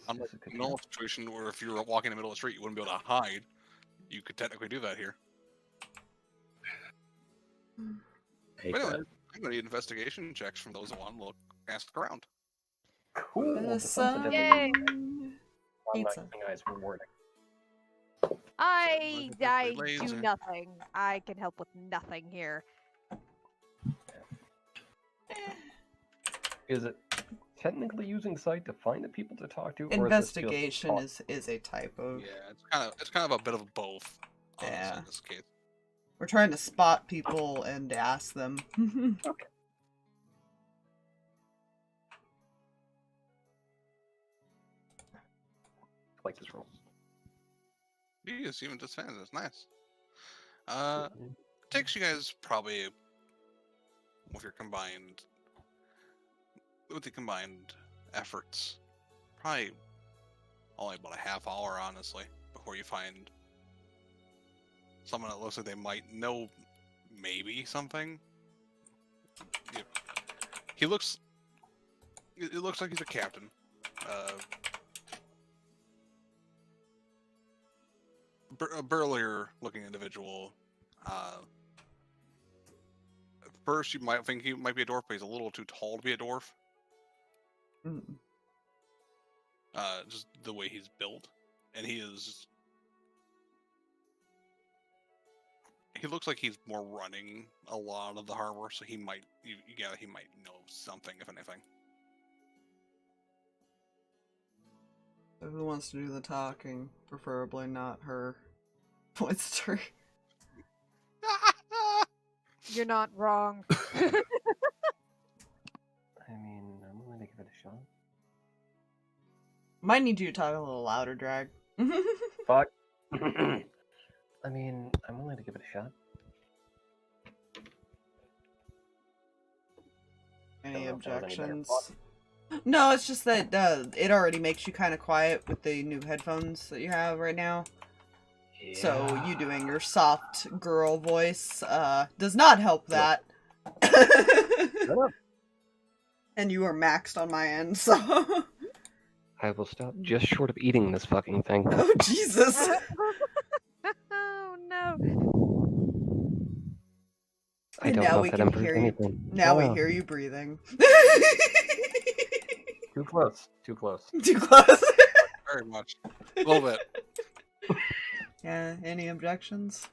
Unlike This is a a good normal situation where if you were walking in the middle of the street, you wouldn't be able to hide. You could technically do that here. I hate But anyway, that. I'm going to need investigation checks from those that want to look, ask around. Cool. The This sounds a different Yay. I'm not Pizza. using eyes rewarding. I do Laser. nothing. I can help with nothing here. Is it technically using sight to find the people to talk to, or Investigation is is a type of. Yeah, it's kind of a bit of both. Honestly, Yeah. in this case. We're trying to spot people and ask them. okay? I like this roll. Yes, even just fans, it's nice. Takes you guys probably with the combined efforts, probably only about a half hour, honestly, before you find someone that looks like they might know maybe something. Yeah. It looks like he's a captain. A burlier looking individual. At first, you might think he might be a dwarf, but he's a little too tall to be a dwarf. Mm. Just the way he's built, and he looks like he's more running a lot of the harbor, so he might know something, if anything. So who wants to do the talking? Preferably not her. Points to her. You're not wrong. I mean, I'm willing to give it a shot. Might need you to talk a little louder, Drag. Fuck. I mean, I'm willing to give it a shot. Any Don't know if that was any better. objections? No, it's just that it already makes you kind of quiet with the new headphones that you have right now. So you doing your soft girl voice does not help that. Shut up. And you are maxed on my end, so. I will stop just short of eating this fucking thing. Oh, Jesus. Oh no. I And don't now know we if that can improves hear you. anything. Now Shut we up. hear you breathing. Too close. Too close. Too close. Very much, a little bit. Yeah, any objections?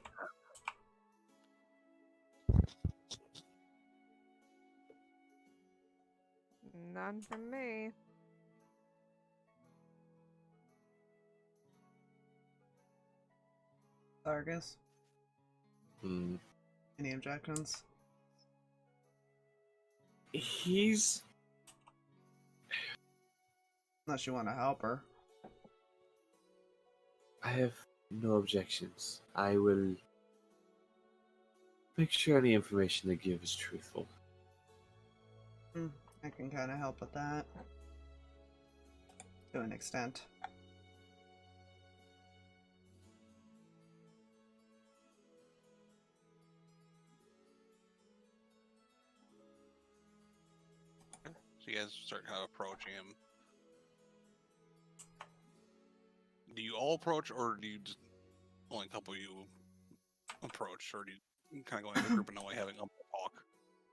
None from me. Sarkas? Hmm. Any objections? He's Unless you want to help her. I have no objections. I will make sure any information they give is truthful. I can kind of help with that. To an extent. So you guys start kind of approaching him. Do you all approach, or do you just only a couple of you approach, or do you kind of go into a group and only having a talk?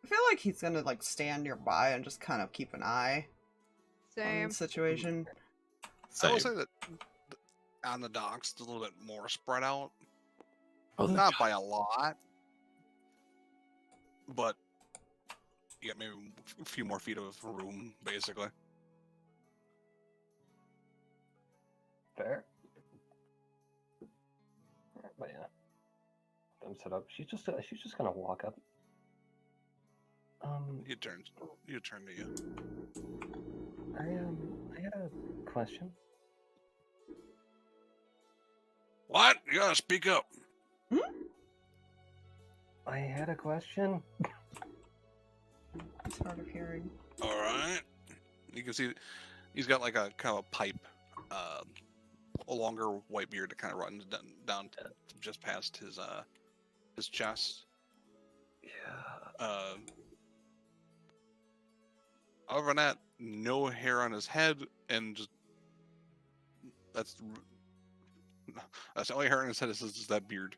I feel like he's gonna like stand nearby and just kind of keep an eye on Same. the situation. I will Same. say that on the docks, it's a little bit more spread out. Oh, Not by a lot, but you got maybe a few more feet of room, basically. Fair. But yeah. Them set up. She's just gonna walk up. You turn to you. I had a question. What? You gotta speak up. I had a question. It's hard of hearing. All right. You can see he's got like a kind of a pipe, a longer white beard that kind of runs down to just past his chest. Yeah. Other than that, no hair on his head, and just that's the only hair on his head is just that beard.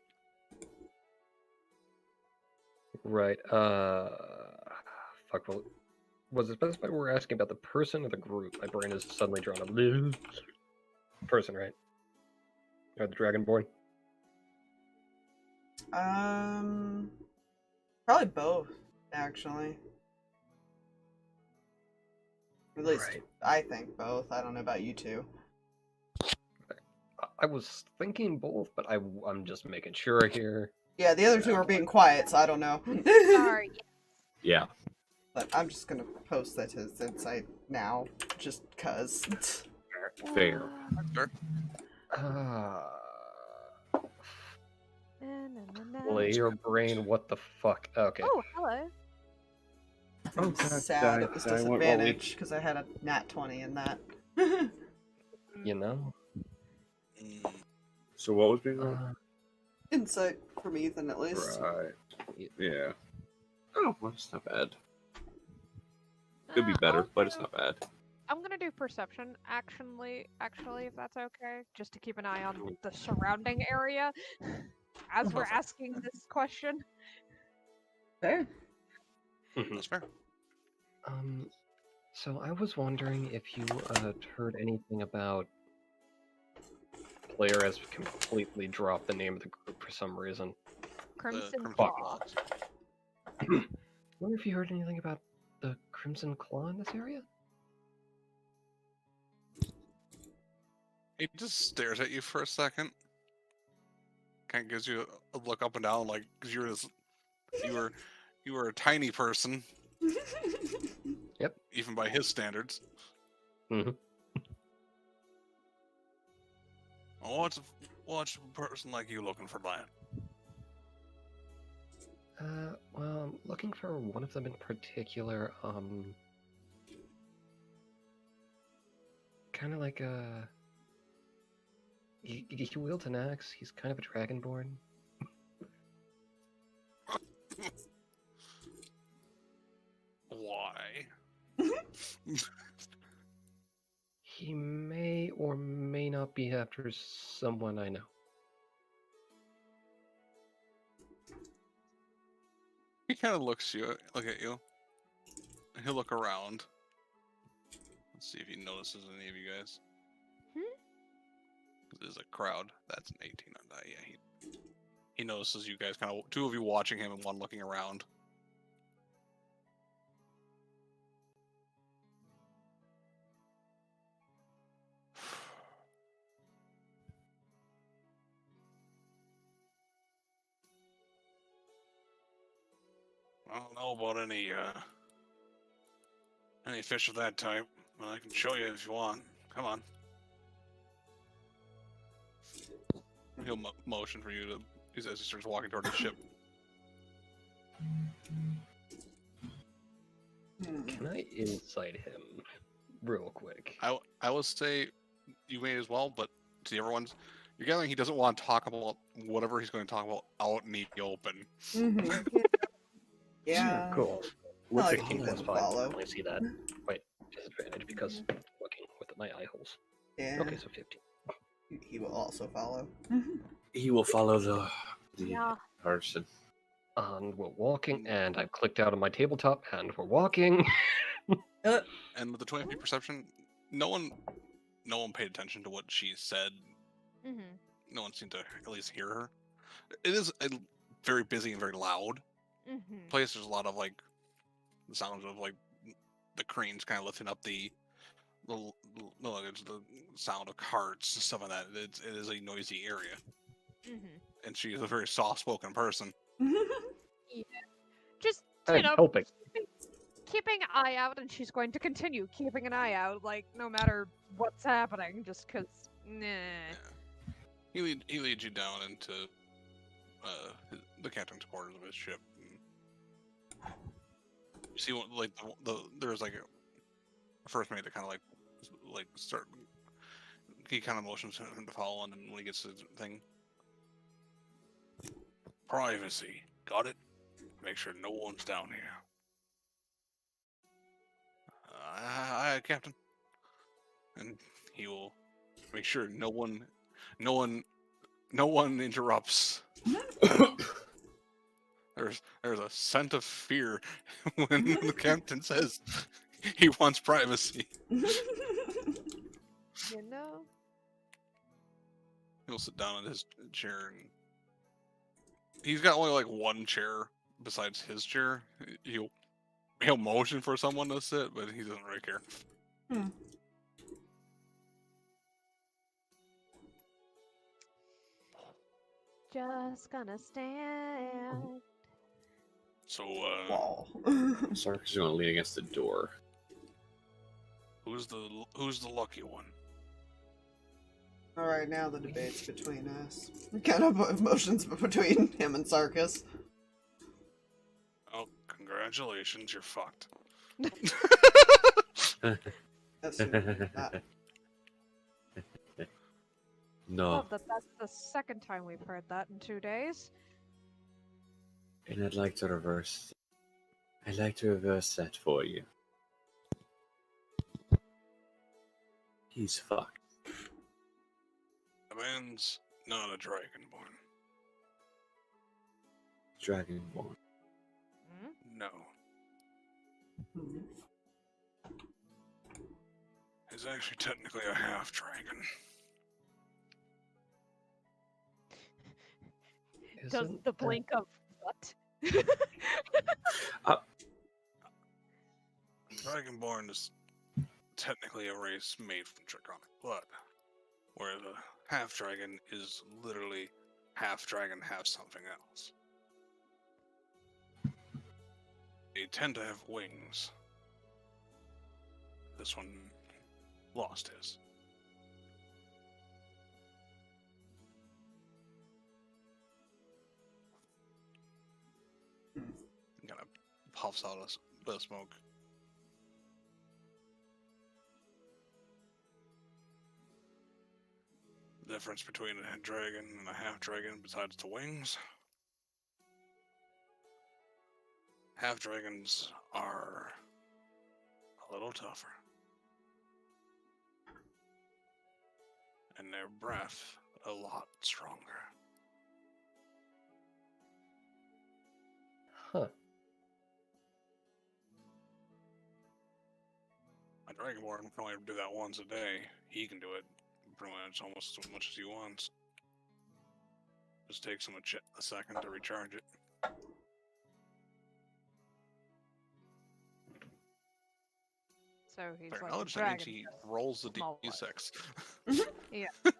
Right. Fuck. Well, was it specified we're asking about the person or the group? My brain is suddenly drawn a person, right? Or the Dragonborn? Probably both, actually. At least Right. I think both. I don't know about you two. I was thinking both, but I'm just making sure here. Yeah, the other two are being quiet, so I don't know. Sorry. Yeah. But I'm just gonna post that to his insight now, just cause. Fair. Sure. Play your brain, what the fuck? Okay. Oh, hello. Oh, Sad it was disadvantage because I had a nat 20 in that. You know? So what was being rolled? Insight from Ethan, at least. Right. Yeah. Oh, well, it's not bad. Could be better, but it's not bad. I'm gonna do perception actually, if that's okay, just to keep an eye on the surrounding area as we're asking this question. Fair. That's fair. So I was wondering if you heard anything about player has completely dropped the name of the group for some reason. Crimson Claw. Claw. I wonder if you heard anything about the Crimson Claw in this area? He just stares at you for a second. Kind of gives you a look up and down, like because you were a tiny person, Yep. even by his standards. Mm-hmm. What's a person like you looking for, Brian? Well, I'm looking for one of them in particular. Kind of like a. He wields an axe. He's kind of a dragonborn. Why? He may or may not be after someone I know. He kind of look at you. He'll look around. Let's see if he notices any of you guys. There's a crowd. That's an 18 on that. Yeah, he notices you guys, kind of two of you watching him and one looking around. I don't know about any fish of that type, but I can show you if you want. Come on. He'll motion for you to, as he starts walking toward the ship. Can I insight him real quick? I will say you may as well, but to everyone's, you're gathering he doesn't want to talk about whatever he's going to talk about out in the open. Mm-hmm. Yeah. Cool. Well, I 16 can plus 5. follow. I see that. Wait, disadvantage because looking with my eye holes. Yeah. Okay, so 15. He will also follow. He will follow the Yeah. person. And we're walking, and I've clicked out on my tabletop, and we're walking. And with the 20 feet perception, no one paid attention to what she said. Mm-hmm. No one seemed to at least hear her. It is a very busy and very loud Mm-hmm. place. There's a lot of like the sounds of like the cranes kind of lifting up the sound of carts and stuff like that. It is a noisy area, Mm-hmm. and she is a very soft-spoken person. Just I'm helping. keeping an eye out, and she's going to continue keeping an eye out, like, no matter what's happening, just because, nah. He leads you down into the captain's quarters of his ship. You see, like there's like a first mate that kind of like start. He kind of motions him to follow, and then when he gets to the thing, privacy, got it? Make sure no one's down here. Aye, Captain. And he will make sure no one interrupts. There's a scent of fear when the captain says he wants privacy. You know? He'll sit down in his chair, and he's got only like one chair besides his chair. He'll motion for someone to sit, but he doesn't really care. Just gonna stand. So, Wall. Sarkas is going to lean against the door. who's the lucky one? Alright, now the debate's between us. Kind of emotions between him and Sarkas. Oh, congratulations, you're fucked. That's that. No, Well, that's the second time we've heard that in 2 days. and I'd like to reverse that for you. He's fucked. The man's not a dragonborn. Dragonborn. Hmm? No. Hmm. He's actually technically a half-dragon. Does the blink of what? Dragonborn is technically a race made from draconic blood, whereas a half-dragon is literally half-dragon, half something else. They tend to have wings. This one lost his. Kind of puffs out a bit of smoke. The difference between a dragon and a half-dragon, besides the wings, half-dragons are a little tougher. And their breath a lot stronger. Huh. A dragonborn can only do that once a day. He can do it pretty much almost as much as he wants. Just takes him a second to recharge it. So he's For like knowledge, a that means dragon. he just rolls the small one. d6. Yeah. So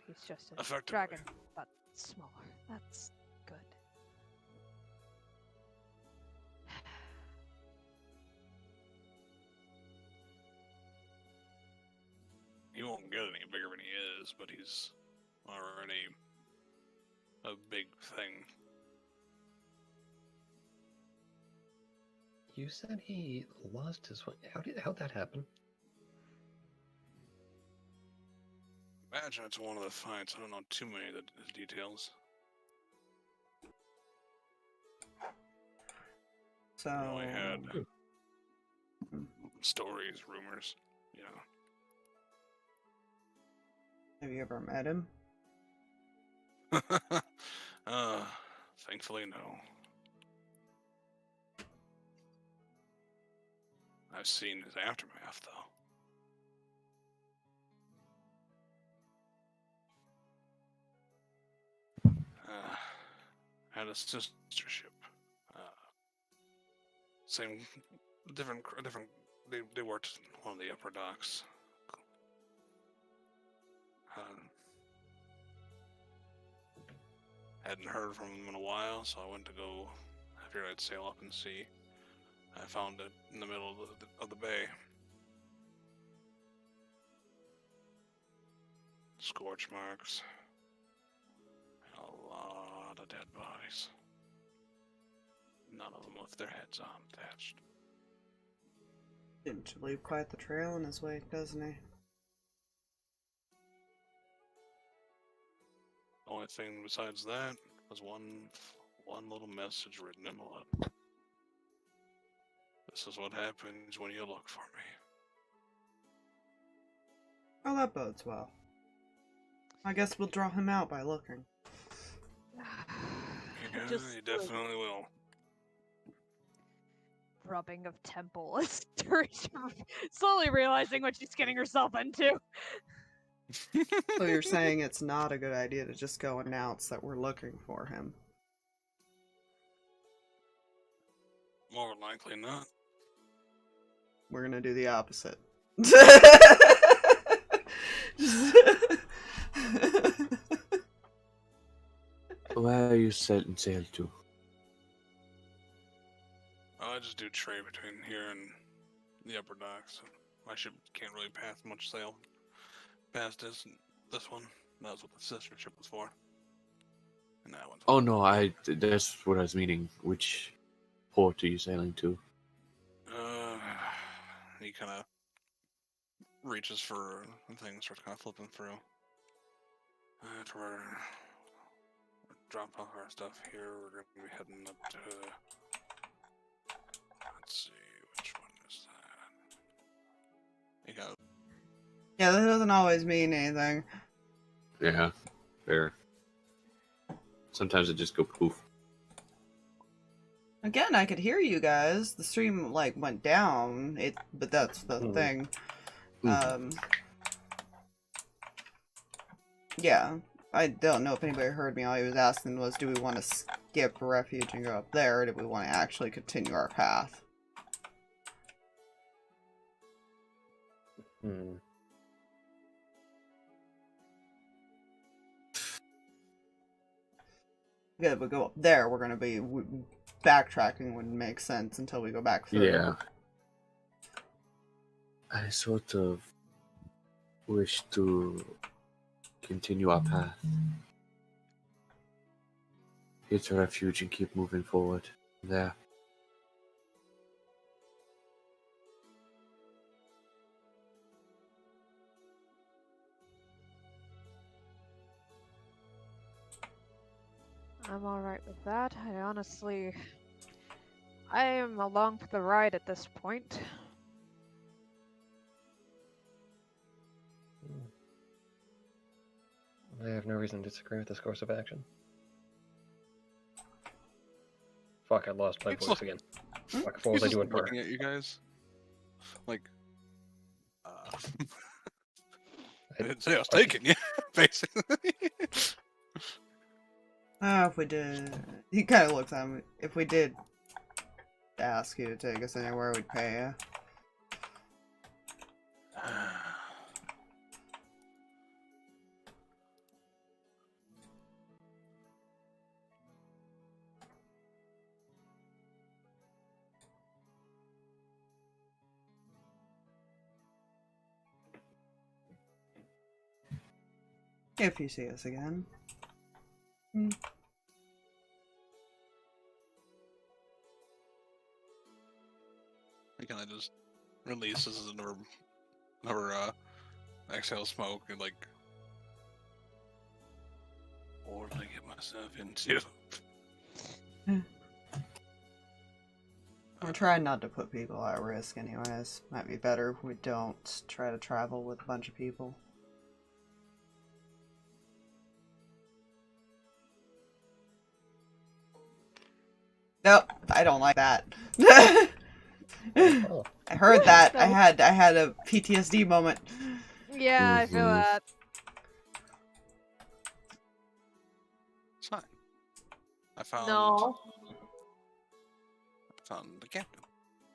he's just a Effectively. dragon, but smaller. That's good. He won't get any bigger than he is, but he's already a big thing. You said he lost his way. How'd that happen? Imagine it's one of the fights. I don't know too many of the details. So, I only had stories, rumors, you know. have you ever met him? Thankfully, no. I've seen his aftermath, though. Had a sister ship. Same, different. They worked on one of the upper docks. Hadn't heard from them in a while, so I went to go. I figured I'd sail up and see. I found it in the middle of the bay. Scorch marks. A lot of dead bodies. None of them with their heads attached. Didn't leave quite the trail in his wake, doesn't he? Only thing besides that was one little message written in blood. This is what happens when you look for me. Oh, that bodes well. I guess we'll draw him out by looking. Yeah, Just you definitely will. rubbing of temple as Turi's slowly realizing what she's getting herself into. So you're saying it's not a good idea to just go announce that we're looking for him? More than likely not. We're gonna do the opposite. Where are you setting sail to? I just do trade between here and the upper docks. My ship can't really pass much sail past this one. That's what the sister ship was for. And that one's Oh no, that's what I was meaning. Which port are you sailing to? He kind of reaches for things, starts kind of flipping through. After we're drop off our stuff here, we're gonna be heading up to. Let's see, which one is that? You got. Yeah, that doesn't always mean anything. Yeah, fair. Sometimes it just go poof. Again, I could hear you guys. The stream like went down. But that's the thing. Yeah, I don't know if anybody heard me. All he was asking was, do we want to skip refuge and go up there, or do we want to actually continue our path? Yeah, if we go up there, we're gonna be backtracking. Wouldn't make sense until we go back through. Yeah. I sort of wish to continue our path. Hit a refuge and keep moving forward. There. I'm alright with that. I am along for the ride at this point. I have no reason to disagree with this course of action. Fuck, I lost my voice again. Fuck, what was I doing for? Looking at you guys. Like, I didn't say I was taking you, basically. If we did... He kind of looks at me. If we did ask you to take us anywhere, we'd pay you. If you see us again. He kind of just releases another exhale smoke and like, what did I get myself into? We're trying not to put people at risk anyways. Might be better if we don't try to travel with a bunch of people. Nope, I don't like that. Oh. I heard that. I had a PTSD moment. Yeah, I feel that. It's fine. I found the captain.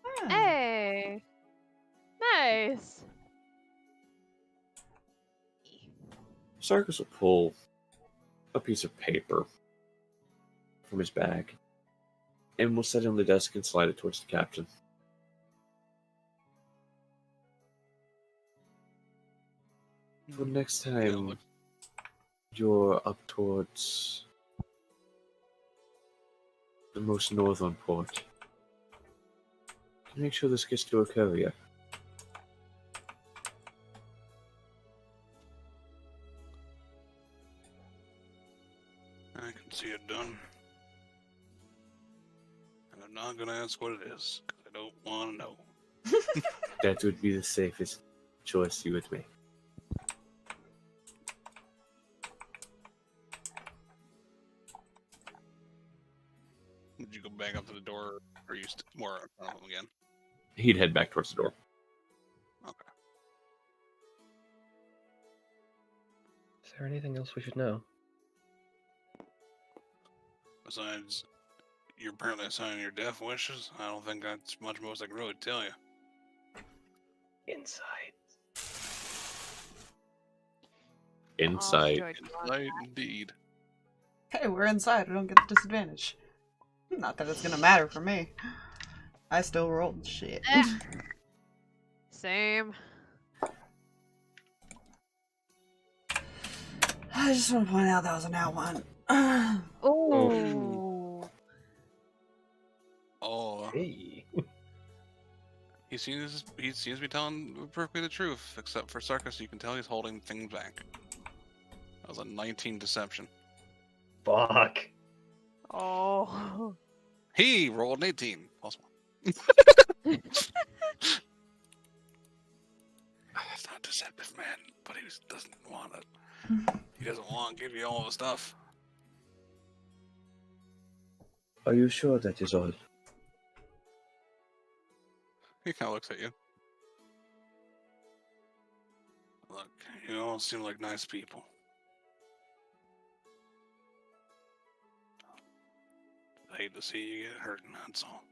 Ah. Hey! Nice! Sarkas will pull a piece of paper from his bag and will set it on the desk and slide it towards the captain. For next Yeah, time look, you're up towards the most northern port, can you make sure this gets to a courier? I can see it done. And I'm not gonna ask what it is, 'cause I don't want to know. That would be the safest choice you would make. Did you go back up to the door, or are you more in front of him again? He'd head back towards the door. Okay. Is there anything else we should know? Besides, you're apparently signing your death wishes. I don't think that's much most I can really tell you. Inside. Inside. Joy, Right, indeed. Hey, we're inside. We don't get the disadvantage. Not that it's gonna matter for me. I still rolled shit. Same. I just want to point out that was an out one. Oh. Oh, Hey. he seems to be telling perfectly the truth, except for Sarkas. You can tell he's holding things back. That was a 19 deception. Fuck. Oh. He rolled an 18 plus 1. It's not deceptive, man, but he just doesn't want it. He doesn't want to give you all the stuff. Are you sure that is all? He kind of looks at you. Look, you all seem like nice people. I hate to see you get hurt, and that's all.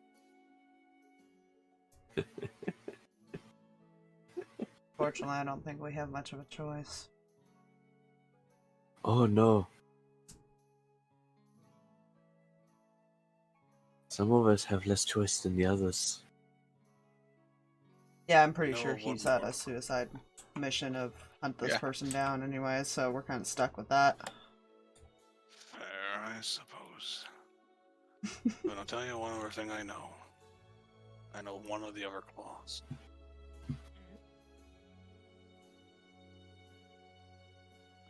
Fortunately, I don't think we have much of a choice. Oh no. Some of us have less choice than the others. Yeah, I'm pretty No, sure one he's had more. a suicide mission of hunt this Yeah. person down anyway, so we're kind of stuck with that. Fair, I suppose. But I'll tell you one other thing I know. I know one of the other claws.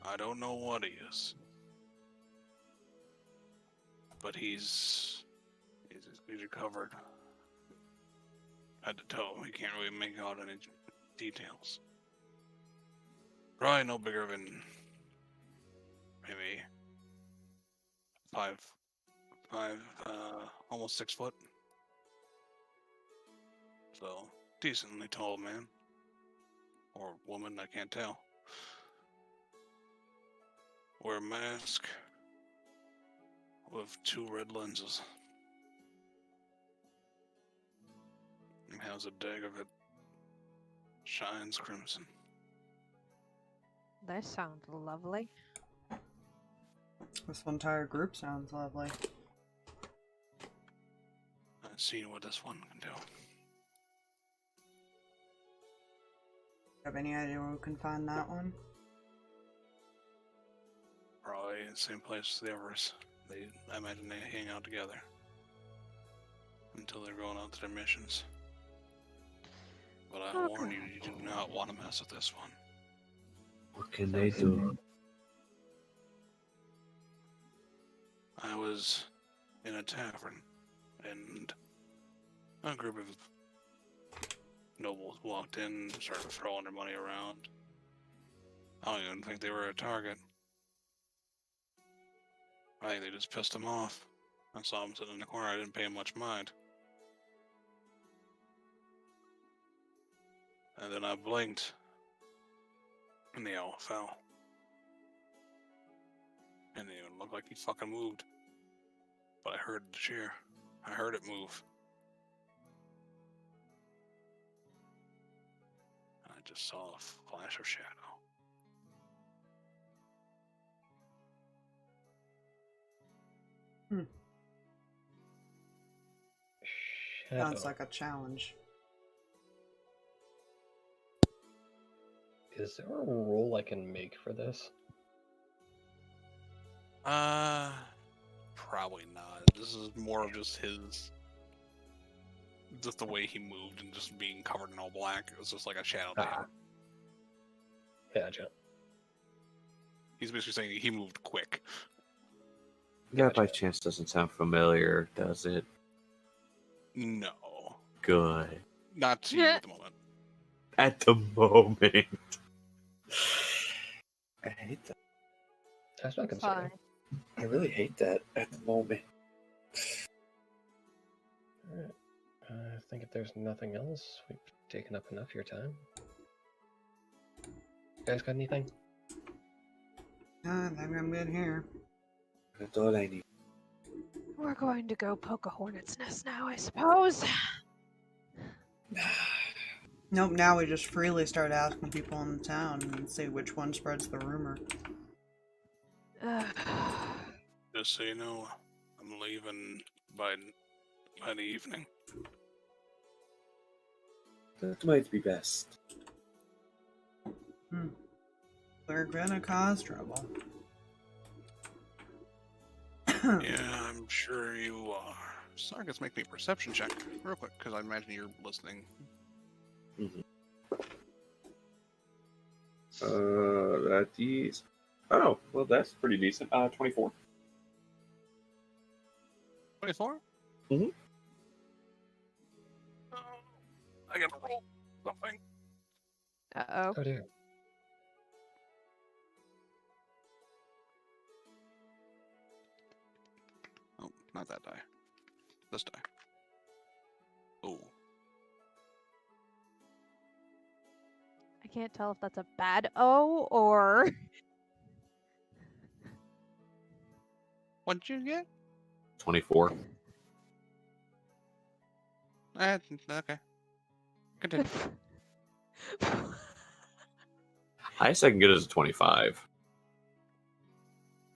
I don't know what he is. But he's recovered. Head to toe. He can't really make out any details. Probably no bigger than maybe five, almost 6 foot. So decently tall man or woman, I can't tell. Wear a mask with 2 red lenses. And has a dagger that shines crimson. They sound lovely. This entire group sounds lovely. I've seen what this one can do. Have any idea where we can find that one? Probably in the same place as the others. I imagine they hang out together until they're going out to their missions. But I warn you, you do not want to mess with this one. What can they do? I was in a tavern, and a group of nobles walked in and started throwing their money around. I don't even think they were a target. I think they just pissed them off. I saw them sitting in the corner, I didn't pay them much mind. And then I blinked, and they all fell. And it even looked like he fucking moved. But I heard the cheer. I heard it move. I just saw a flash of shadow. Sounds Shadow. like a challenge. Is there a roll I can make for this? Probably not. This is more of just the way he moved and just being covered in all black. It was just like a shadow to him. Gotcha. He's basically saying he moved quick. That by chance doesn't sound familiar, does it? No, Good. not to you at the moment. At the moment. I hate that. That's not concerning. Fine. I really hate that at the moment. Alright. I think if there's nothing else, we've taken up enough of your time. You guys got anything? I think I'm good here. That's all I need. We're going to go poke a hornet's nest now, I suppose. Nope, now we just freely start asking people in the town and see which one spreads the rumor. Just so you know, I'm leaving by the evening. That might be best. We're gonna cause trouble. Yeah, I'm sure you are. Sarkas, make me a perception check real quick, because I imagine you're listening. That is... Oh, well, that's pretty decent. 24. 24? Mhm. I gotta roll something. Uh-oh. Oh dear. Oh, not that die. This die. Oh. I can't tell if that's a bad O or... What'd you get? 24. Okay. Continue. Highest I can get is a 25.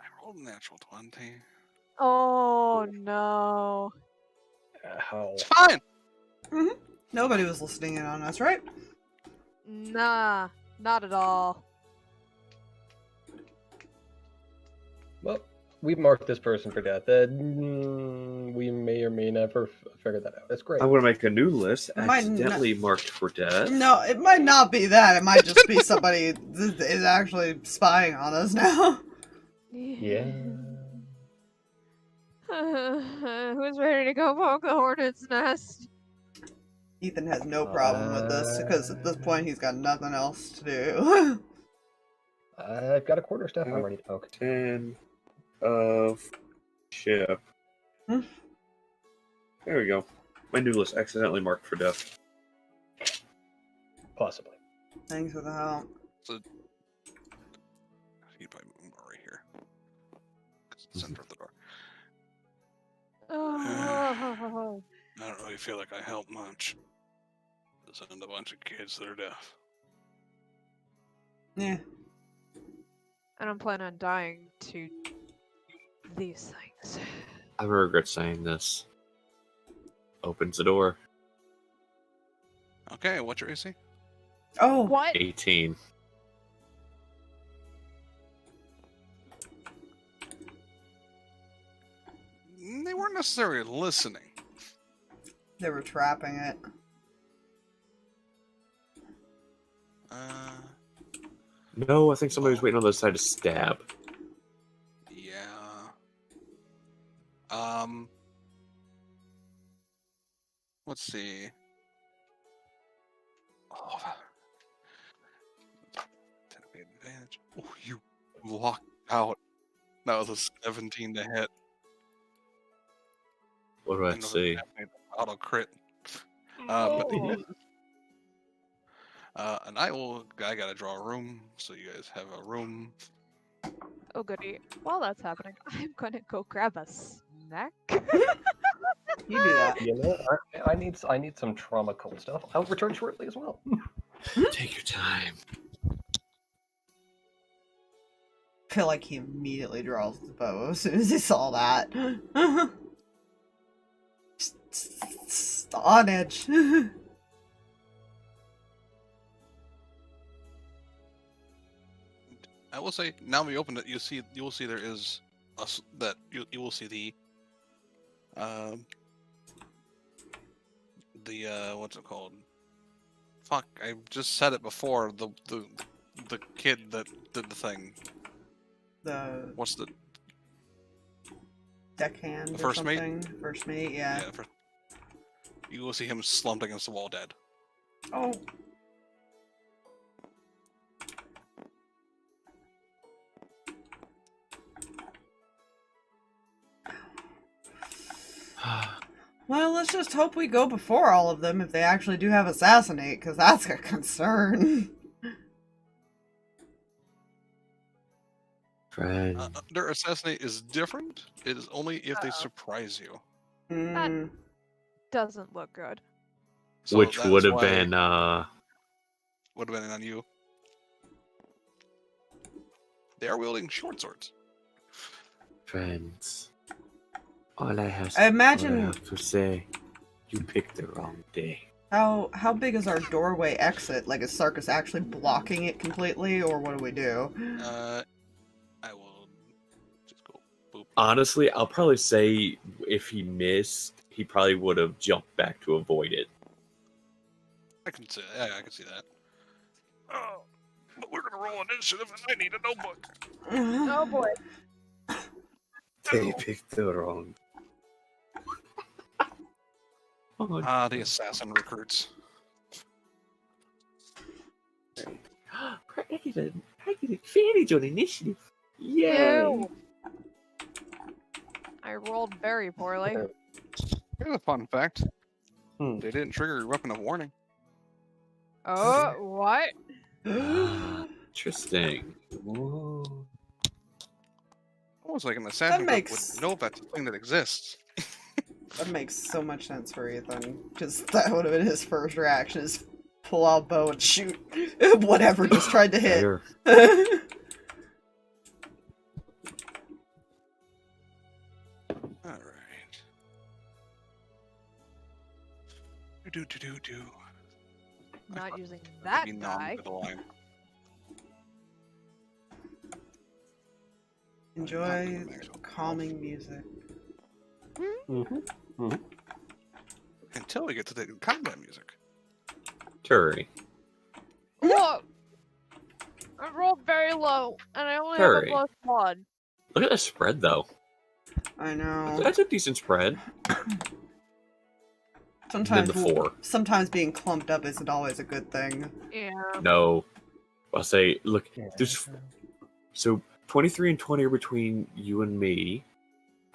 I rolled a natural 20. Oh, no. How? It's fine! Nobody was listening in on us, right? Nah, not at all. Well, we've marked this person for death. We may or may never figure that out. That's great. I'm going to make a new list, Might accidentally marked for death. No, it might not be that. It might just be somebody that is actually spying on us now. Yeah. Who's ready to go poke the hornet's nest? Ethan has no problem with this, because at this point he's got nothing else to do. I've got a quarter staff. I'm ready to poke. 10 of ship. Hmm. There we go. My new list accidentally marked for death. Possibly. Thanks for the help. So, you probably move right here. 'Cause it's the center of the door. Oh. I don't really feel like I help much. To send a bunch of kids that are deaf. Yeah. I don't plan on dying to these things. I regret saying this. Opens the door. Okay, what's your AC? Oh, What? 18. They weren't necessarily listening. they were trapping it. No, I think somebody was waiting on the other side to stab. Yeah. Let's see. Oh. 10 advantage. Oh, you locked out. That was a 17 to hit. What do I And see? Auto crit. And I gotta draw a room, so you guys have a room. Oh, goody. While that's happening, I'm gonna go grab a snack. You do that. You know, I need some trauma cold stuff. I'll return shortly as well. Take your time. I feel like he immediately draws the bow as soon as he saw that. Just on edge. will say now we opened it. You will see there is that you will see the what's it called? Fuck! I just said it before. The kid that did the thing. What's the deckhand the or first mate? something? First mate, yeah. You will see him slumped against the wall, dead. Oh. Well, let's just hope we go before all of them if they actually do have assassinate, because that's a concern. Friend. Their assassinate is different. It is only if they surprise you. Mm. Doesn't look good. So Which that would is have why- been would have been on you. They are wielding short swords. friends. All I have, I imagine- all I have to say, you picked the wrong day. How big is our doorway exit? Like, is Sarkas actually blocking it completely, or what do we do? I will just go boop. Honestly, I'll probably say if he missed, he probably would have jumped back to avoid it. I can see. Yeah, I can see that. Oh, but we're gonna roll initiative, and I need a notebook. Oh boy. They picked the wrong. Oh, The assassin recruits. I get advantage on initiative. Yay! Ew. I rolled very poorly. Here's a fun fact. Hmm. They didn't trigger your weapon of warning. Oh, what? Interesting. Ooh. Almost like an assassin makes- would know that's a thing that exists. That makes so much sense for Ethan. Just that would have been his first reaction: is pull out bow and shoot whatever just tried to hit. Fair. All right. Do. Not using that Maybe guy. non-middle line. Enjoy calming music. Mm-hmm. Until we get to the combat music. Turi. Look! I rolled very low, and I only Hurry. have a +1. Look at the spread, though. I know. That's a decent spread. Sometimes Then the 4. sometimes being clumped up isn't always a good thing. Yeah. No. I'll say, look, there's... So, 23 and 20 are between you and me,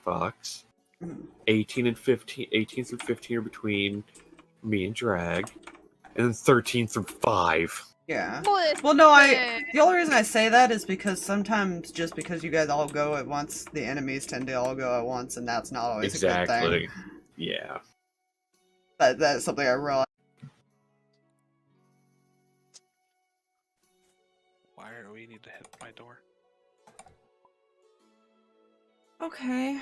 Fox. Mm. 18 through 15 are between me and Drag. And then 13 through 5. Yeah. Listen. Well, no, the only reason I say that is because sometimes just because you guys all go at once, the enemies tend to all go at once, and that's not always a good thing. Exactly. Yeah. That's something I realized. Why do we need to hit my door? Okay.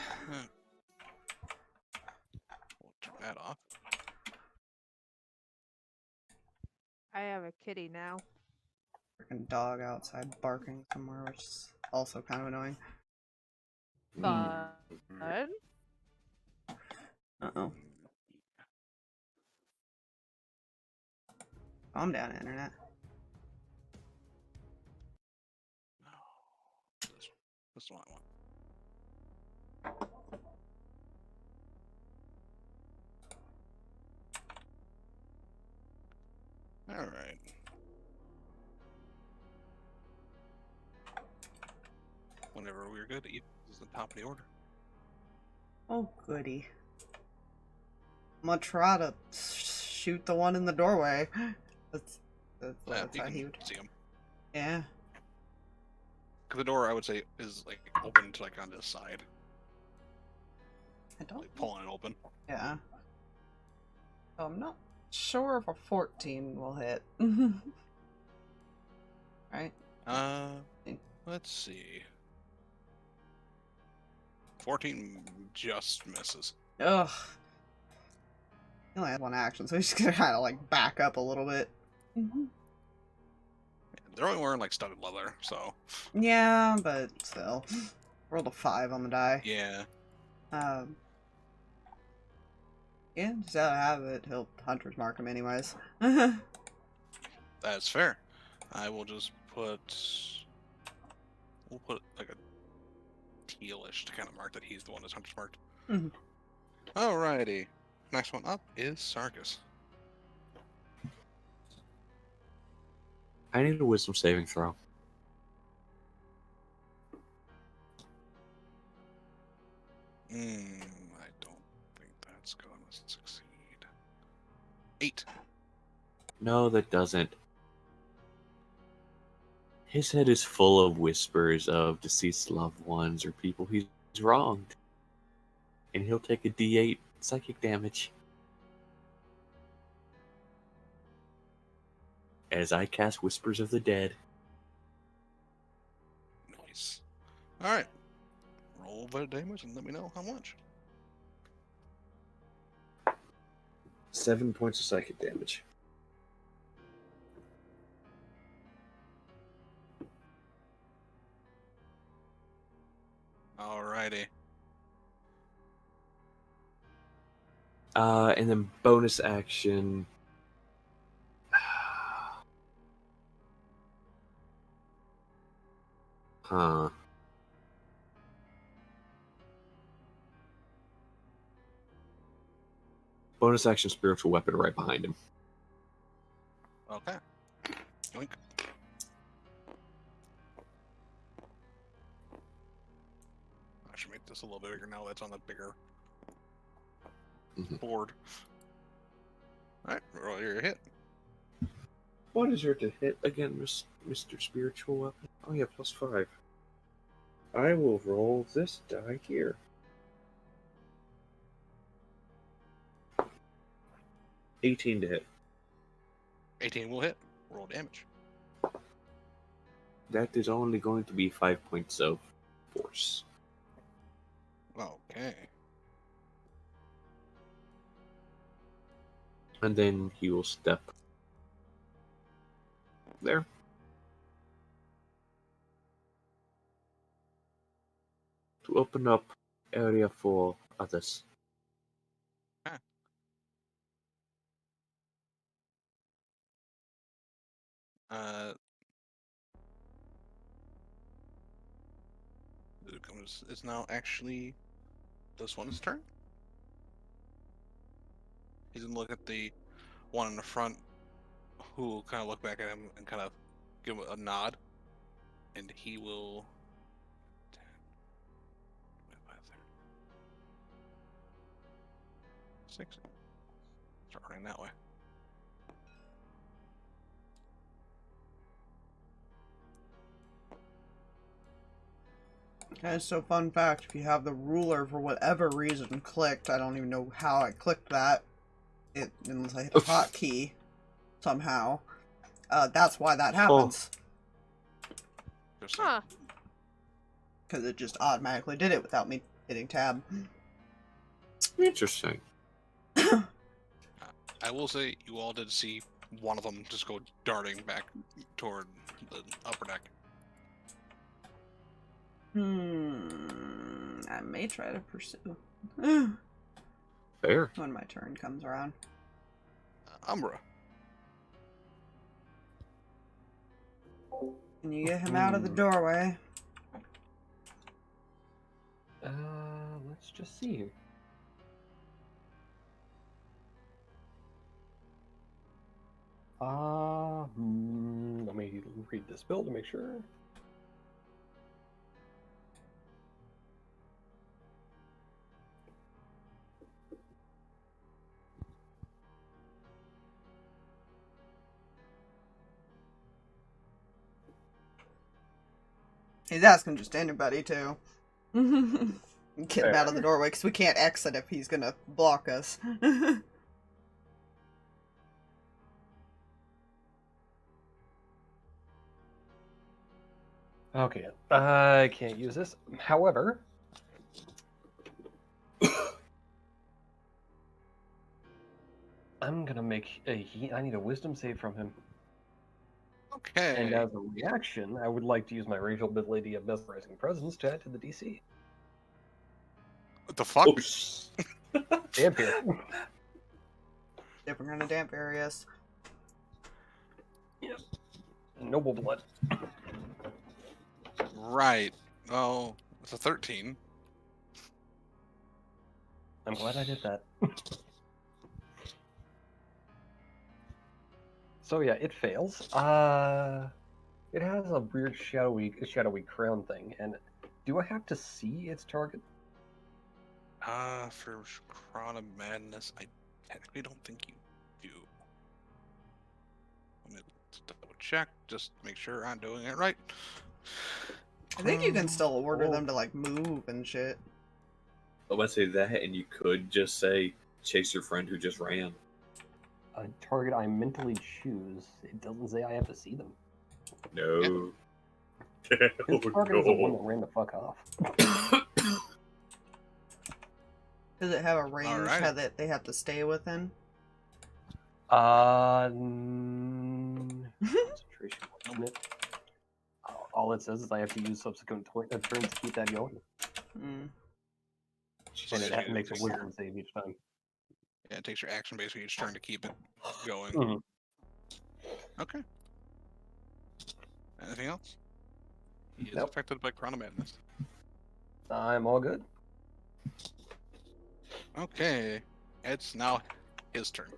We'll turn that off. I have a kitty now. Freaking dog outside barking somewhere, which is also kind of annoying. Fun. Uh-oh. Calm down, internet. No. This one I want. All right. Whenever we're good, Eve is the top of the order. Oh, goody. I'm gonna try to shoot the one in the doorway. That's You how he can would. see him. Yeah. 'Cause the door, I would say, is like open to like on this side, I don't. like pulling it open. Yeah. So I'm not sure if a 14 will hit. Right? Let's see. 14 just misses. Ugh. He only had one action, so he's just gonna kind of like back up a little bit. And They're only wearing like studded leather, so Yeah, but still. Rolled a 5 on the die. yeah. Um, yeah, just out of habit, he'll hunter's mark him anyways. That's fair. I will just put. We'll put like a tealish to kind of mark that he's the one that's hunter's marked. Mhm. Alrighty. Next one up is Sarkas. I need a wisdom saving throw. I don't think that's gonna succeed. 8. No, that doesn't. His head is full of whispers of deceased loved ones or people he's wronged. And he'll take a d8 psychic damage. As I cast Whispers of the Dead. Nice. Alright. Roll the damage and let me know how much. 7 points of psychic damage. Alrighty. And then bonus action. Huh. Bonus action spiritual weapon right behind him. Okay. Yoink. I should make this a little bit bigger now that's on the bigger Mhm. board. Alright, roll your hit. What is your to hit again, Mr. Spiritual Weapon? Oh yeah, +5. I will roll this die here. 18 to hit. 18 will hit. Roll damage. That is only going to be 5 points of force. Okay. And then he will step there. To open up area for others. Uh, it's now actually this one's turn. He's gonna look at the one in the front, who will kind of look back at him and kind of give him a nod, and he will. 10, 25, 30, 6. Start running that way. Okay, so fun fact, if you have the ruler for whatever reason clicked, I don't even know how I clicked that, unless I hit a hotkey somehow, that's why that happens. Just saying. Huh. Because it just automatically did it without me hitting tab. Interesting. I will say you all did see one of them just go darting back toward the upper deck. I may try to pursue. Fair. When my turn comes around. Umbra. Can you get him out of the doorway? Let's just see here. Let me read this bill to make sure. He's asking just anybody too. Get him out of the doorway because we can't exit if he's gonna block us. Okay, I can't use this. However, I'm gonna make I need a wisdom save from him. Okay. And as a reaction, I would like to use my racial ability of mesmerizing presence to add to the DC. What the fuck? Oh, Damp here. Different kind of damp areas. Yep. Noble blood. Right. Oh, it's a 13. I'm glad I did that. So yeah, it fails. It has a weird shadowy crown thing, and do I have to see its target? For Crown of Madness, I technically don't think you do. Let me double check, just to make sure I'm doing it right. I think you can still order them to like move and shit. I would say that, and you could just say, chase your friend who just ran. A target I mentally choose. It doesn't say I have to see them. No. His target is the one that ran the fuck off. Does it have a range Alright. that they have to stay within? Concentration, wasn't it? All it says is I have to use subsequent turns to keep that going. Mm. And it makes a wisdom save each time. Yeah, it takes your action basically each turn to keep it going. Mhm. Okay. Anything else? He is Nope. affected by Crown of Madness. I'm all good. Okay. It's now his turn.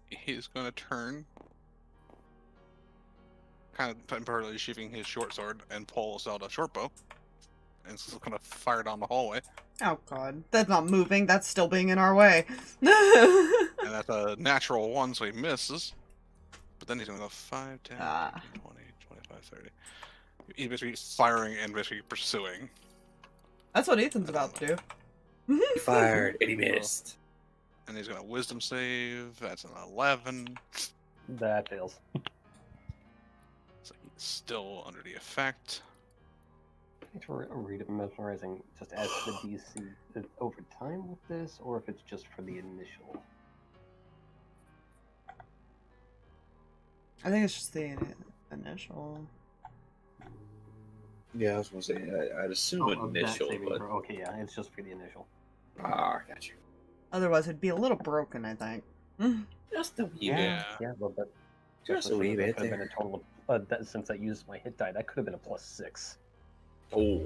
He's going to turn, kind of temporarily sheathing his short sword, and pulls out a short bow. And it's going to fire down the hallway. Oh god. That's not moving, that's still being in our way. And that's a natural 1, so he misses. But then he's going to go 5, 10, 15, 20, 25, 30. He's basically firing and basically pursuing. That's what Ethan's about to do. He fired, and he missed. And he's going to wisdom save. That's an 11. That fails. So he's still under the effect. Need to read it mesmerizing just as the DC over time with this, or if it's just for the initial. I think it's just the initial. Yeah, I was gonna say, I'd assume of that initial, saving but... throw. Okay, yeah, it's just for the initial. Ah, got you. Otherwise it'd be a little broken, I think. Just a wee Yeah. Yeah, but that Just a wee that bit could have been a there. total of, since I used my hit die, that could have been a +6. Oh.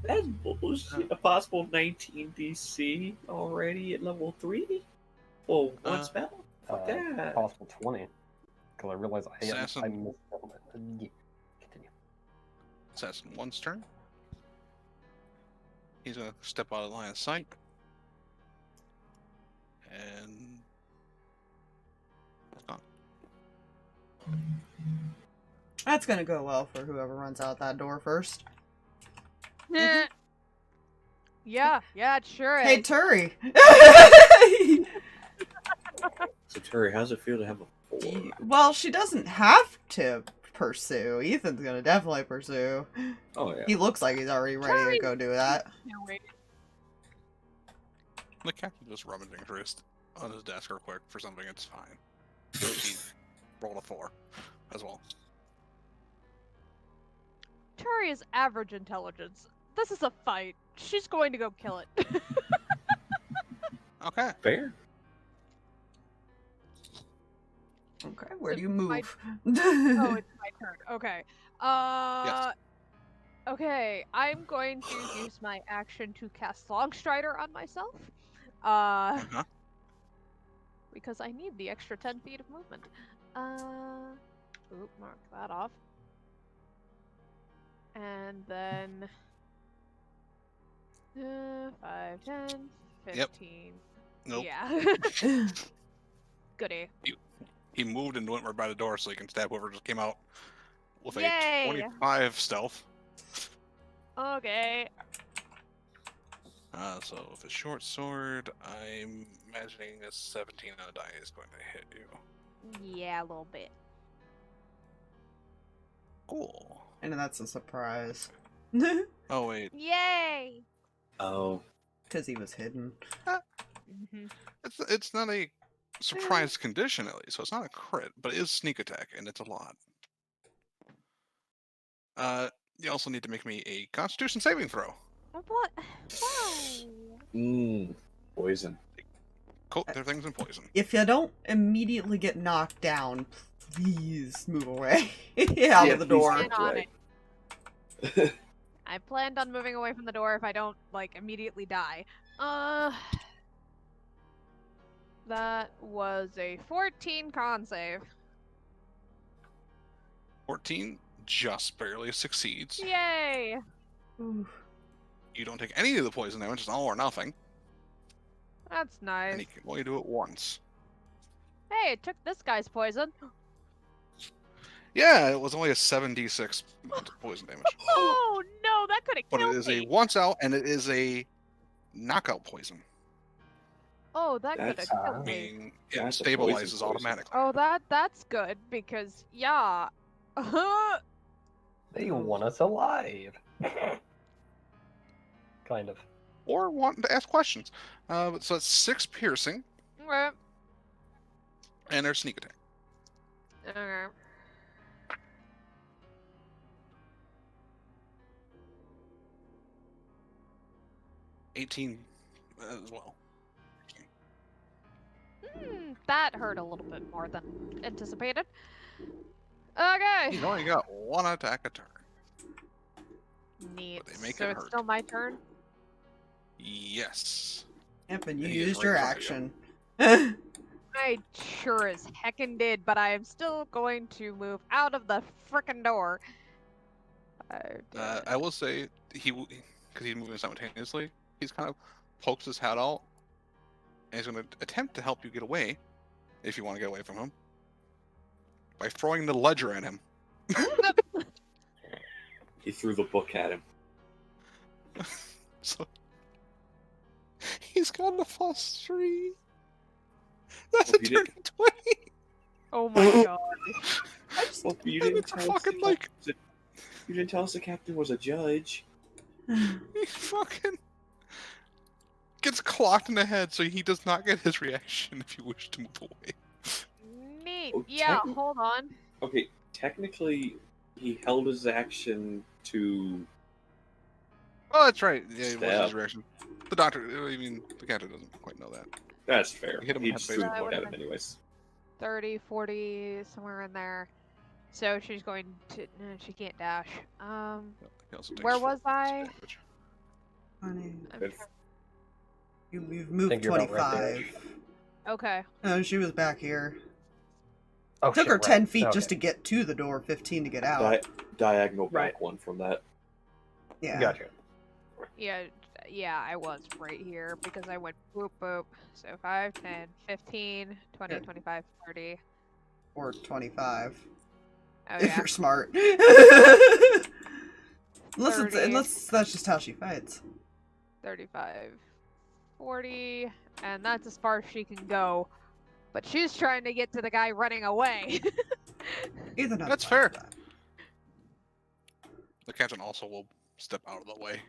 That's bullshit. A possible 19 DC already at level 3? Well, one spell? Fuck that. Possible 20. Because I realized I Assassin. missed that one. Yeah. Continue. Assassin 1's turn. He's going to step out of line of sight. And... it's gone. That's gonna go well for whoever runs out that door first. Nah. Yeah, it sure is. Hey, Turi! So, Turi, how's it feel to have a 4? Well, she doesn't have to pursue. Ethan's gonna definitely pursue. Oh, yeah. He looks like he's already ready to go do that. No, wait. The captain just rummaging for on his desk real quick for something. It's fine. He rolled a 4 as well. Turi is average intelligence. This is a fight. She's going to go kill it. Okay. Fair. Okay, where do you My- move? Oh, it's my turn. Okay. Okay, I'm going to use my action to cast Longstrider on myself. Uh-huh. Because I need the extra 10 feet of movement. Oop, mark that off. And then 5, 10, 15. Nope. Yeah. Goody. He moved and went right by the door so he can stab whoever just came out with Yay! a 25 stealth. Okay. So with a short sword, I'm imagining a 17 on a die is going to hit you. Yeah, a little bit. Cool. And that's a surprise. Oh wait, Yay! Oh. Because he was hidden. Hmm. It's not a surprise condition at least, so it's not a crit, but it is sneak attack, and it's a lot. You also need to make me a Constitution saving throw. What? Why? Poison. Coat their things in poison. If you don't immediately get knocked down, please move away. Out of the please door. Plan on right. it. I planned on moving away from the door if I don't, like, immediately die. That was a 14 con save. 14 just barely succeeds. Yay! Ooh. You don't take any of the poison damage, it's all or nothing. That's nice. And you can only do it once. Hey, it took this guy's poison. Yeah, it was only a 7d6 poison damage. Oh no, that could have But killed it is me. a once out, and it is a knockout poison. Oh, that could have That's, killed me. Meaning it That's a poison stabilizes poison. automatically. Oh, that's good because yeah. They want us alive. Kind of. Or wanting to ask questions. So it's 6 piercing, Okay. and there's sneak attack. Okay. $18 as well. That hurt a little bit more than anticipated. Okay. He's only got 1 attack a turn. Neat. But they make So it it's hurt. still my turn. Yes. Yep, and you He is used right your in front action. I sure as heckin' did, but I am still going to move out of the frickin' door. I will say, because he's moving simultaneously, he's kind of pokes his hat out, and he's going to attempt to help you get away, if you want to get away from him, by throwing the ledger at him. He threw the book at him. So he's got a +3. That's a Hope you dirty didn't- 20. Oh my god. I just, Well, you And didn't it's tell us fucking the like captain- you didn't tell us the captain was a judge. he fucking gets clocked in the head, so he does not get his reaction if you wish to move away. Neat. Oh, Yeah, techni- hold on. Okay, technically, he held his action to. Oh, that's right. Yeah, it was Stab. his reaction. The doctor, I mean, the captain doesn't quite know that. That's fair. Hit him He in the just face. threw the That book at would've him, anyways. 30, 40, somewhere in there. So she's going to. No, she can't dash. He also takes Where 4 was points of I? damage. honey, I'm Good. trying- you've moved Think you're about right there. 25. Okay. No, she was back here. Oh, Took shit, her right. 10 feet Okay. just to get to the door, 15 to get out. Diagonal back Right. one from that. Yeah. Gotcha. Yeah, I was right here because I went boop boop. So 5, 10, 15, 20, Yeah. 25, 30. Or 25. Oh If yeah. you're smart. Unless 30. that's just how she fights. 35, 40, and that's as far as she can go. But she's trying to get to the guy running away. Either not That's fair. The captain also will step out of the way.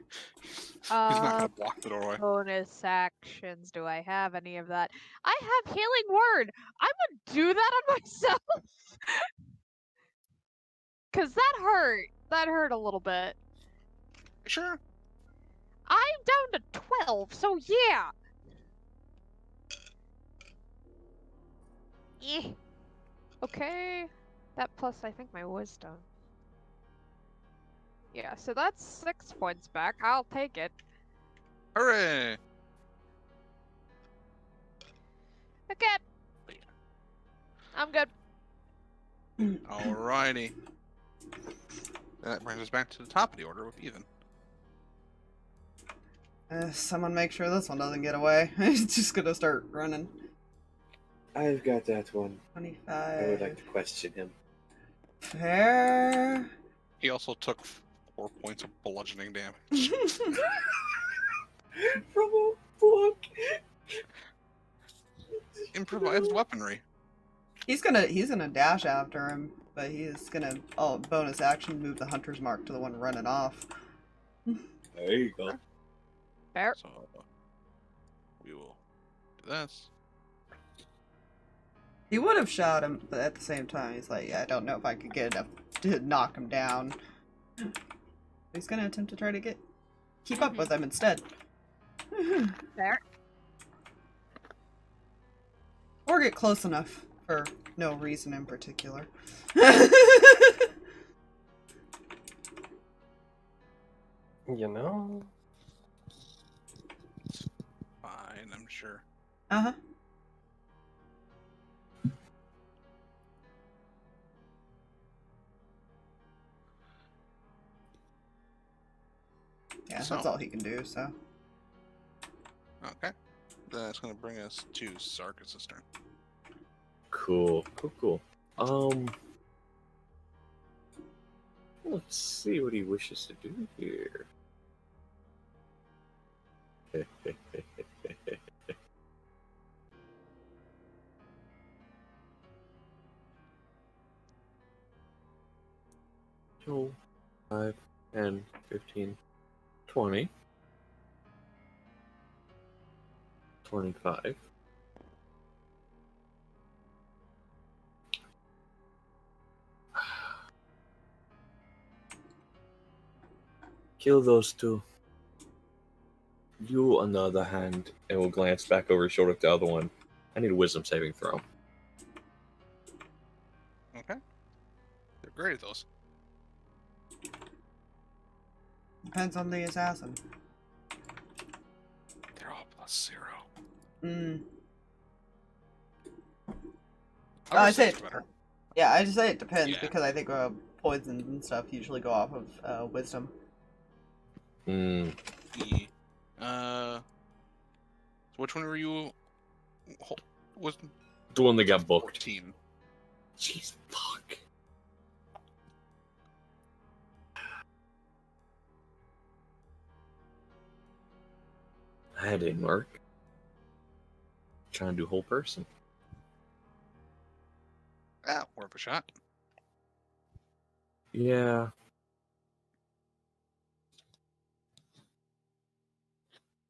He's not going to block the doorway. Bonus actions. Do I have any of that? I have healing word. I'm gonna do that on myself. Cause that hurt. That hurt a little bit. Sure. I'm down to 12, so yeah. Eh. Okay. That plus I think my wisdom. Yeah, so that's 6 points back. I'll take it. Hooray! Okay. I'm good. Alrighty. That brings us back to the top of the order with Ethan. Someone make sure this one doesn't get away. He's just gonna start running. I've got that one. 25. I would like to question him. Fair. He also took 4 points of bludgeoning damage. From a book. Improvised weaponry. He's gonna dash after him, but he's gonna bonus action move the hunter's mark to the one running off. There you go. Fair. So we will this. He would have shot him, but at the same time, he's like, yeah, I don't know if I could get enough to knock him down. He's gonna attempt to try to keep up with him instead. There. Or get close enough for no reason in particular. You know? Fine, I'm sure. Uh-huh. Yeah, So- that's all he can do, so. Okay. That's gonna bring us to Sarkas' turn. Cool. Let's see what he wishes to do here. So, 5, 10, 15, 20, 25. Kill those two. You, on the other hand, and will glance back over his shoulder at the other one. I need a wisdom saving throw. Okay. They're great at those. Depends on the assassin. They're all +0. Mm. I I would say it's better. Yeah, I just say it depends Yeah. because I think poisons and stuff usually go off of wisdom. Hmm. E. Which one were you? Was The one that got booked. 14. Jeez, fuck. That didn't work. Trying to do whole person. Ah, worth a shot. Yeah.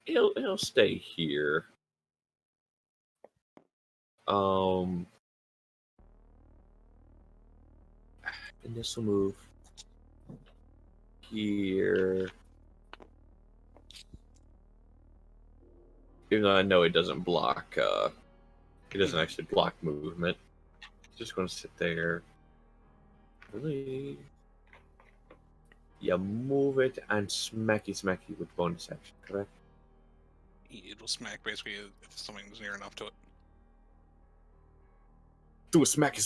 He'll stay here. And this will move here. Even though I know it doesn't block, it doesn't actually block movement. Just gonna sit there. Really? You move it and smacky with bonus action, correct? It'll smack basically if something's near enough to it. Do a smacky.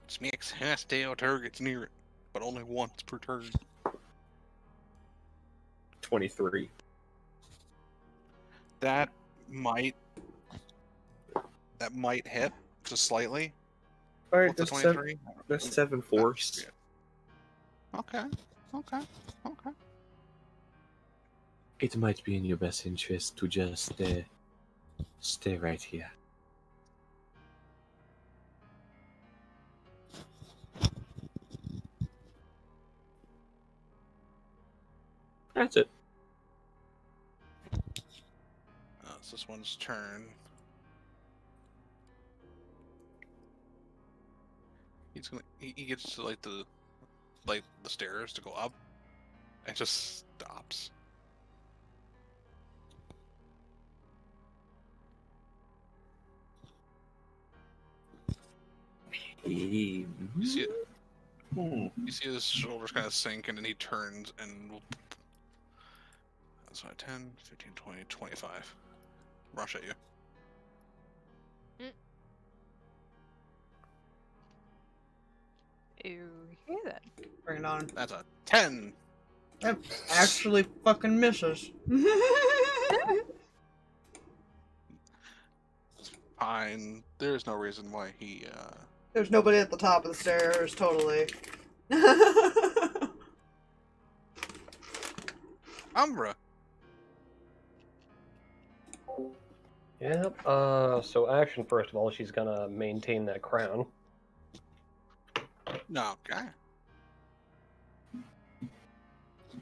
Smacks has to stay targets near it, but only once per turn. 23. That might hit just slightly. Alright, What's a that's 23? that's 7 force. Okay. It might be in your best interest to just stay right here. That's it. It's this one's turn. He gets to like the stairs to go up, and just stops. You see it. You see his shoulders kind of sink, and then he turns and will. That's 10, 15, 20, 25. Rush at you. Okay then. Bring it on. That's a 10. That actually fucking misses. Fine. There's no reason why he. There's nobody at the top of the stairs, totally. Umbra. Yep. So action first of all, she's gonna maintain that crown. No, okay.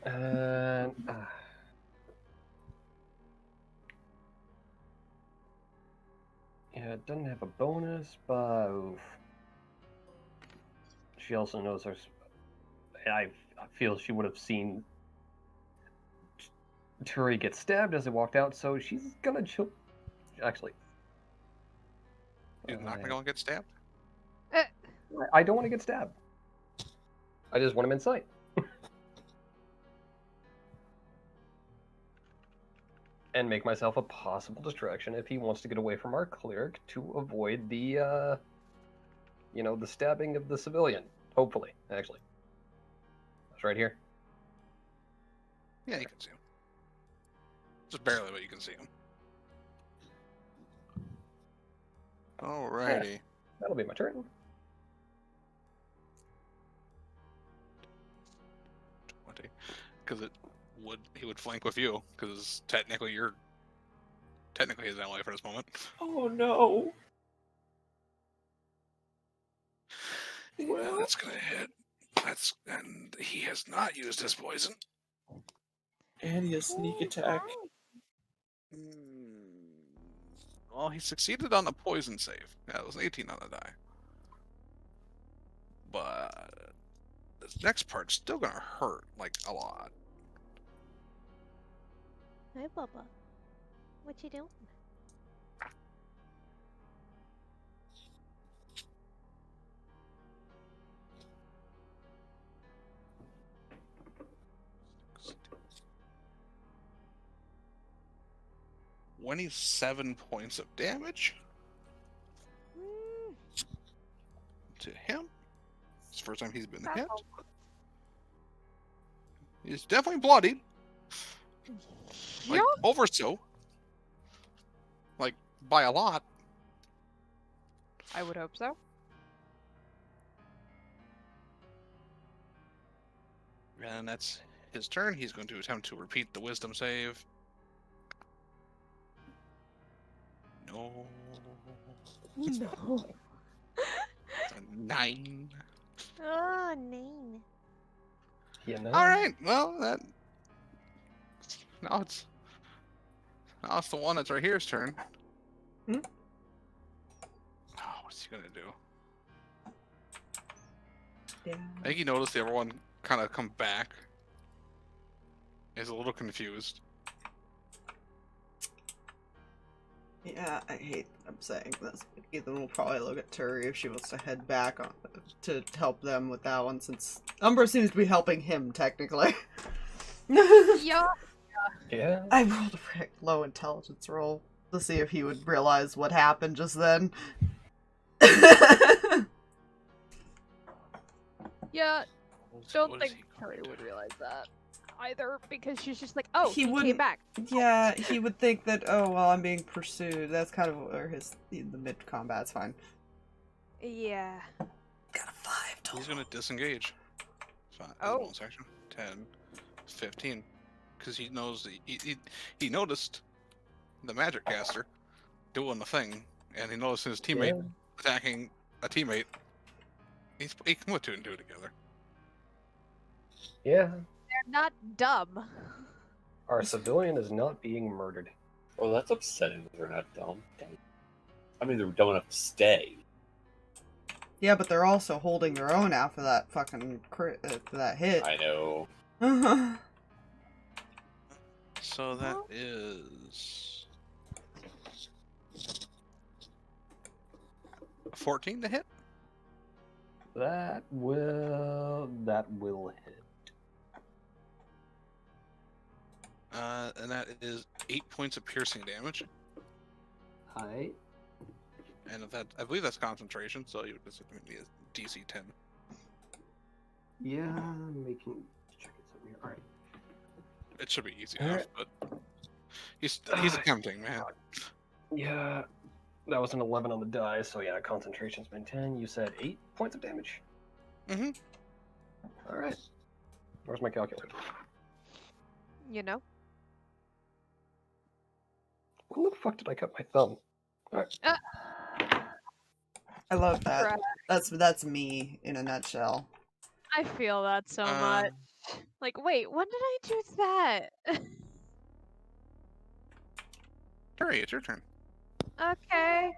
And doesn't have a bonus, but oof. She also knows there's. I feel she would have seen Turi get stabbed as they walked out, so she's gonna chill. Actually, He's not gonna get stabbed. I don't want to get stabbed. I just want him in sight. And make myself a possible distraction if he wants to get away from our cleric to avoid the, the stabbing of the civilian. Hopefully, actually. It's right here. Yeah, you can see him. Just barely, but you can see him. Alrighty. That'll be my turn. Because he would flank with you, because technically his ally for this moment. Oh no. Well, that's gonna hit. And he has not used his poison. And he has sneak attack. Well, he succeeded on the poison save. Yeah, it was an 18 on the die. But this next part's still gonna hurt, like, a lot. Hi, Bubba. What you doing? When he's 7 points of damage to him. It's the first time he's been hit. He's definitely bloodied. Like, over so. Like, by a lot. I would hope so. And that's his turn. He's going to attempt to repeat the wisdom save. No. No. A 9. Oh, 9. Alright, well, now it's the one that's right here's turn. Hmm? Oh, what's he gonna do? Yeah. I think he noticed the other one kind of come back. He's a little confused. Yeah, I hate that I'm saying this, but Ethan will probably look at Turi if she wants to head back on to help them with that one, since Umbra seems to be helping him, technically. Yeah. Yeah. I rolled a pretty low intelligence roll to see if he would realize what happened just then. Yeah. What Don't is think he Turi going would to do? realize that either, because she's just like, oh, He he came wouldn't- back. Yeah, he would think that, oh, well, I'm being pursued. That's kind of where the mid-combat's fine. Yeah. Got a 5 total. He's gonna disengage. Fine. Oh. Bonus action. 10, 15. Because he knows he noticed the magic caster doing the thing, and he noticed his teammate attacking a teammate. He can put 2 and 2 together. Yeah. They're not dumb. Our civilian is not being murdered. Well, that's upsetting that they're not dumb. I mean, they're dumb enough to stay. Yeah, but they're also holding their own after that fucking that hit. I know. So that is 14 to hit. That will hit. And that is 8 points of piercing damage. Hi. And if that, I believe that's concentration, so you would just be a DC 10. Yeah, I'm making check it something here. All right. It should be easy All enough, but he's attempting, man. Yeah, that was an 11 on the die, so yeah, concentration's been 10. You said 8 points of damage. Mm-hmm. All right. Where's my calculator? You know? When the fuck did I cut my thumb? All right. I love that. Right. That's me in a nutshell. I feel that so much. Like, wait, when did I do that? Turi, it's your turn. Okay.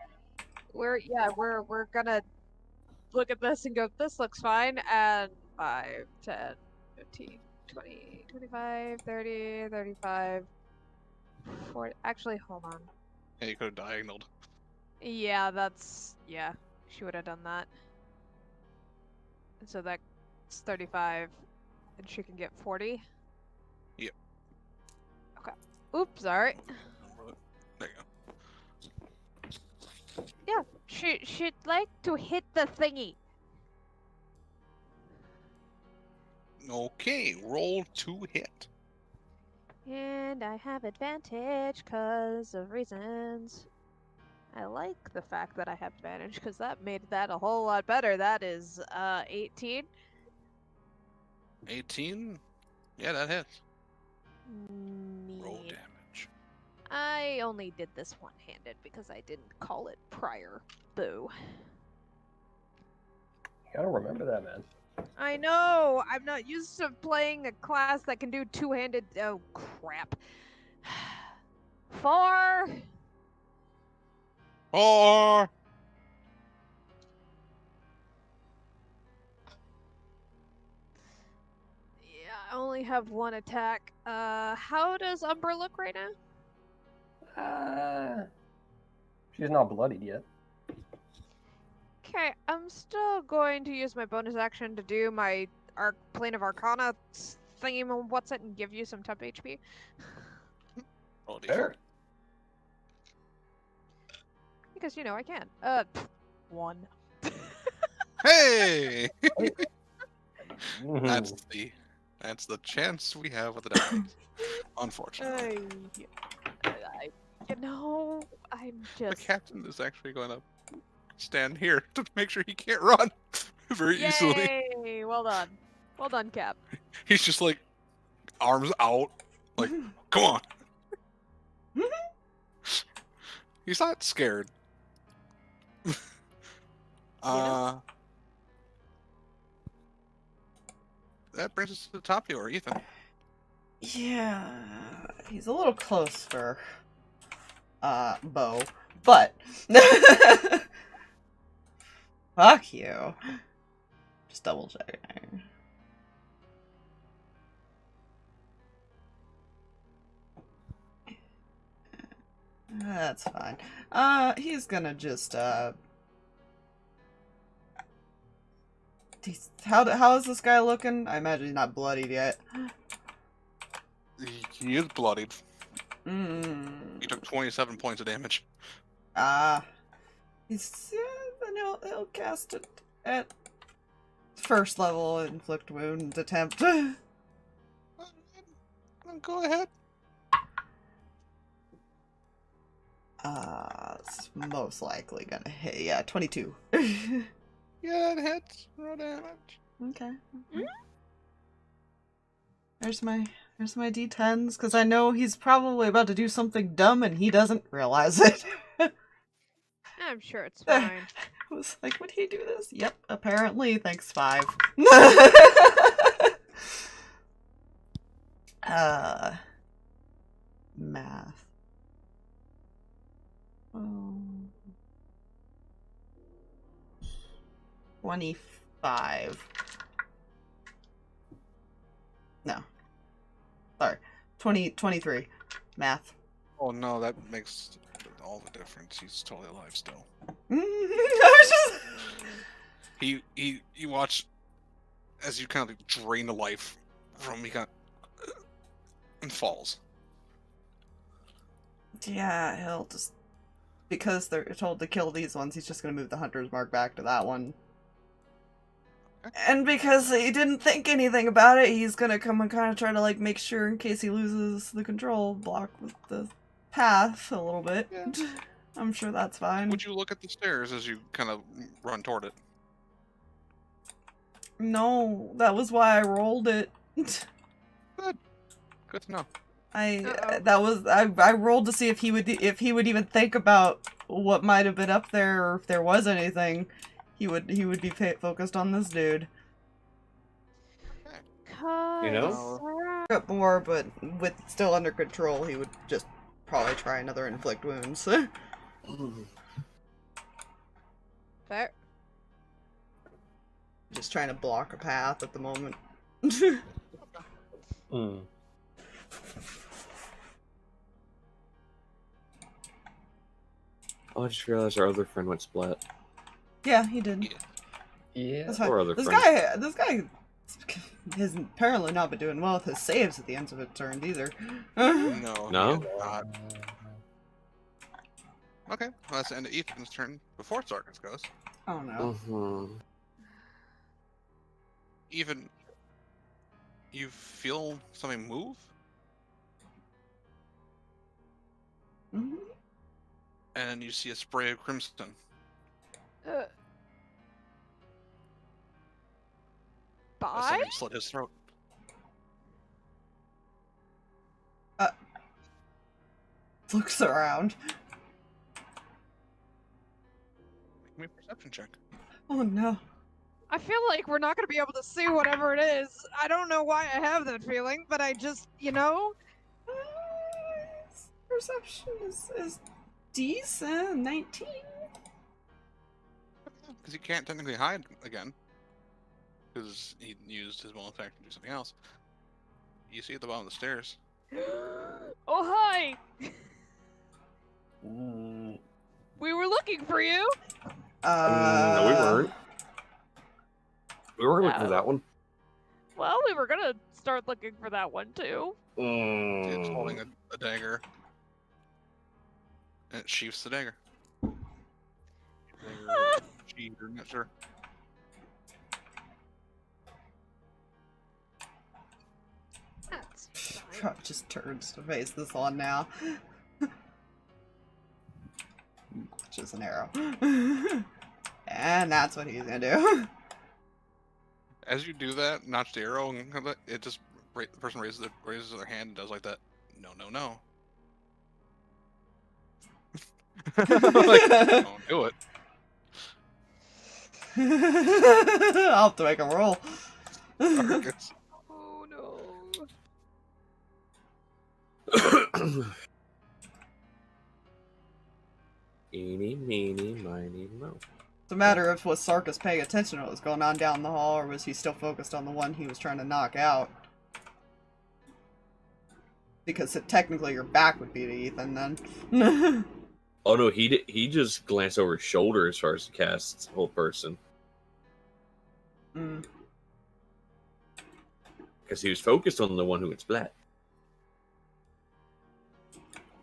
we're gonna look at this and go, this looks fine, and 5, 10, 15, 20, 25, 30, 35, 40. Actually, hold on. Yeah, you could have diagonaled. Yeah, she would have done that. And so that's 35, and she can get 40. Yep. Okay. Oops, sorry. There you go. Yeah, she'd like to hit the thingy. Okay, roll to hit. And I have advantage because of reasons. I like the fact that I have advantage because that made that a whole lot better. That is 18. 18? Yeah, that hits. Roll Neat. damage. I only did this one-handed because I didn't call it prior. Boo. You gotta remember that, man. I know! I'm not used to playing a class that can do two-handed. Oh, crap. 4. Or Yeah, I only have one attack. How does Umbra look right now? She's not bloodied yet. Okay, I'm still going to use my bonus action to do my Plane of Arcana thingy, what's it, and give you some temp HP. roll a Fair. Because, you know, I can. 1. Hey! Mhm. That's the chance we have with the dice. Unfortunately. I'm The just... captain is actually going to stand here to make sure he can't run very easily. Yay! Well done. Well done, Cap. He's just like arms out, like, come on. He's not scared. That brings us to the top here, Ethan. Yeah, he's a little close for Bo, but fuck you. Just double checking. That's fine. He's gonna just how is this guy looking? I imagine he's not bloodied yet. He is bloodied. Mm. He took 27 points of damage. He's then he'll cast it at first level inflict wound attempt. Go ahead. It's most likely gonna hit. Yeah, 22. Yeah, it hits. Roll damage. Okay. There's my D10s, because I know he's probably about to do something dumb and he doesn't realize it. I'm sure it's fine. I was like, would he do this? Yep, apparently. Thanks, 5. Math. 25. No. Sorry. 23. Math. Oh no, that makes all the difference. He's totally alive still. I was just... You watch as you kind of drain the life from him, he kind of and falls. Yeah, he'll just... Because they're told to kill these ones, he's just gonna move the hunter's mark back to that one. And because he didn't think anything about it, he's gonna come and kind of try to, like, make sure in case he loses the control block with the path a little bit. Yeah. I'm sure that's fine. Would you look at the stairs as you kind of run toward it? No, that was why I rolled it. Good. Good to know. I rolled to see if he would even think about what might have been up there, or if there was anything. He would be focused on this dude. You know? Got more, but with still under control, he would just probably try another inflict wounds. Fair. Just trying to block a path at the moment. Mm. Oh, I just realized our other friend went splat. Yeah, he did. Yeah. Yeah. That's fine. Or other This friends. guy has apparently not been doing well with his saves at the ends of his turns either. No. No? he is not. Okay, well, that's the end of Ethan's turn before Sarkas goes. Oh no. Mhm. Even you feel something move, Mhm. and you see a spray of crimson. Uh, As bye? something slit his throat. Looks around. Make me a perception check. Oh no. I feel like we're not gonna be able to see whatever it is. I don't know why I have that feeling, but I just, you know? Perception is decent. 19. Because he can't technically hide again. Because he used his bonus action to do something else. You see at the bottom of the stairs. Oh, hi! Mm. We were looking for you! No, we weren't. We weren't looking for No. that one. Well, we were gonna start looking for that one too. It's holding a dagger. And it sheaths the dagger. Sheath, I'm not sure. That's fine. Probably just turns to face this one now. Which is an arrow. And that's what he's gonna do. As you do that, notch the arrow, and it just the person raises their hand and does like that. No, no, no. Like, don't do it. I'll have to make a roll. Sarkas. Oh no. Eeny, meeny, miny, mo. It's a matter of was Sarkas paying attention to what was going on down the hall, or was he still focused on the one he was trying to knock out? Because technically your back would be to Ethan then. Oh no, he just glanced over his shoulder as far as he casts the whole person. Mm. Because he was focused on the one who went splat.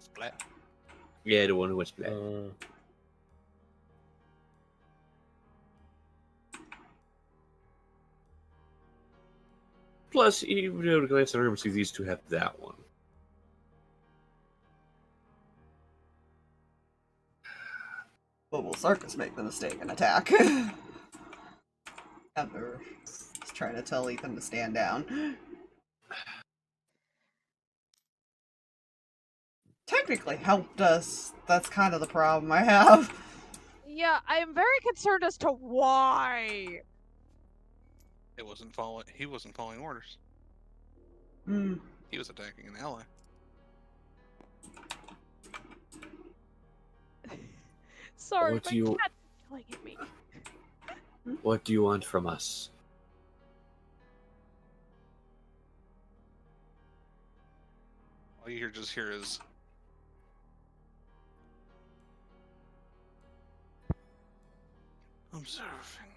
Splat. Yeah, the one who went splat. Plus, he would be able to glance at her and see these two have that one. But will Sarkas make the mistake and attack? Heather is trying to tell Ethan to stand down. Technically helped us. That's kind of the problem I have. Yeah, I am very concerned as to why. It wasn't following. He wasn't following orders. Hmm. He was attacking an ally. Sorry, What my do you- cat's yelling at me. What do you want from us? All you just hear is observing.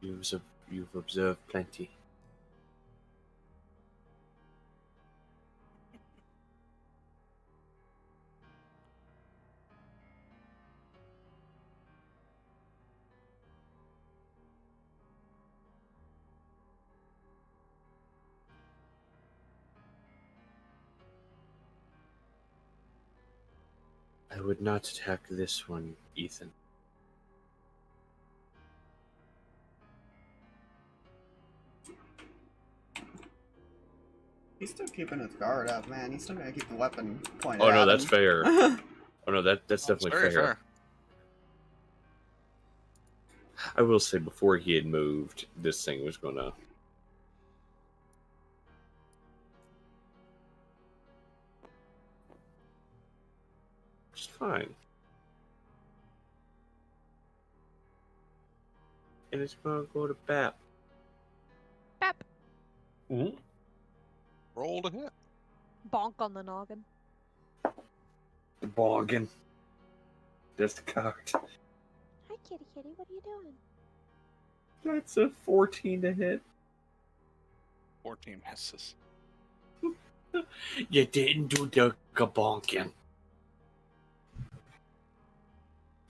You've observed plenty. I would not attack this one, Ethan. He's still keeping his guard up, man. He's still gonna keep the weapon pointed Oh no, at that's him. fair. Oh no, that's It's definitely very fair. fair. I will say, before he had moved, this thing was gonna. It's fine. And it's gonna go to Bap. Bap. Mhm. Roll to hit. Bonk on the noggin. Boggin. Just cocked. Hi, kitty kitty. What are you doing? That's a 14 to hit. 14 misses. You didn't do the kabonkin.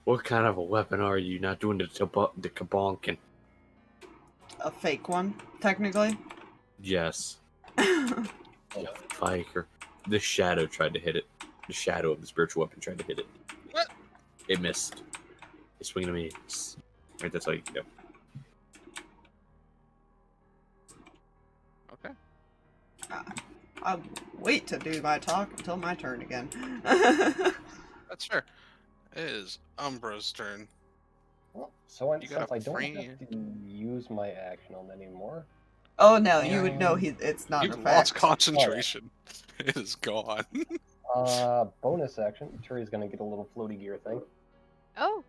What kind of a weapon are you not doing the kabonkin? A fake one, technically. Yes. Fiker. The shadow tried to hit it. The shadow of the spiritual weapon tried to hit it. What? It missed. It's swinging at me. Right, that's all you can do. Okay. I'll wait to do my talk until my turn again. That's fair. It is Umbra's turn. Well, so You got since a I don't free- have to use my action on anymore, Oh no, you would know it's not You've an lost effect. concentration. It is gone. bonus action, Turi's gonna get a little floaty gear thing. Oh,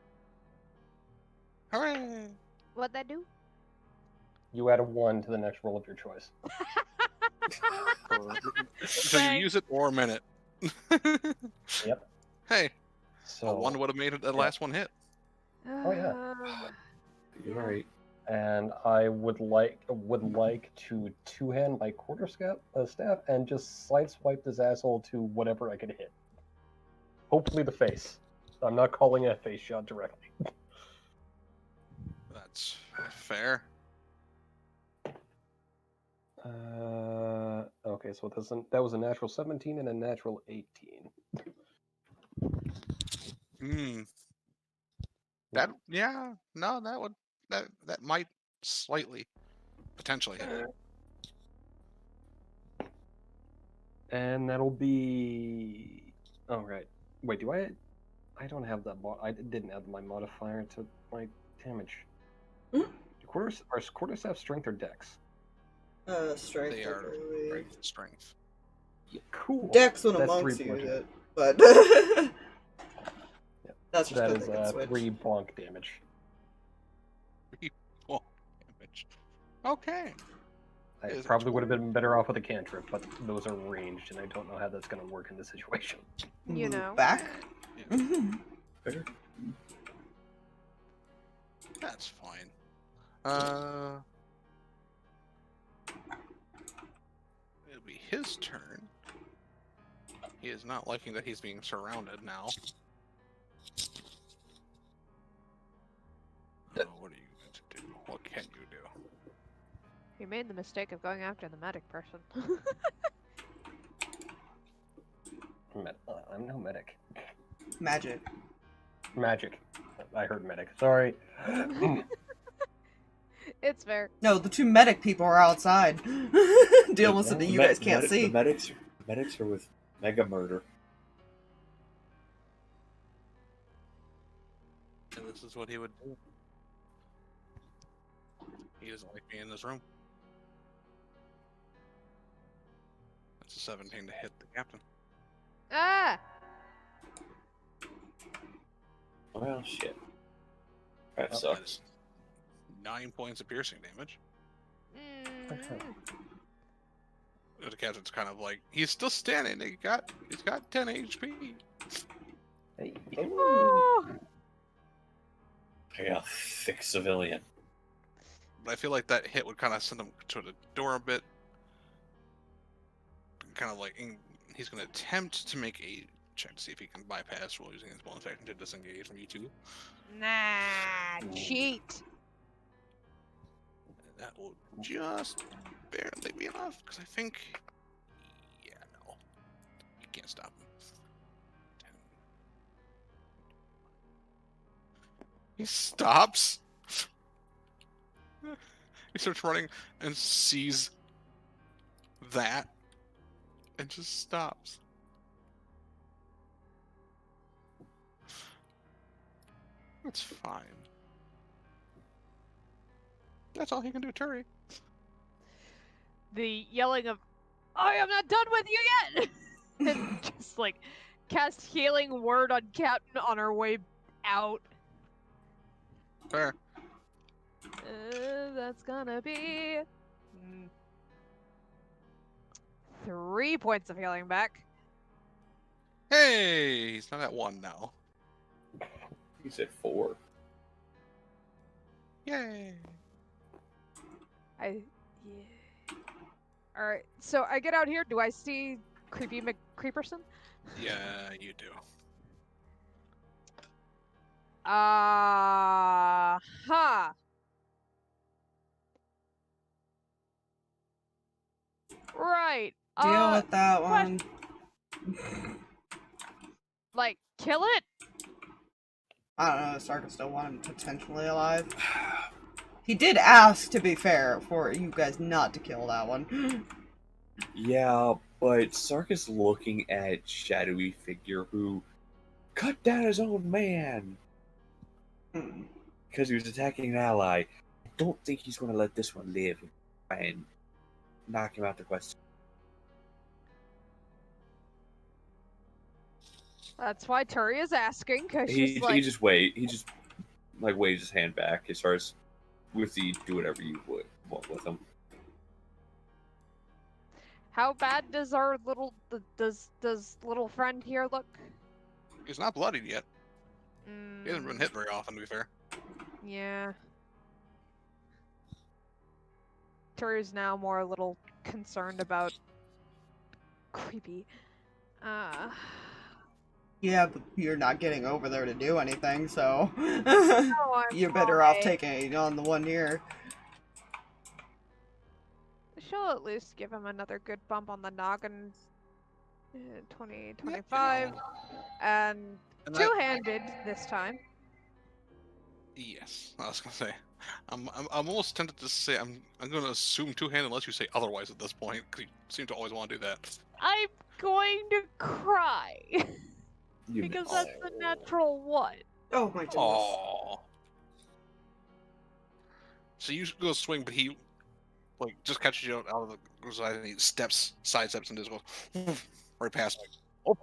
Hooray! what'd that do? You add a 1 to the next roll of your choice. So you use it or a minute. Yep. Hey, So a 1 would have made it the last one hit. Oh, yeah. You're right. and I would like to two-hand my staff and just slide swipe this asshole to whatever I could hit. Hopefully the face. I'm not calling it a face shot directly. That's fair. Okay, so that was a natural 17 and a natural 18. That that might slightly potentially hit. And that'll be. Oh right. Wait, do I? I don't have that. I didn't add my modifier to my damage. Hmm? Are quarterstaff strength or dex? Strength. They are strength. Cool. Dex when a That's monk's 3 use points. it, but that's just That because is they can switch. 3 bonk damage. Well, damage. Okay. I Is it probably would have been better off with a cantrip, but those are ranged, and I don't know how that's going to work in this situation. You Move know. back. Yeah, Fair. that's fine. It'll be his turn. He is not liking that he's being surrounded now. Oh, what are you going to do? What can you do? You made the mistake of going after the medic person. I'm no medic. Magic. Magic. I heard medic. Sorry. It's fair. No, the two medic people are outside dealing with something you guys can't see. The medics are with Mega Murder. And this is what he would do. He doesn't like being in this room. That's a 17 to hit the captain. Ah! Well, shit. That Oh, sucks. 9 points of piercing damage. Mm. The captain's kind of like, he's still standing. He's got 10 HP. Hey. Oh! I got a thick civilian. But I feel like that hit would kind of send him to the door a bit. Kind of like, he's going to attempt to make a check to see if he can bypass while using his bonus action to disengage from you two. Nah, cheat. And that will just barely be enough, because I think, yeah, no, you can't stop him. 10. He stops. He starts running and sees that and just stops. That's fine. That's all he can do, Turi. The yelling of, I am not done with you yet! And just like cast Healing Word on Captain on our way out. Fair. That's gonna be 3 points of healing back. Hey, he's not at 1 now. He said 4. Yay. Yeah. All right. So I get out here. Do I see Creepy McCreeperson? Yeah, you do. Ha. Right. Deal with that one. Like, kill it? I don't know, Sarkas still want him potentially alive. He did ask, to be fair, for you guys not to kill that one. Yeah, but Sarkas looking at shadowy figure who cut down his own man Hmm. because he was attacking an ally. I don't think he's going to let this one live and knock him out the quest. That's why Turi is asking, because He she's like, just like waves his hand back as far as with the do whatever you would want with him. how bad does our little does little friend here look? He's not bloodied yet. He hasn't been hit very often, to be fair. Yeah. Turi's now more a little concerned about Creepy. Yeah, but you're not getting over there to do anything, so Oh, you're better off taking it on the one here. She'll at least give him another good bump on the noggin. 20, Yeah, 25, you know. and And that- two-handed this time. Yes, I was gonna say. I'm almost tempted to say I'm gonna assume two-handed unless you say otherwise at this point, because you seem to always want to do that. I'm going to cry You because miss. that's the natural one. Oh my goodness. Aww. So you go swing, but he like just catches you out of the side and he sidesteps and just goes right past me. Oh.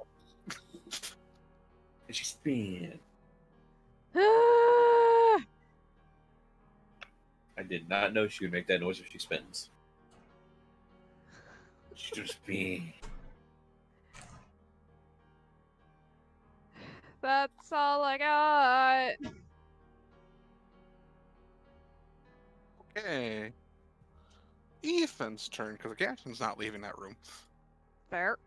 And she spin. I did not know she would make that noise if she spins. She just spin. That's all I got. Okay. Ethan's turn, because the captain's not leaving that room. Fair.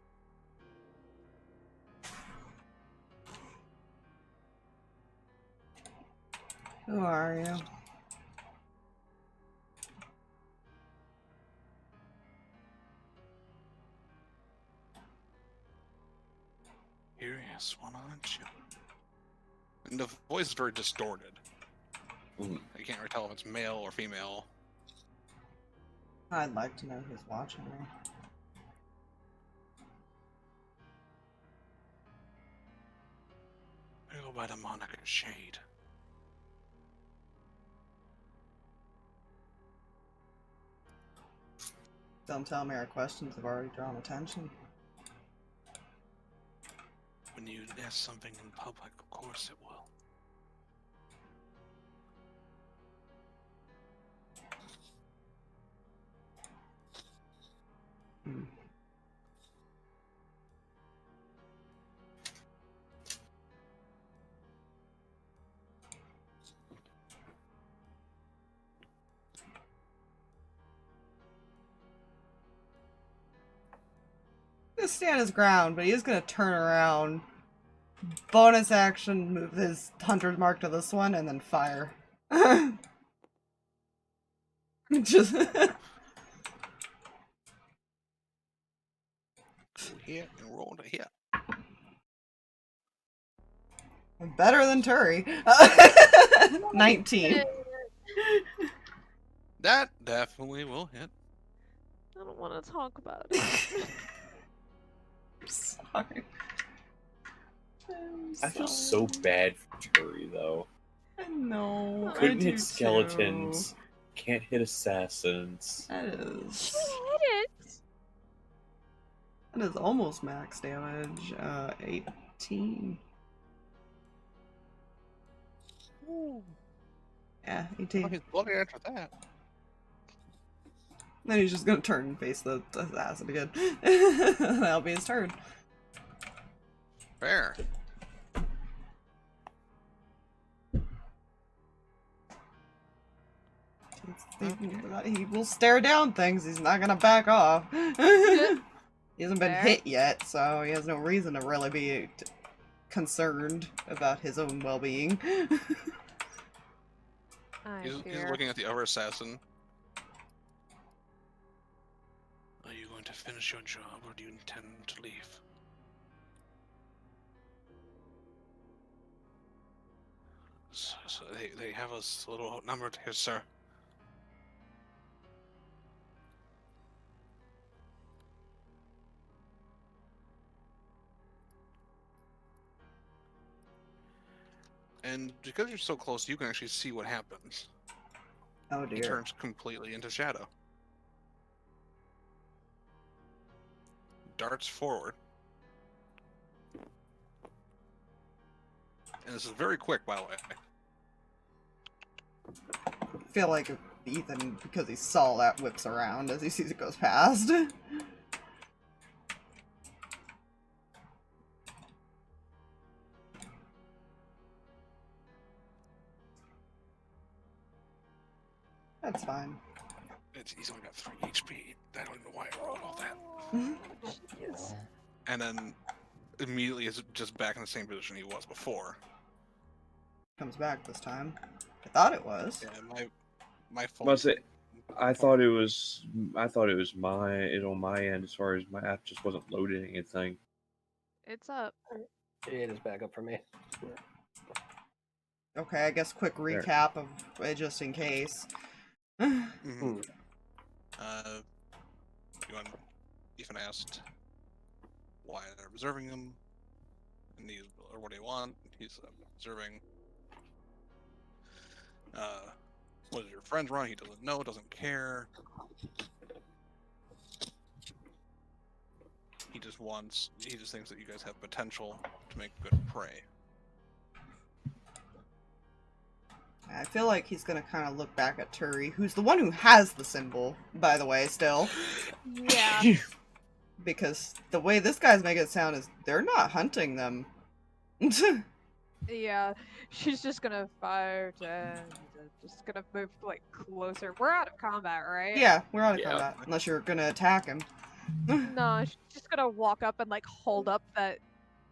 Who are you? Curious one on you. And the voice is very distorted. Mm. You can't really tell if it's male or female. I'd like to know who's watching me. I go by the moniker Shade. Don't tell me our questions have already drawn attention. When you ask something in public, of course it will. Hmm. He's gonna stand his ground, but he is gonna turn around. Bonus action, move his hunter's mark to this one, and then fire. Just Here and roll to here. better than Turi. 19. That definitely will hit. I don't want to talk about it. Sorry. I feel so bad for Turi, though. I know. Couldn't I do hit skeletons. too. Can't hit assassins. That is. Hit it. That is almost max damage. 8. 18. Yeah, 18. Well, he's bloody after that. Then he's just gonna turn and face the acid again. That'll be his turn. Fair. He will stare down things. He's not gonna back off. He hasn't been Fair. hit yet, so he has no reason to really be concerned about his own well-being. He's looking at the other assassin. Are you going to finish your job, or do you intend to leave? So they have us a little outnumbered here, sir. And because you're so close, you can actually see what happens. Oh He dear. turns completely into shadow. Darts forward. And this is very quick, by the way. I feel like Ethan, because he saw that, whips around as he sees it goes past. That's fine. He's only got 3 HP. I don't know why I rolled all that. Yes. And then immediately is just back in the same position he was before. Comes back this time. I thought it was. Yeah, my fault. Must say, I thought it was on my end as far as my app just wasn't loading anything. It's up. It is back up for me. Okay, I guess quick recap of it just in case. Mhm. Ethan asked why they're observing him, and or what they want. He's observing. What is your friends run? He doesn't know, doesn't care. He just thinks that you guys have potential to make good prey. I feel like he's gonna kind of look back at Turi, who's the one who has the symbol, by the way, still. Yeah. Because the way this guy's making it sound is they're not hunting them. Yeah. She's just gonna fire and just gonna move like closer. We're out of combat, right? Yeah, we're out of Yeah. combat, unless you're gonna attack him. No, she's just gonna walk up and like hold up that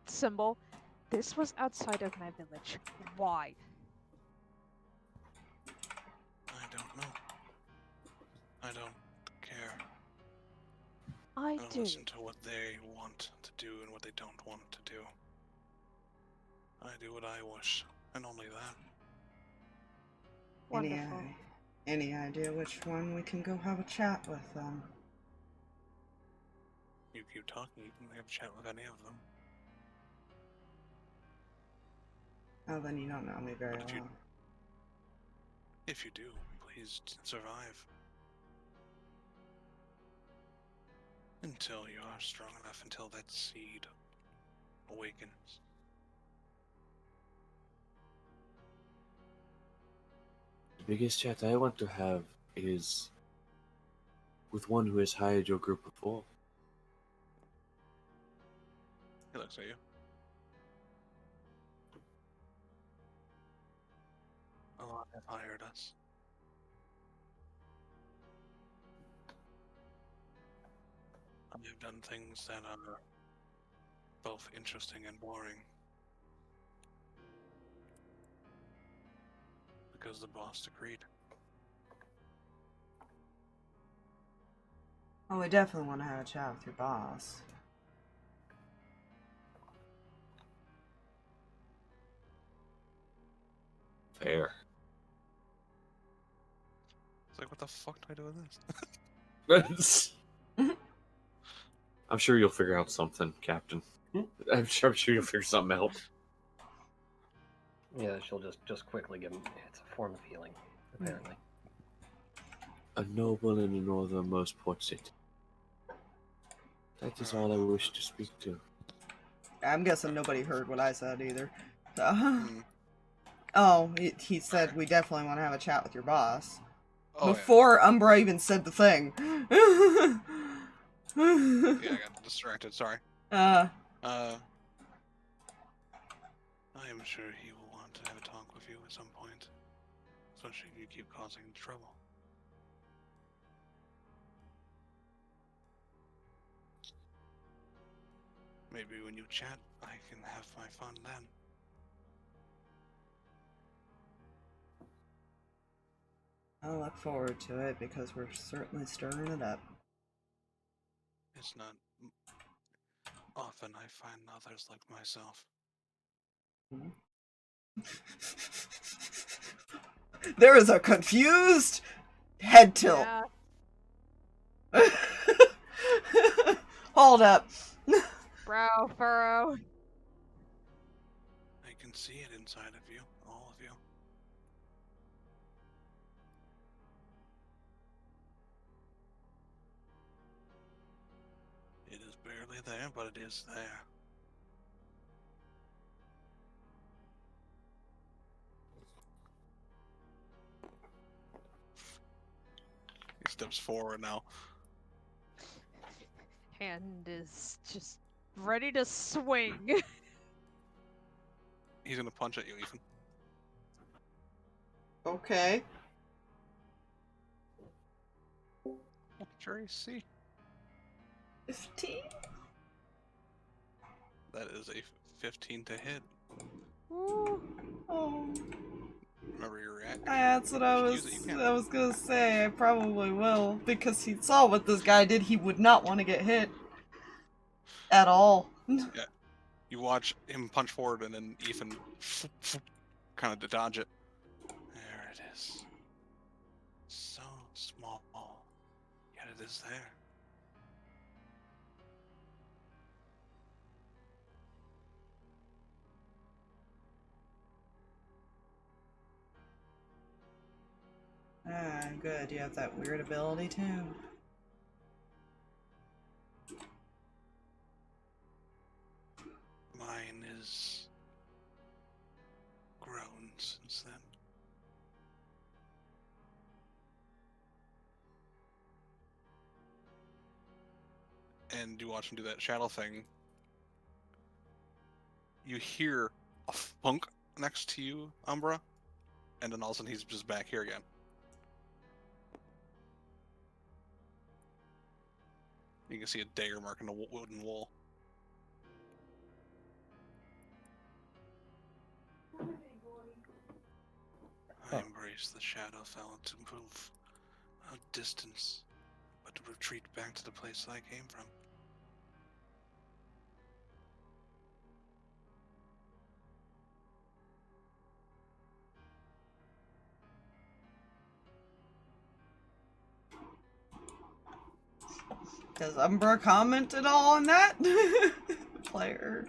symbol. This was outside of my village. Why? I don't know. I don't care. I I don't do. listen to what they want to do and what they don't want to do. I do what I wish, and only that. Wonderful. Any idea which one we can go have a chat with them? You keep talking, you can have a chat with any of them. Oh, then you don't know me very If you- well. If you do, please survive. Until you are strong enough, until that seed awakens. The biggest chat I want to have is with one who has hired your group before. He looks at you. A lot have hired us. I have done things that are both interesting and boring. Because the boss agreed. Oh, we definitely want to have a chat with your boss. Fair. It's like, what the fuck do I do with this? I'm sure you'll figure out something, Captain. I'm sure you'll figure something out. Yeah, she'll just quickly give him. It's a form of healing, apparently. A noble in the northernmost port city. That is all I wish to speak to. I'm guessing nobody heard what I said either. Hmm. Oh, he said we definitely want to have a chat with your boss. Oh, Before Umbra even said the thing. yeah. Yeah, I got distracted. Sorry. I am sure he will want to have a talk with you at some point, especially if you keep causing trouble. Maybe when you chat, I can have my fun then. I look forward to it because we're certainly stirring it up. It's not often I find others like myself. There is a confused head tilt. Yeah. Hold up. Brow furrow. I can see it inside of you, all of you. It is barely there, but it is there. He steps forward now. Hand is just ready to swing. He's gonna punch at you, Ethan. Okay. What's your AC? 15? That is a 15 to hit. Ooh. Oh. Remember your reaction. That's what I Use it, you can. was gonna say. I probably will. Because he saw what this guy did. He would not want to get hit. At all. Yeah. You watch him punch forward and then Ethan kind of to dodge it. There it is. So small, yet it is there. Ah, good. You have that weird ability too. Mine is grown since then. And you watch him do that shadow thing. You hear a funk next to you, Umbra, and then all of a sudden he's just back here again. You can see a dagger mark in the wooden wall. I embrace the shadow fell to move a distance, but to retreat back to the place that I came from. Does Umbra comment at all on that? Player.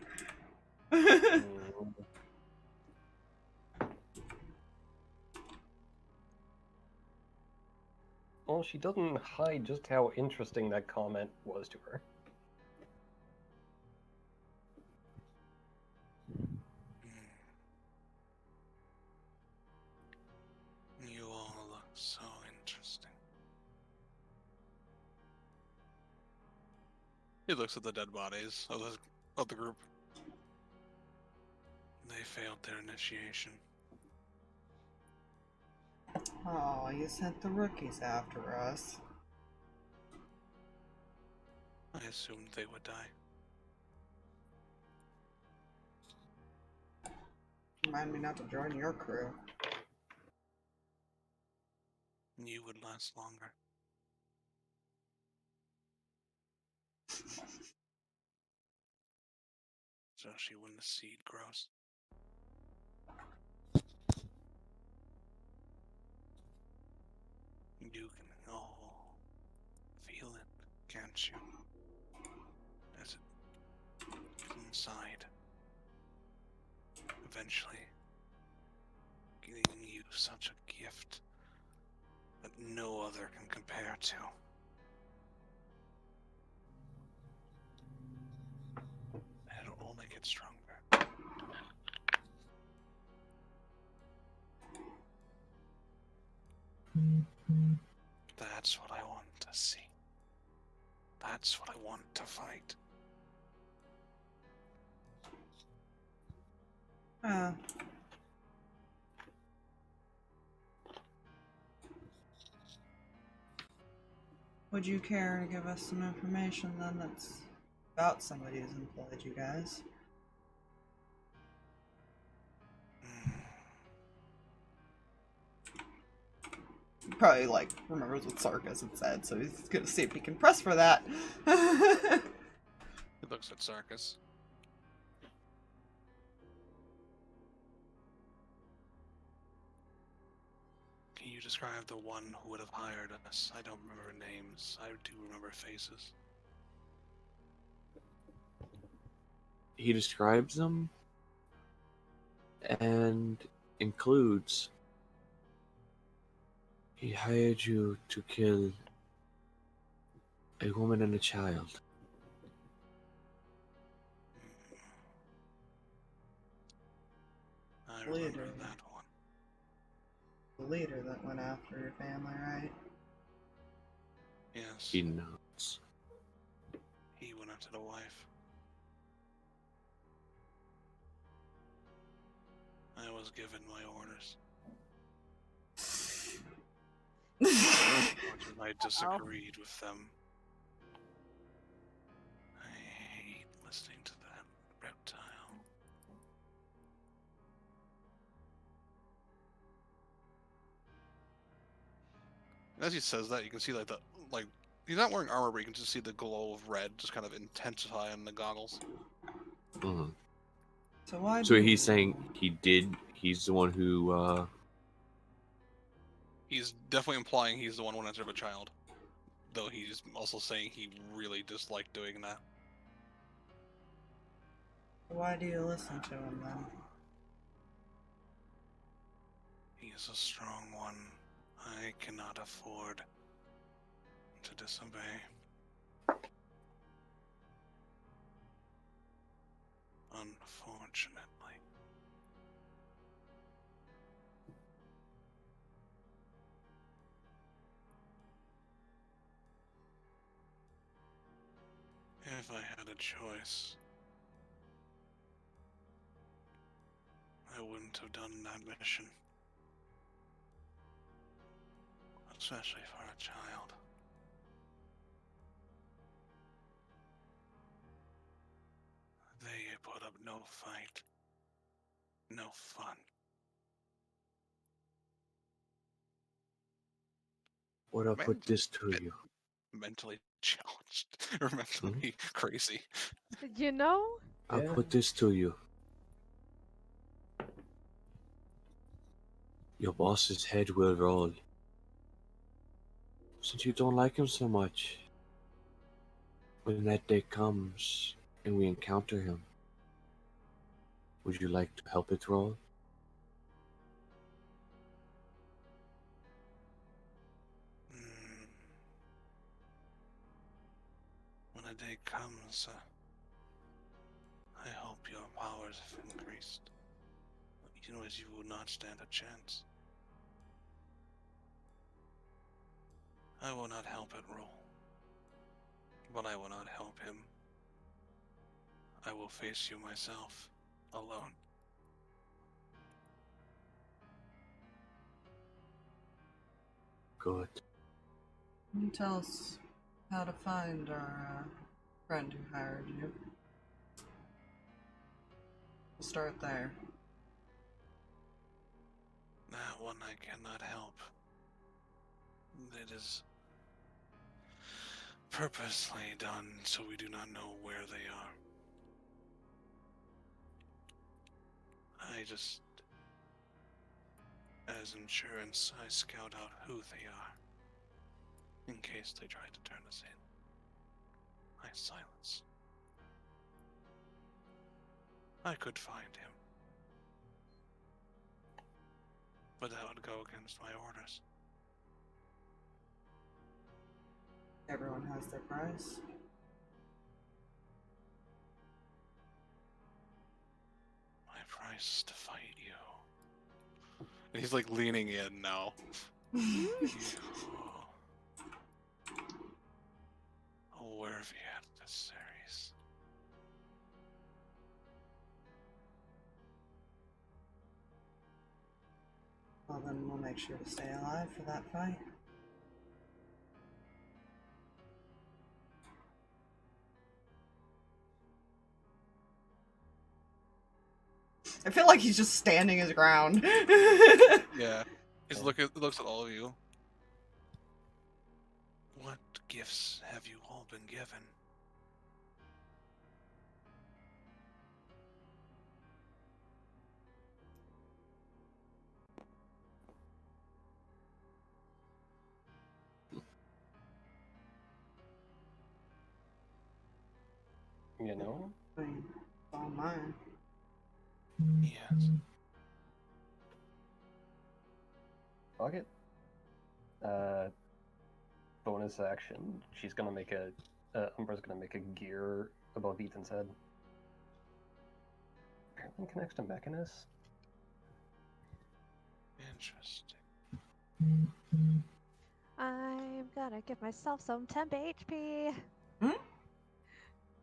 Well, she doesn't hide just how interesting that comment was to her. You all look so interesting. He looks at the dead bodies of the group. They failed their initiation. Oh, you sent the rookies after us. I assumed they would die. Remind me not to join your crew. You would last longer. Especially when the seed grows. You can all feel it, can't you? As it inside. Eventually, giving you such a gift that no other can compare to. It'll only get it stronger. That's what I want to see. That's what I want to fight. Would you care to give us some information then that's about somebody who's employed you guys? He probably, like, remembers what Sarkas had said, so he's gonna see if he can press for that. He looks at Sarkas. Can you describe the one who would have hired us? I don't remember names. I do remember faces. He describes them and includes, he hired you to kill a woman and a child. I remember Later. that one. The leader that went after your family, right? Yes. He nods. He went after the wife. I was given my orders. I disagreed with them. I hate listening to that reptile. And as he says that, you can see like he's not wearing armor, but you can just see the glow of red just kind of intensify in the goggles. Mhm. So why? So he's saying he's the one who, He's definitely implying he's the one who went after a child, though he's also saying he really disliked doing that. Why do you listen to him then? He is a strong one. I cannot afford to disobey. Unfortunately. If I had a choice, I wouldn't have done that mission. Especially for a child. They put up no fight. No fun. what I'll Man, put this to you. Mentally challenged. Or mentally crazy. You know? I'll Yeah. put this to you. Your boss's head will roll. Since you don't like him so much, when that day comes and we encounter him, would you like to help it roll? Hmm. When a day comes, I hope your powers have increased. As you will not stand a chance. I will not help it roll. But I will not help him. I will face you myself, alone. Good. Can you tell us how to find our friend who hired you? We'll start there. That one I cannot help. It is purposely done so we do not know where they are. I just, as insurance, I scout out who they are, in case they try to turn us in. I silence. I could find him, but that would go against my orders. Everyone has their price. choice to fight you. And he's like leaning in now. You a worthy adversaries. Well, then we'll make sure to stay alive for that fight. I feel like he's just standing his ground. Yeah. He looks at all of you. What gifts have you all been given? You know? I mean, it's all mine. Yes. Fuck it. Bonus action. She's gonna make a. Umbra's gonna make a gear above Ethan's head. Apparently connects to Mechanus. Interesting. I'm gonna give myself some temp HP. Hmm?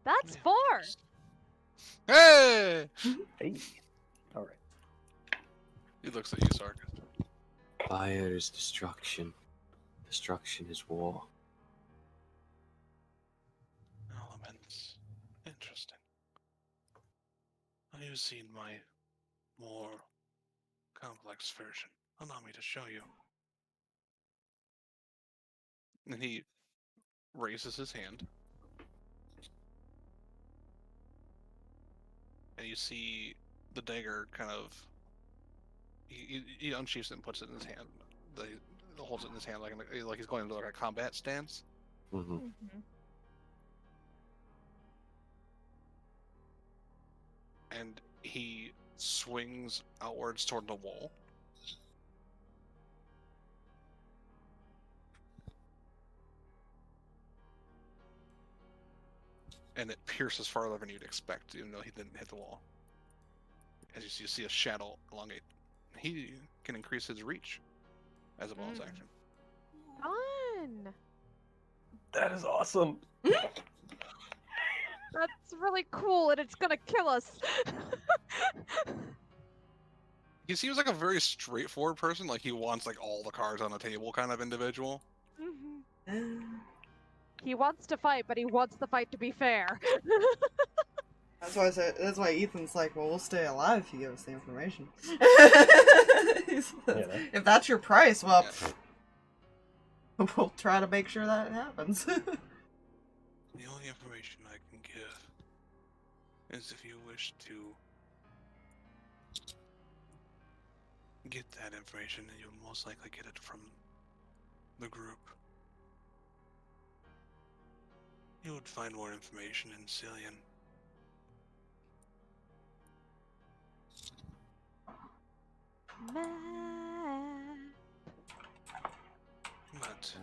That's Yeah. 4! Hey! Hey. Alright. He looks at you, Sarkas. Fire is destruction. Destruction is war. Elements. Interesting. Have you seen my more complex version? Allow me to show you. And he raises his hand. And you see the dagger kind of. He unsheaths it and puts it in his hand. He holds it in his hand like he's going into like a combat stance. Mm-hmm. And he swings outwards toward the wall. And it pierces farther than you'd expect, even though he didn't hit the wall. As you see a shadow elongate. He can increase his reach as a bonus action. Fun! That is awesome. That's really cool, and it's gonna kill us. He seems like a very straightforward person, like he wants like all the cards on the table kind of individual. He wants to fight, but he wants the fight to be fair. That's why Ethan's like, well, we'll stay alive if you give us the information. If that's your price, well, we'll try to make sure that happens. The only information I can give is if you wish to get that information, then you'll most likely get it from the group. You would find more information in Cillian. But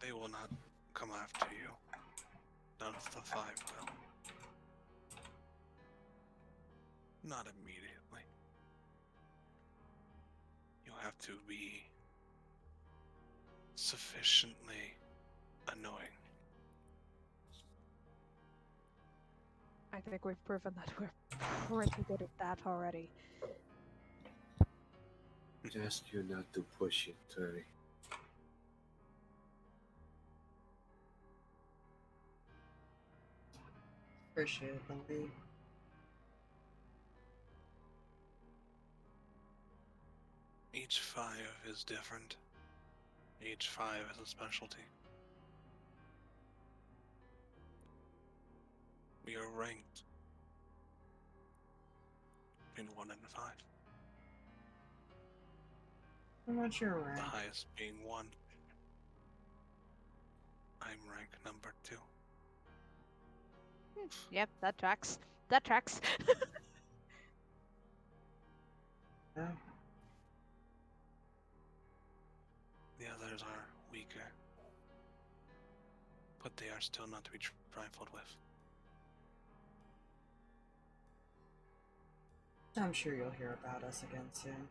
they will not come after you. None of the 5 will. Not immediately. You have to be sufficiently annoying. I think we've proven that we're pretty good at that already. Ask you not to push it, Turi. Appreciate the lead. Each 5 is different. Each 5 is a specialty. We are ranked between 1 and 5. How much your The rank? highest being 1. I'm rank number 2. Yep, that tracks. That tracks. Yeah. The others are weaker, but they are still not to be trifled with. I'm sure you'll hear about us again soon.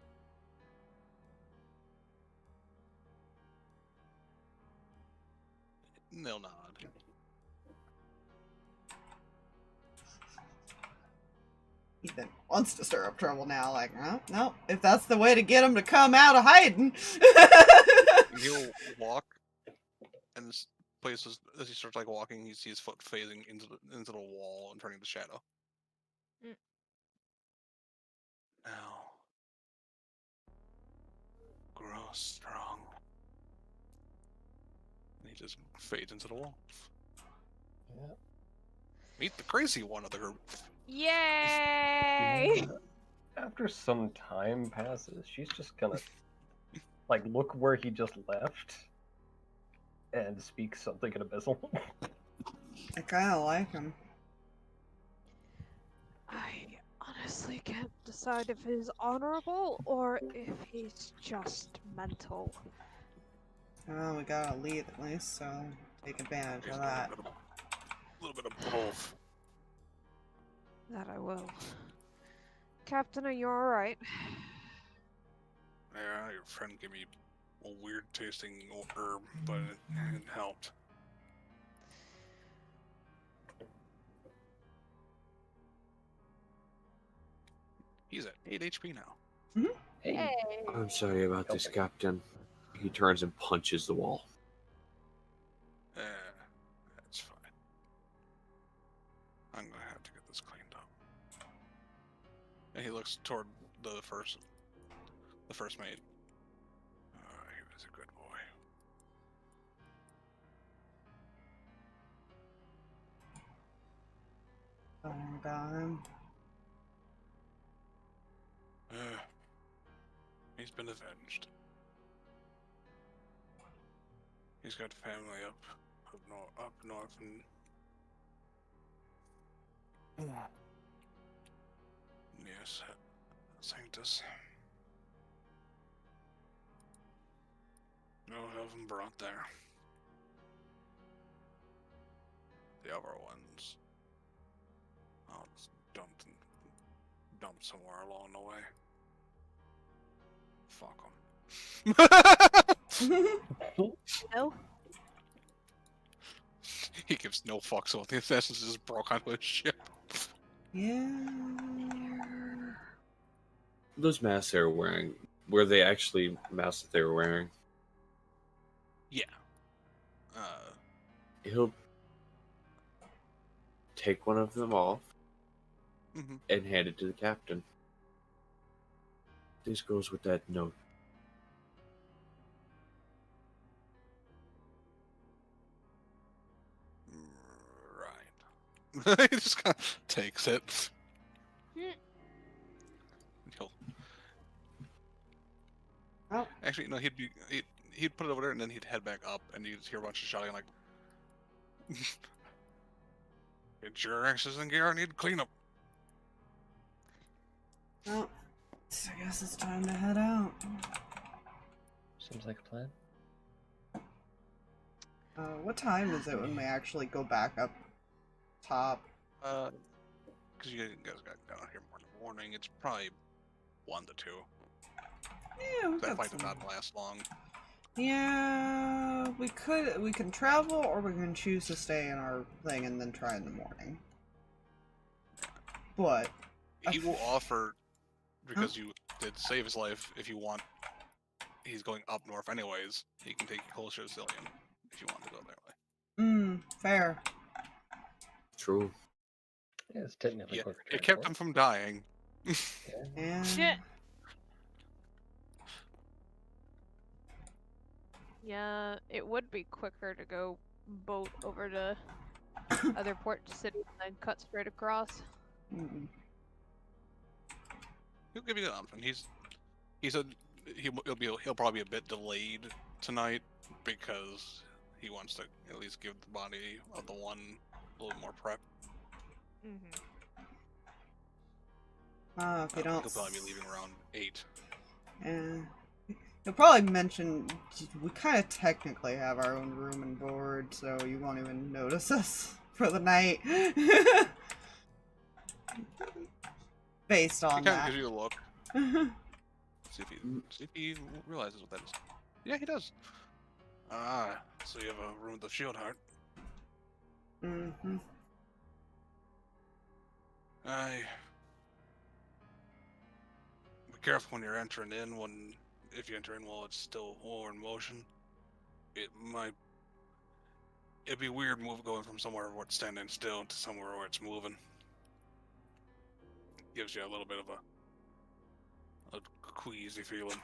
They'll nod. Ethan wants to stir up trouble now, like, no, if that's the way to get him to come out of hiding. He'll walk, and this places as he starts like walking, you see his foot phasing into the wall and turning to shadow. Mm. Now, grow strong. And he just fades into the wall. Yeah. Meet the crazy one of the group. Yay! After some time passes, she's just gonna like look where he just left and speak something in abyssal. I kind of like him. I honestly can't decide if he's honorable or if he's just mental. Well, we got a lead at least, so take advantage He's of a that. little bit of both. That I will. Captain, are you alright? Yeah, your friend gave me a weird tasting herb, but it helped. He's at 8 HP now. Hey. I'm sorry about this, Okay. Captain. He turns and punches the wall. That's fine. I'm gonna have to get this cleaned up. And he looks toward the first mate. He was a good boy. Something about him. He's been avenged. He's got family up north, and yes, Sanctus. No heaven brought there. The other ones, I'll just dump somewhere along the way. Fuck them. No? He gives no fucks about the assassins just broke onto his ship. Yeah. Those masks they were wearing, were they actually masks that they were wearing? Yeah. He'll take one of them off Mhm. and hand it to the captain. This goes with that note. Right. He just kind of takes it. He'll... Oh. Actually, no. He'd put it over there, and then he'd head back up, and you'd hear a bunch of shouting like, "Get your axes and gear. I need cleanup." Well, so I guess it's time to head out. Seems like a plan. What time is it when we actually go back up top? Because you guys got down here more in the morning. It's probably 1 to 2. Yeah, we That got fight did some. not last long. Yeah, we can travel or we can choose to stay in our thing and then try in the morning. But He will offer, because you did save his life, if you want. He's going up north anyways. He can take you closer to Zillion if you want to go that way. Fair. True. Yeah, it's technically Yeah, quicker. it kept him from dying. Yeah. Shit. Yeah, it would be quicker to go boat over to other port city and then cut straight across. Mm. He'll give you the option. He said he'll probably be a bit delayed tonight because he wants to at least give the body of the one a little more prep. If you don't. He'll probably be leaving around 8. He'll probably mention we kind of technically have our own room and board, so you won't even notice us for the night. based He on kind of that. gives you a look. See if he realizes what that is. Yeah, he does. Ah, so you have a room with the shield heart. Mm-hmm. Be careful when you're entering in. If you enter in while it's still all in motion, it'd be weird going from somewhere where it's standing still to somewhere where it's moving. Gives you a little bit of a queasy feeling.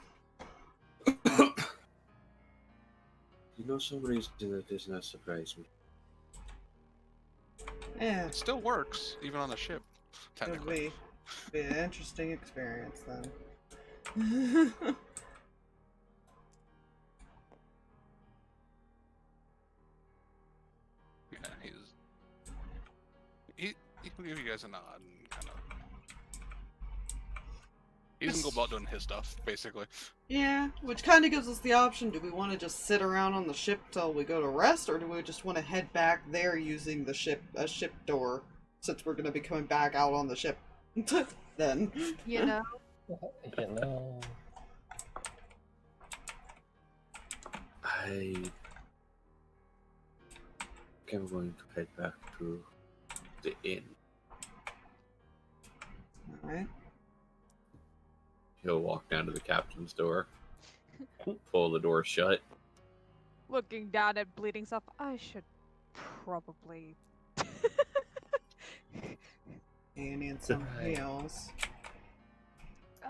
You know, somebody's doing that does not surprise me. Yeah, It still works, even on a ship, it'll technically. be an interesting experience then. Yeah, he can give you guys a nod and kind of. He doesn't go about doing his stuff, basically. Yeah, which kind of gives us the option. Do we want to just sit around on the ship till we go to rest, or do we just want to head back there using the ship door, since we're going to be coming back out on the ship then? You know, You know. I think I'm going to head back to the inn. Alright. He'll walk down to the captain's door, pull the door shut. looking down at bleeding stuff, I should probably. You need some heals.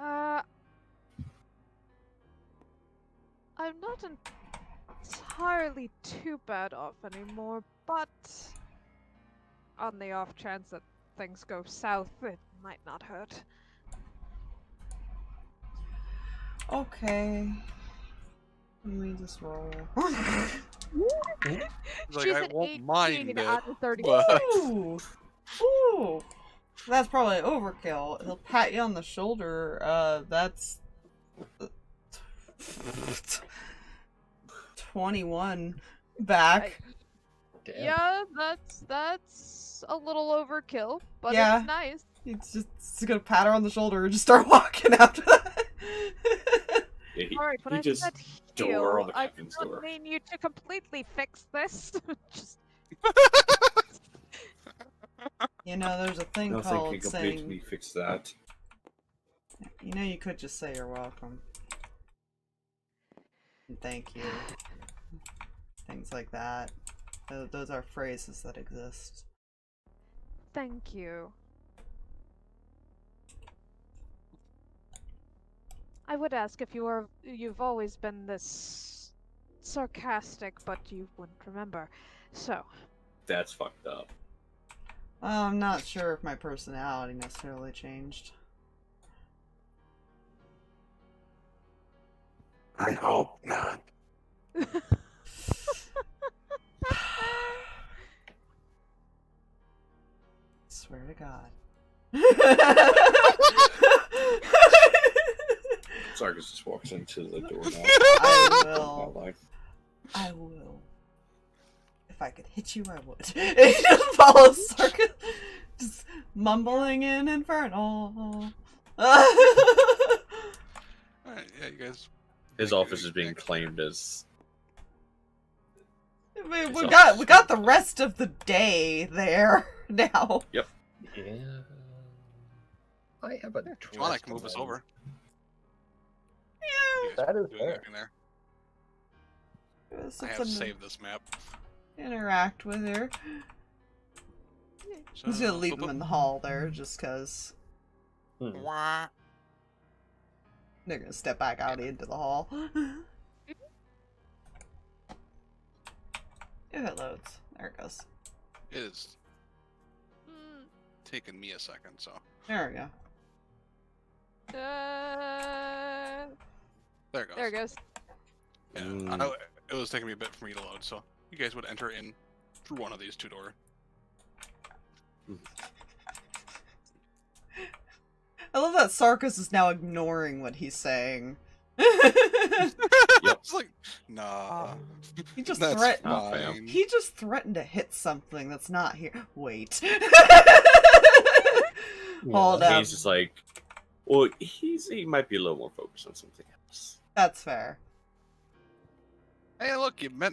I'm not entirely too bad off anymore, but on the off chance that things go south, it might not hurt. Okay. Let me just roll. He's like, She's I an won't 18 mind it, out of 30. but Ooh! Ooh! That's probably overkill. He'll pat you on the shoulder. That's 21 back. Damn. Yeah, that's a little overkill, but Yeah. it's nice. He's just gonna pat her on the shoulder and just start walking after that. Yeah, Alright, when he I just said door on heal, the I captain's don't door. mean you to completely fix this. Just You know, there's a thing Nothing called can saying. completely fix that. You know, you could just say you're welcome. And thank you. Things like that. Those are phrases that exist. thank you. I would ask if you've always been this sarcastic, but you wouldn't remember. So, That's fucked up. I'm not sure if my personality necessarily changed. I hope not. Swear to God. Sarkas just walks into the door now. I will. Not like, I will. If I could hit you, I would. It just follows Sarkas, just mumbling in Infernal. Alright, yeah, you guys. his office is being claimed as. I mean, It's we got the rest of the day there now. Yeah. I have a If you want, I can move us over. Yeah. You guys That is do fair. anything there. This I is have something saved this map. to interact with her. So, I'm just gonna leave him in the hall there, just cause Wah. they're gonna step back out into the hall. If it loads. There it goes. It is mm, taking me a second, so There we go. there it goes. there it goes. Yeah, Mm. I know it was taking me a bit for me to load, so you guys would enter in through one of these two doors. I love that Sarkas is now ignoring what he's saying. It's like, nah. He just That's threat- Not fair. fine. He just threatened to hit something that's not here. Wait. Hold And up. he's just like, well, he might be a little more focused on something else. That's fair. Hey, look, you met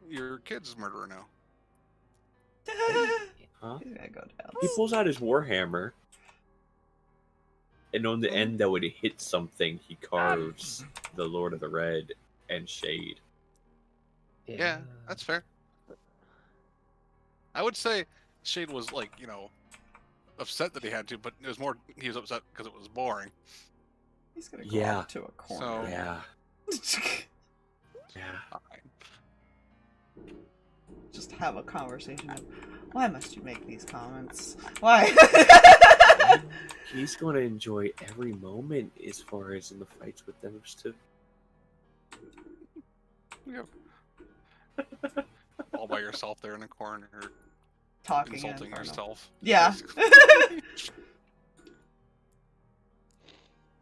your kid's murderer now. Huh? He's gonna go down. He pulls out his warhammer, and on the end that would hit something, he carves the Lord of the Red and Shade. Yeah, that's fair. I would say Shade was like, upset that he had to, but it was more he was upset because it was boring. He's gonna go Yeah. off to a corner. So- Yeah. Yeah. Fine. Just have a conversation of, why must you make these comments? Why? He's going to enjoy every moment as far as in the fights with those two. Yep. All by yourself there in a corner, Talking insulting in front of- yourself. Yeah. basically.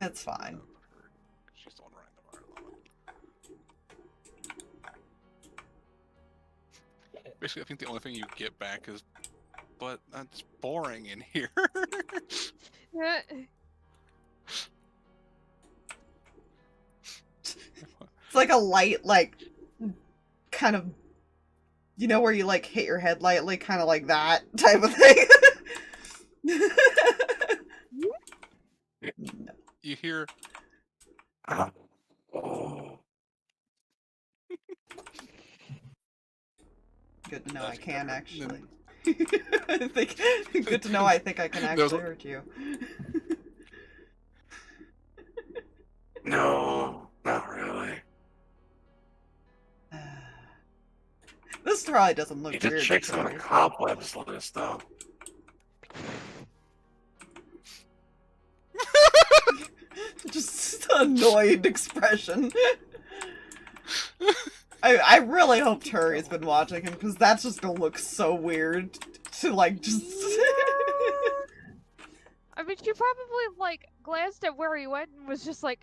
It's fine. She's the one running the bar. Basically, I think the only thing you get back is, but that's boring in here. Yeah. It's like a light, like, kind of, where you, like, hit your head lightly, kind of like that type of thing. You hear, Good to know I That's can, better actually. than- Good to know I think I can There's- actually hurt you. no, not really. This probably doesn't look weird. to Turi. cobwebs list, though. Just annoyed expression. I really hope Turi's been watching him, because that's just gonna look so weird to, like, just... I mean, she probably, like, glanced at where he went and was just like,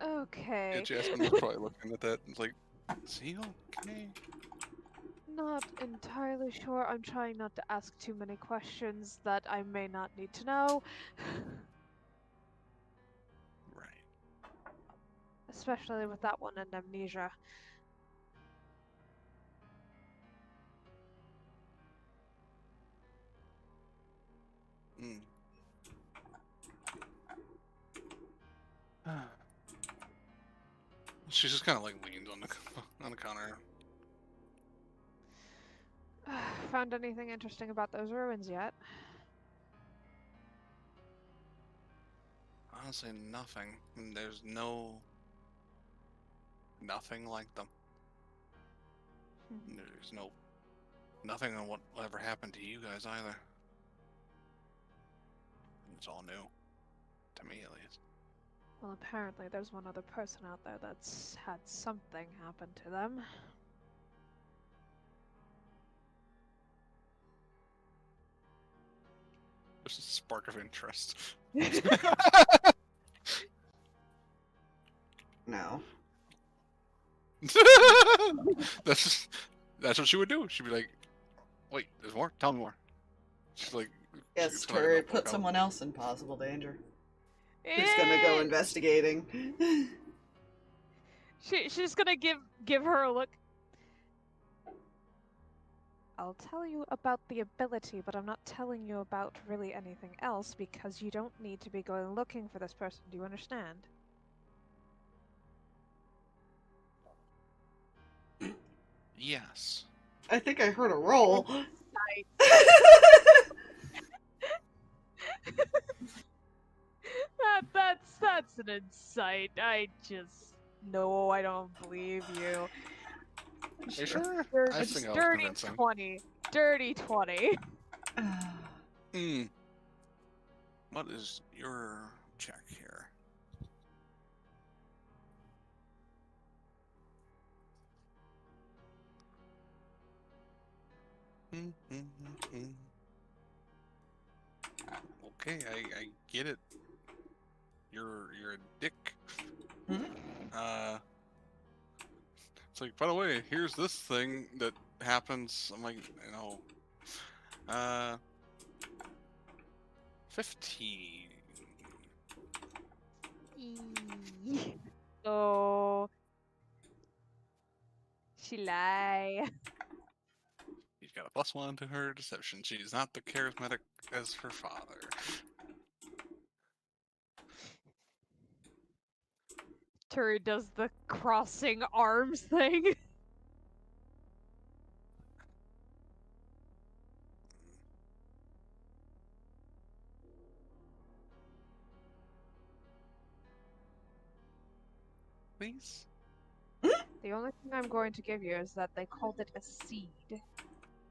okay. Yeah, Jasmine was probably looking at that and was like, is he okay? Not entirely sure. I'm trying not to ask too many questions that I may not need to know. Right. Especially with that one and amnesia. Mm. She's just kind of like leaned on the counter. Found anything interesting about those ruins yet? Honestly, nothing. There's nothing like them. There's nothing on what ever happened to you guys either. It's all new, to me at least. Well, apparently there's one other person out there that's had something happen to them. There's a spark of interest. No. that's what she would do. She'd be like, "Wait, there's more. Tell me more." She's like, Yes, she's gonna Turi, notebook put out. someone else in possible danger. Who's gonna go investigating? She's gonna give her a look. I'll tell you about the ability, but I'm not telling you about really anything else because you don't need to be going looking for this person. Do you understand? Yes. I think I heard a roll. That's an insight. No, I don't believe you. Are you sure? I It's think I was dirty convincing. 20. Dirty 20. Hmm. What is your check here? Okay, I get it. You're a dick. It's like, by the way, here's this thing that happens. I'm like, 15. So she lie. She's got a +1 to her deception. She's not the charismatic as her father. Turi does the crossing arms thing. Please? The only thing I'm going to give you is that they called it a seed.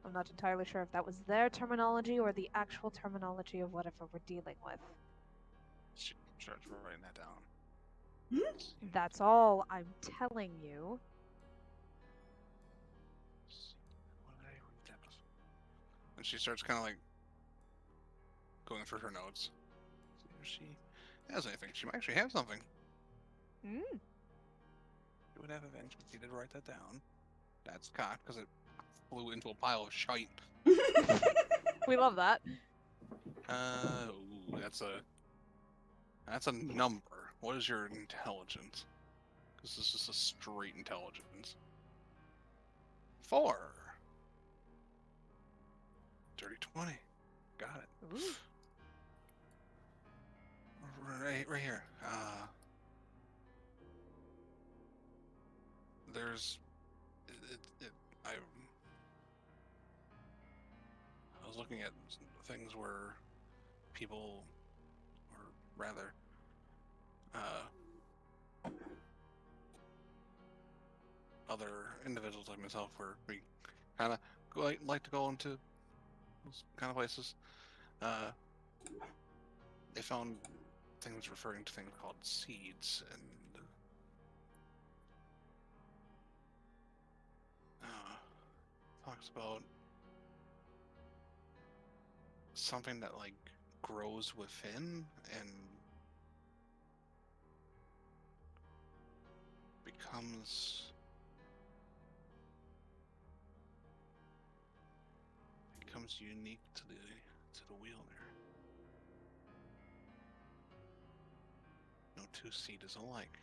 I'm not entirely sure if that was their terminology or the actual terminology of whatever we're dealing with. She starts writing that down. That's all I'm telling you. What did I read that before? And she starts kind of like going through her notes. See if she has anything. She might actually have something. Mm. She would have eventually. She did write that down. That's cocked because it flew into a pile of shite. We love that. Ooh, that's a number. What is your intelligence? Because this is a straight intelligence. 4. Dirty 20. Got it. Ooh. Right here. There's. I was looking at things where people, or rather, other individuals like myself, where we kind of like to go into those kind of places. They found things referring to things called seeds, and talks about something that like grows within and becomes unique to the wielder. No two seed is alike.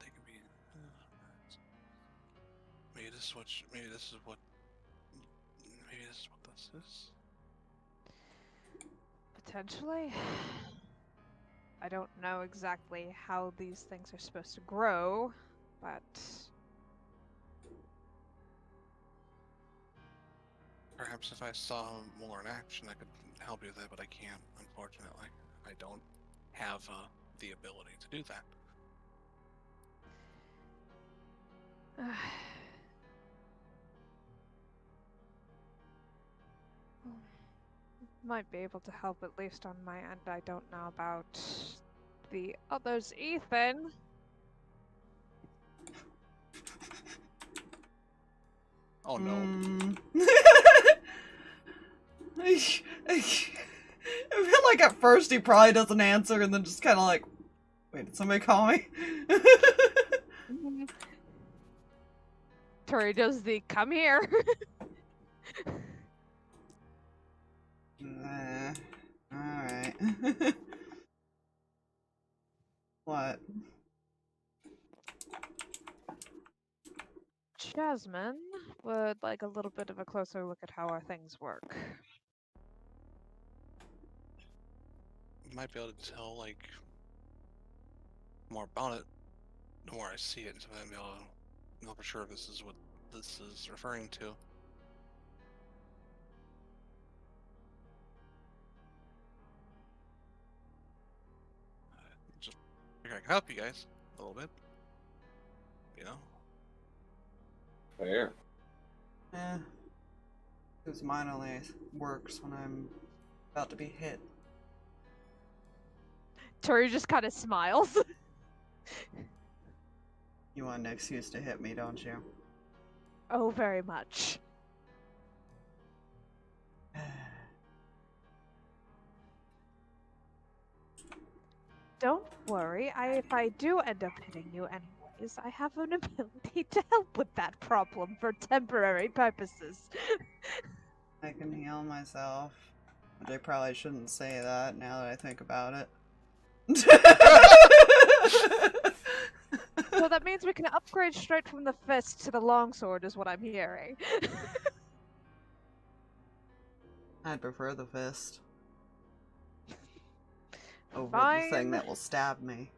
They can be. Maybe this is what. Maybe this is what this is. Potentially. I don't know exactly how these things are supposed to grow, but Perhaps if I saw more in action, I could help you with that, but I can't, unfortunately. I don't have the ability to do that. might be able to help at least on my end. I don't know about the others. Ethan! Oh no. I feel like at first he probably doesn't answer and then just kind of like, wait, did somebody call me? Turi does the come here. Alright. What? Jasmine would like a little bit of a closer look at how our things work. You might be able to tell, like, more about it the more I see it, so I might be able to know for sure if this is what this is referring to. Just figure I can help you guys a little bit. You know? Fair. Eh. Because mine only works when I'm about to be hit. Turi just kind of smiles. You want an excuse to hit me, don't you? Oh, very much. Don't worry, if I do end up hitting you anyway, worries. I have an ability to help with that problem for temporary purposes. I can heal myself. But I probably shouldn't say that now that I think about it. So that means we can upgrade straight from the fist to the longsword, is what I'm hearing. I'd prefer the fist. Over Fine. the thing that will stab me.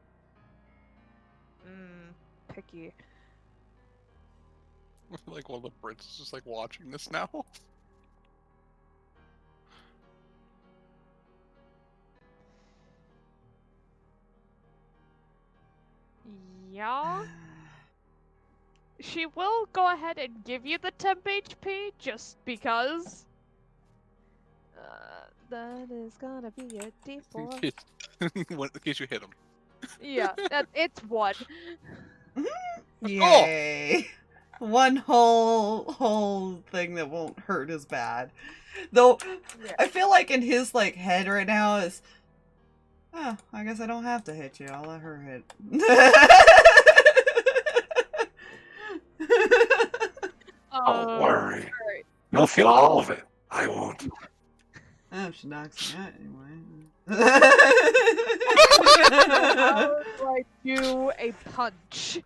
Picky. Like one of the Brits is just like watching this now. Yeah? She will go ahead and give you the temp HP just because. That is gonna be a D4. In case you hit him. Yeah, it's 1. Yay! One whole thing that won't hurt as bad. Though, Yeah. I feel like in his like head right now is, oh, I guess I don't have to hit you. I'll let her hit. Don't worry. Alright. You'll feel all of it. I won't. Oh, she knocks me out anyway. How do I do a punch?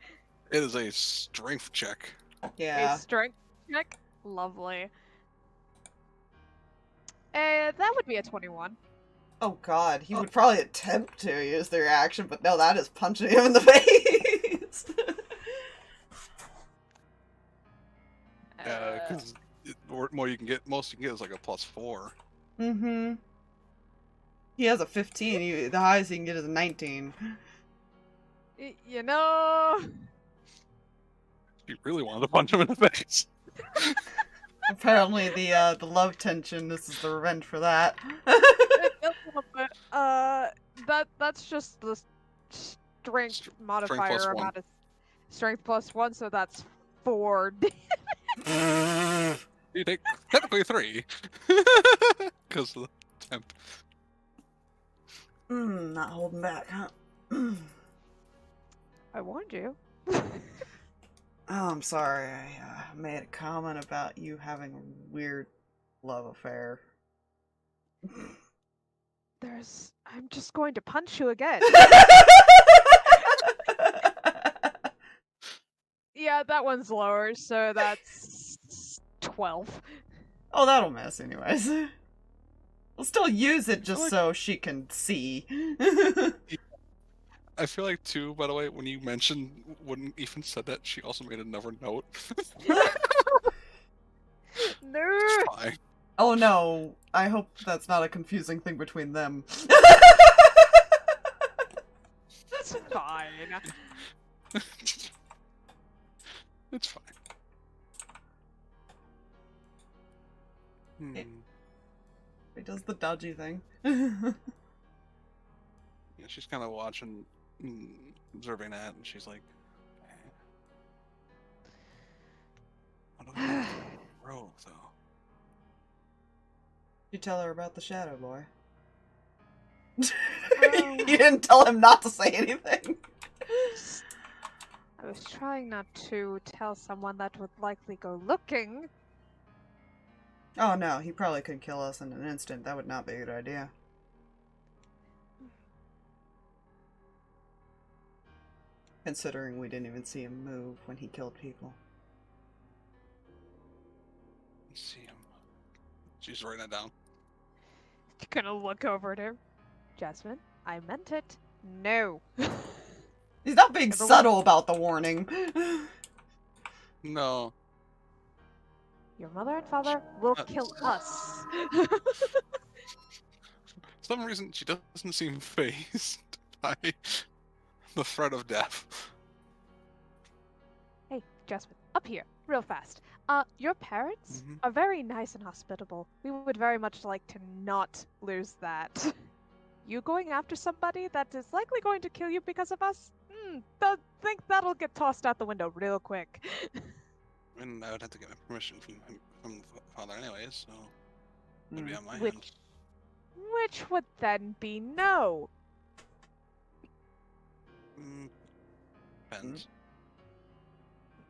It is a strength check. Yeah. A strength check? Lovely. That would be a 21. Oh god, he would probably attempt to use their action, but no, that is punching him in the face. Because more you can get, most you can get is like a +4. Mm-hmm. He has a 15. The highest he can get is a 19. You know... You really wanted to punch him in the face. Apparently the love tension, this is the revenge for that. That's just the strength modifier +1. amount of strength +1, so that's 4. You take technically 3. Because of the temp. Not holding back, huh? I warned you. Oh, I'm sorry. I made a comment about you having a weird love affair. I'm just going to punch you again. Yeah, that one's lower, so that's 12. Oh, that'll miss anyways. We'll still use it just so she can see. I feel like too, by the way, when you mentioned, when Ethan said that, she also made another note. No. Fine. Oh no, I hope that's not a confusing thing between them. That's fine. It's fine. He does the dodgy thing. Yeah, she's kind of watching, observing that, and she's like, "What do I rogue though?" You tell her about the shadow boy. Oh. You didn't tell him not to say anything. I was trying not to tell someone that would likely go looking. Oh no, he probably could kill us in an instant. That would not be a good idea. Considering we didn't even see him move when he killed people. Let's see him. She's writing it down. Gonna look over at her. Jasmine, I meant it. No. He's not being Everyone- subtle about the warning. No. Your mother and father will kill us. For some reason, she doesn't seem fazed by the threat of death. Hey, Jasmine, up here, real fast. Your parents Mhm. are very nice and hospitable. We would very much like to not lose that. You going after somebody that is likely going to kill you because of us? I think that'll get tossed out the window real quick. And I would have to get my permission from the father anyways, so it would be on my hand. Which would then be no. Depends.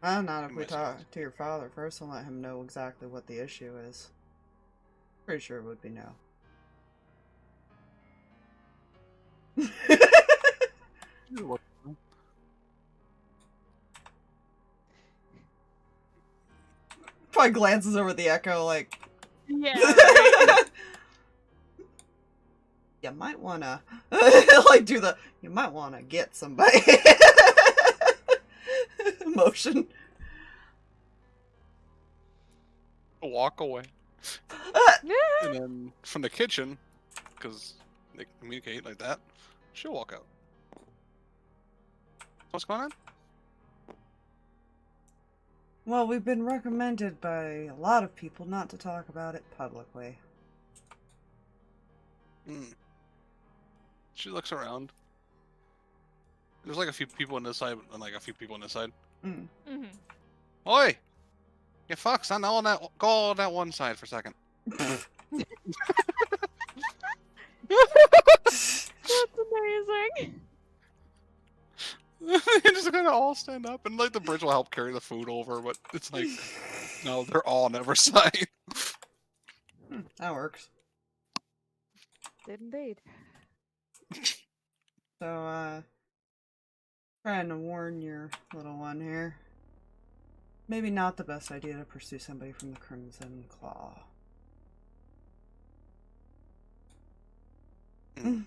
Not if we Might talk to your father first and let him know exactly what the issue is. Pretty sure it would be no. You're welcome. Probably glances over the echo like, Yeah. Right? you might wanna like do the you might wanna get somebody motion. Walk away. And then from the kitchen, because they communicate like that, she'll walk out. What's going on? Well, we've been recommended by a lot of people not to talk about it publicly. She looks around. There's like a few people on this side and like a few people on this side. Mm-hmm. Oi! Yeah, Fox, go on that one side for a second. That's amazing. They just gonna all stand up and like the bridge will help carry the food over, but it's like no, they're all on every side. That works. Did indeed. So, trying to warn your little one here. Maybe not the best idea to pursue somebody from the Crimson Claw. Heard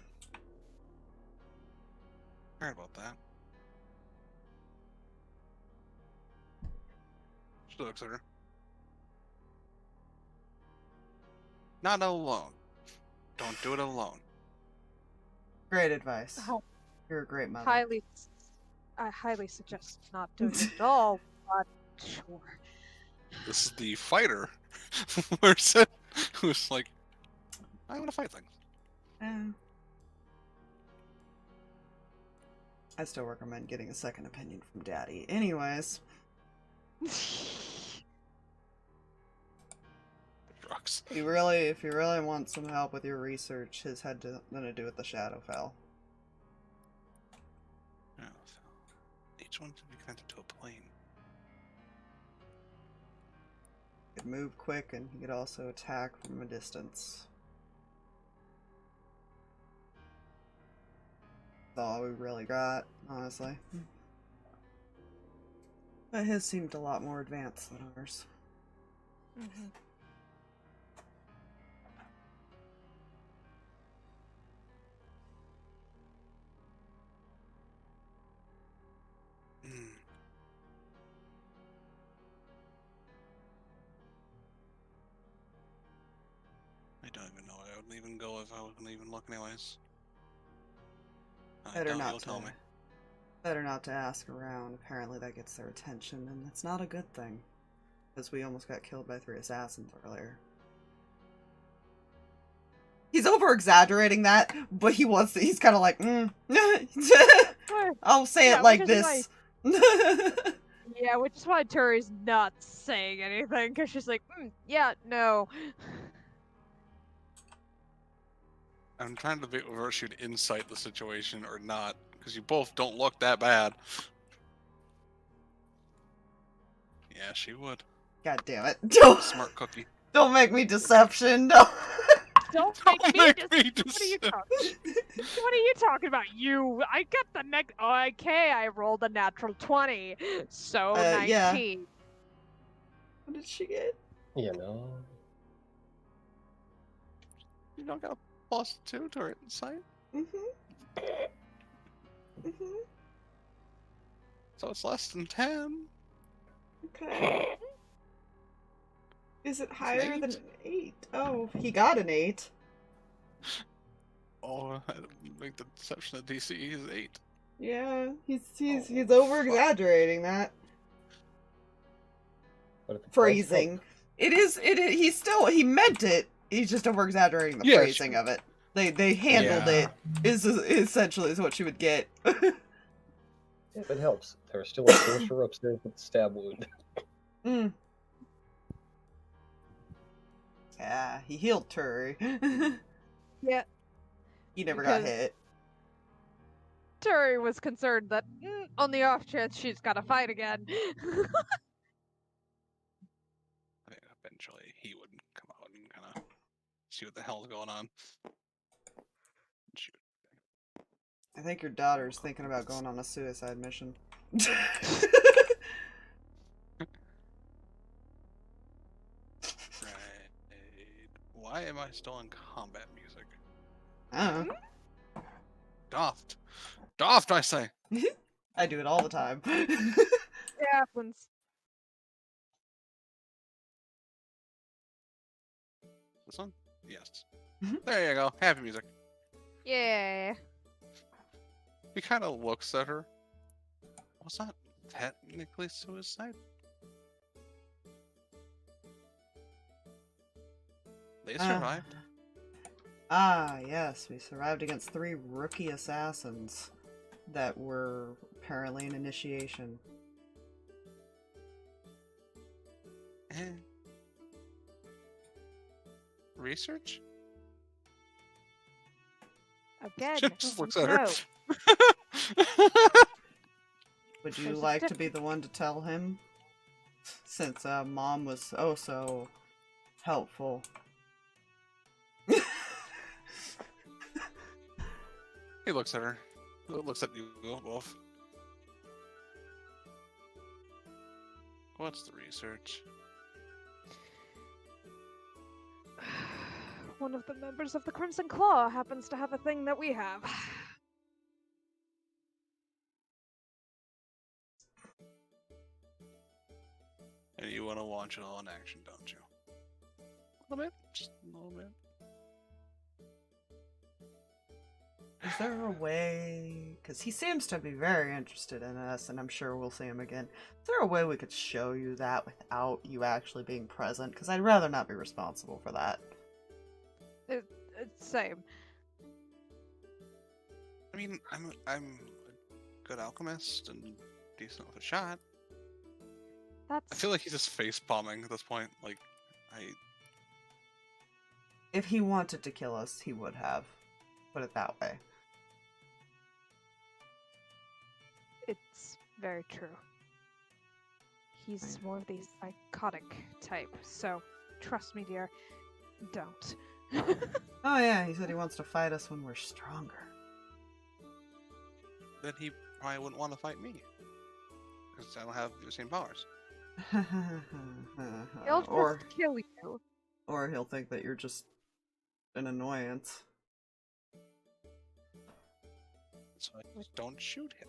about that. She looks at her. Not alone. Don't do it alone. Great advice. Oh, You're a great mother. I highly suggest not doing it at all, but sure. This is the fighter person who's like, I want to fight things. I still recommend getting a second opinion from Daddy. Anyways. Drugs. If you really want some help with your research, his had nothing to do with the Shadowfell. Yeah, so each one can be connected to a plane. He could move quick, and he could also attack from a distance. That's all we really got, honestly. But his seemed a lot more advanced than ours. Mm-hmm. I don't even know. I wouldn't even go if I wasn't even look anyways. Better doubt not you'll tell me. Better not to ask around. Apparently that gets their attention, and it's not a good thing. Because we almost got killed by 3 assassins earlier. He's over-exaggerating that, but he's kind of like, I'll say it like this. Yeah, which is why Turi's not saying anything, because she's like, yeah, no. I'm trying to be reverse you to insight the situation or not, because you both don't look that bad. Yeah, she would. God damn it. Smart cookie. Don't make me deception. No. Don't Don't make me me What are you talking about? I got the next. Okay, I rolled a natural 20, so 19. Yeah. What did she get? You know. You don't got a +2 to her insight, so it's less than 10. Okay. Is it higher an than an 8? Oh, he got an 8. Oh, I make the deception that DC is 8. Yeah, he's over exaggerating that. But if it's Phrasing. It is. He meant it. He's just over exaggerating the phrasing of it. They handled it. Is essentially what you would get. If it helps, there's still a sorcerer upstairs with a stab wound. Yeah, he healed Turi. Yeah. He never got hit. Turi was concerned that on the off chance she's got to fight again. I think eventually he would come out and kind of see what the hell's going on. Shoot. I think your daughter's thinking about going on a suicide mission. Right. Why am I still in combat music? I don't know. Doffed, I say. I do it all the time. It happens. This one? Yes. Mhm. There you go. Happy music. Yeah. He kind of looks at her. Was that technically suicide? They survived. Yes, we survived against 3 rookie assassins that were apparently an initiation. Research? Again. She just looks at her. no. Would you There's a like to be the one to tell him? Since Mom was oh so helpful. He looks at her. Looks at you both. What's the research? One of the members of the Crimson Claw happens to have a thing that we have. And you want to launch it all in action, don't you? A little bit? Just a little bit. Is there a way? Because he seems to be very interested in us, and I'm sure we'll see him again. Is there a way we could show you that without you actually being present? Because I'd rather not be responsible for that. Same. I mean, I'm a good alchemist and decent with a shot. That's. I feel like he's just face palming at this point. Like, If he wanted to kill us, he would have. Put it that way. It's very true. He's more of the psychotic type, so trust me, dear, don't. Oh yeah, he said he wants to fight us when we're stronger. then he probably wouldn't want to fight me. Because I don't have the same powers. He'll or just kill you. or he'll think that you're just an annoyance. So I just don't shoot him.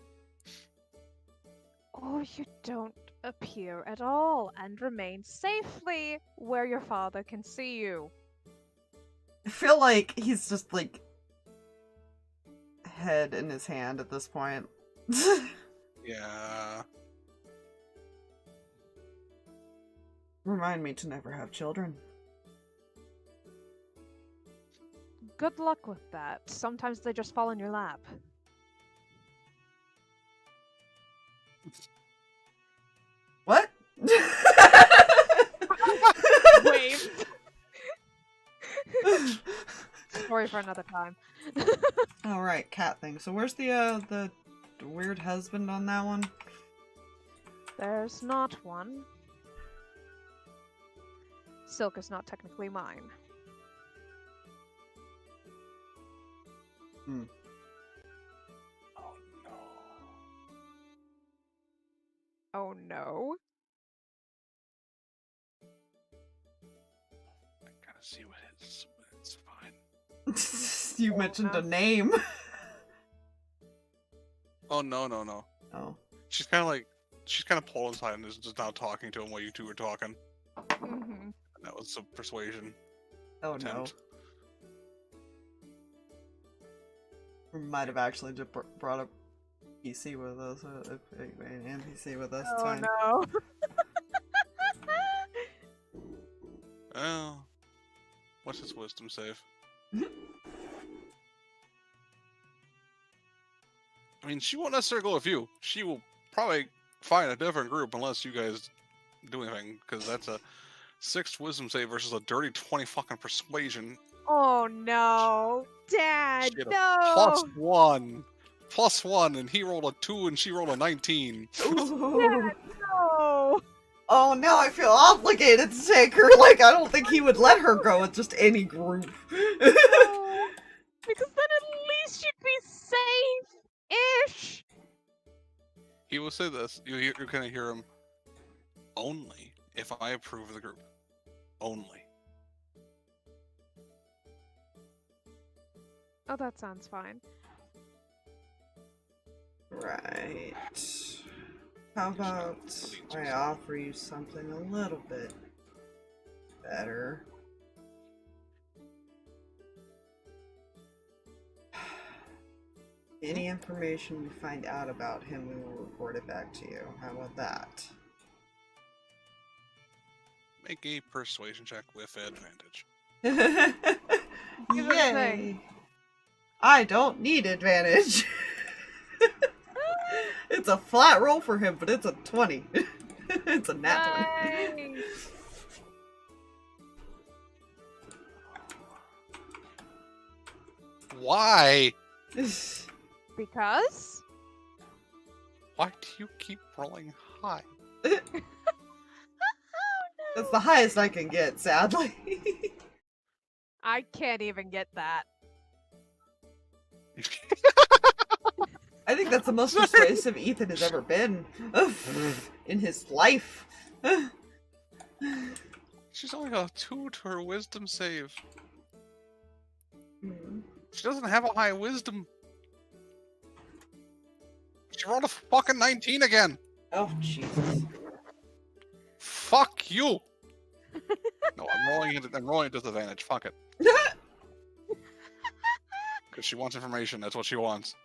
Or you don't appear at all and remain safely where your father can see you. I feel like he's just like head in his hand at this point. Yeah. Remind me to never have children. Good luck with that. Sometimes they just fall in your lap. What? Wave. Story for another time. All right, cat thing. So where's the weird husband on that one? There's not one. Silk is not technically mine. Hmm. Oh no. Oh no. I gotta see what it is. It's fine. You Oh, mentioned no. a name. Oh no. Oh. She's kind of pulled inside and is just now talking to him while you two were talking. Mm-hmm. And that was a persuasion Oh attempt. no. We might have actually just brought a PC with us. An NPC with us. It's Oh fine. no. Well, what's his wisdom save? I mean, she won't necessarily go with you. She will probably find a different group unless you guys do anything, because that's a 6 wisdom save versus a dirty 20 fucking persuasion. Oh no. Dad, She had a no. +1 +1 and he rolled a 2 and she rolled a 19. Ooh. No. Oh, now I feel obligated to take her. Like, I don't think he would let her go with just any group. No. Because then at least you'd be safe-ish. He will say this. You kind of hear him. Only if I approve of the group. Only. Oh, that sounds fine. Right. How about I offer you something a little bit better? Any information we find out about him, we will report it back to you. How about that? Make a persuasion check with advantage. Give it a Yay! thing. I don't need advantage. It's a flat roll for him, but it's a 20. It's a nat 20. Nice. Why? Because? Why do you keep rolling high? That's the highest I can get, sadly. I can't even get that. I think that's the most persuasive Ethan has ever been in his life. She's only got a 2 to her wisdom save. Hmm. She doesn't have a high wisdom. She rolled a fucking 19 again. Oh, Jesus. Fuck you. No, I'm rolling at disadvantage. Fuck it. Because she wants information. That's what she wants.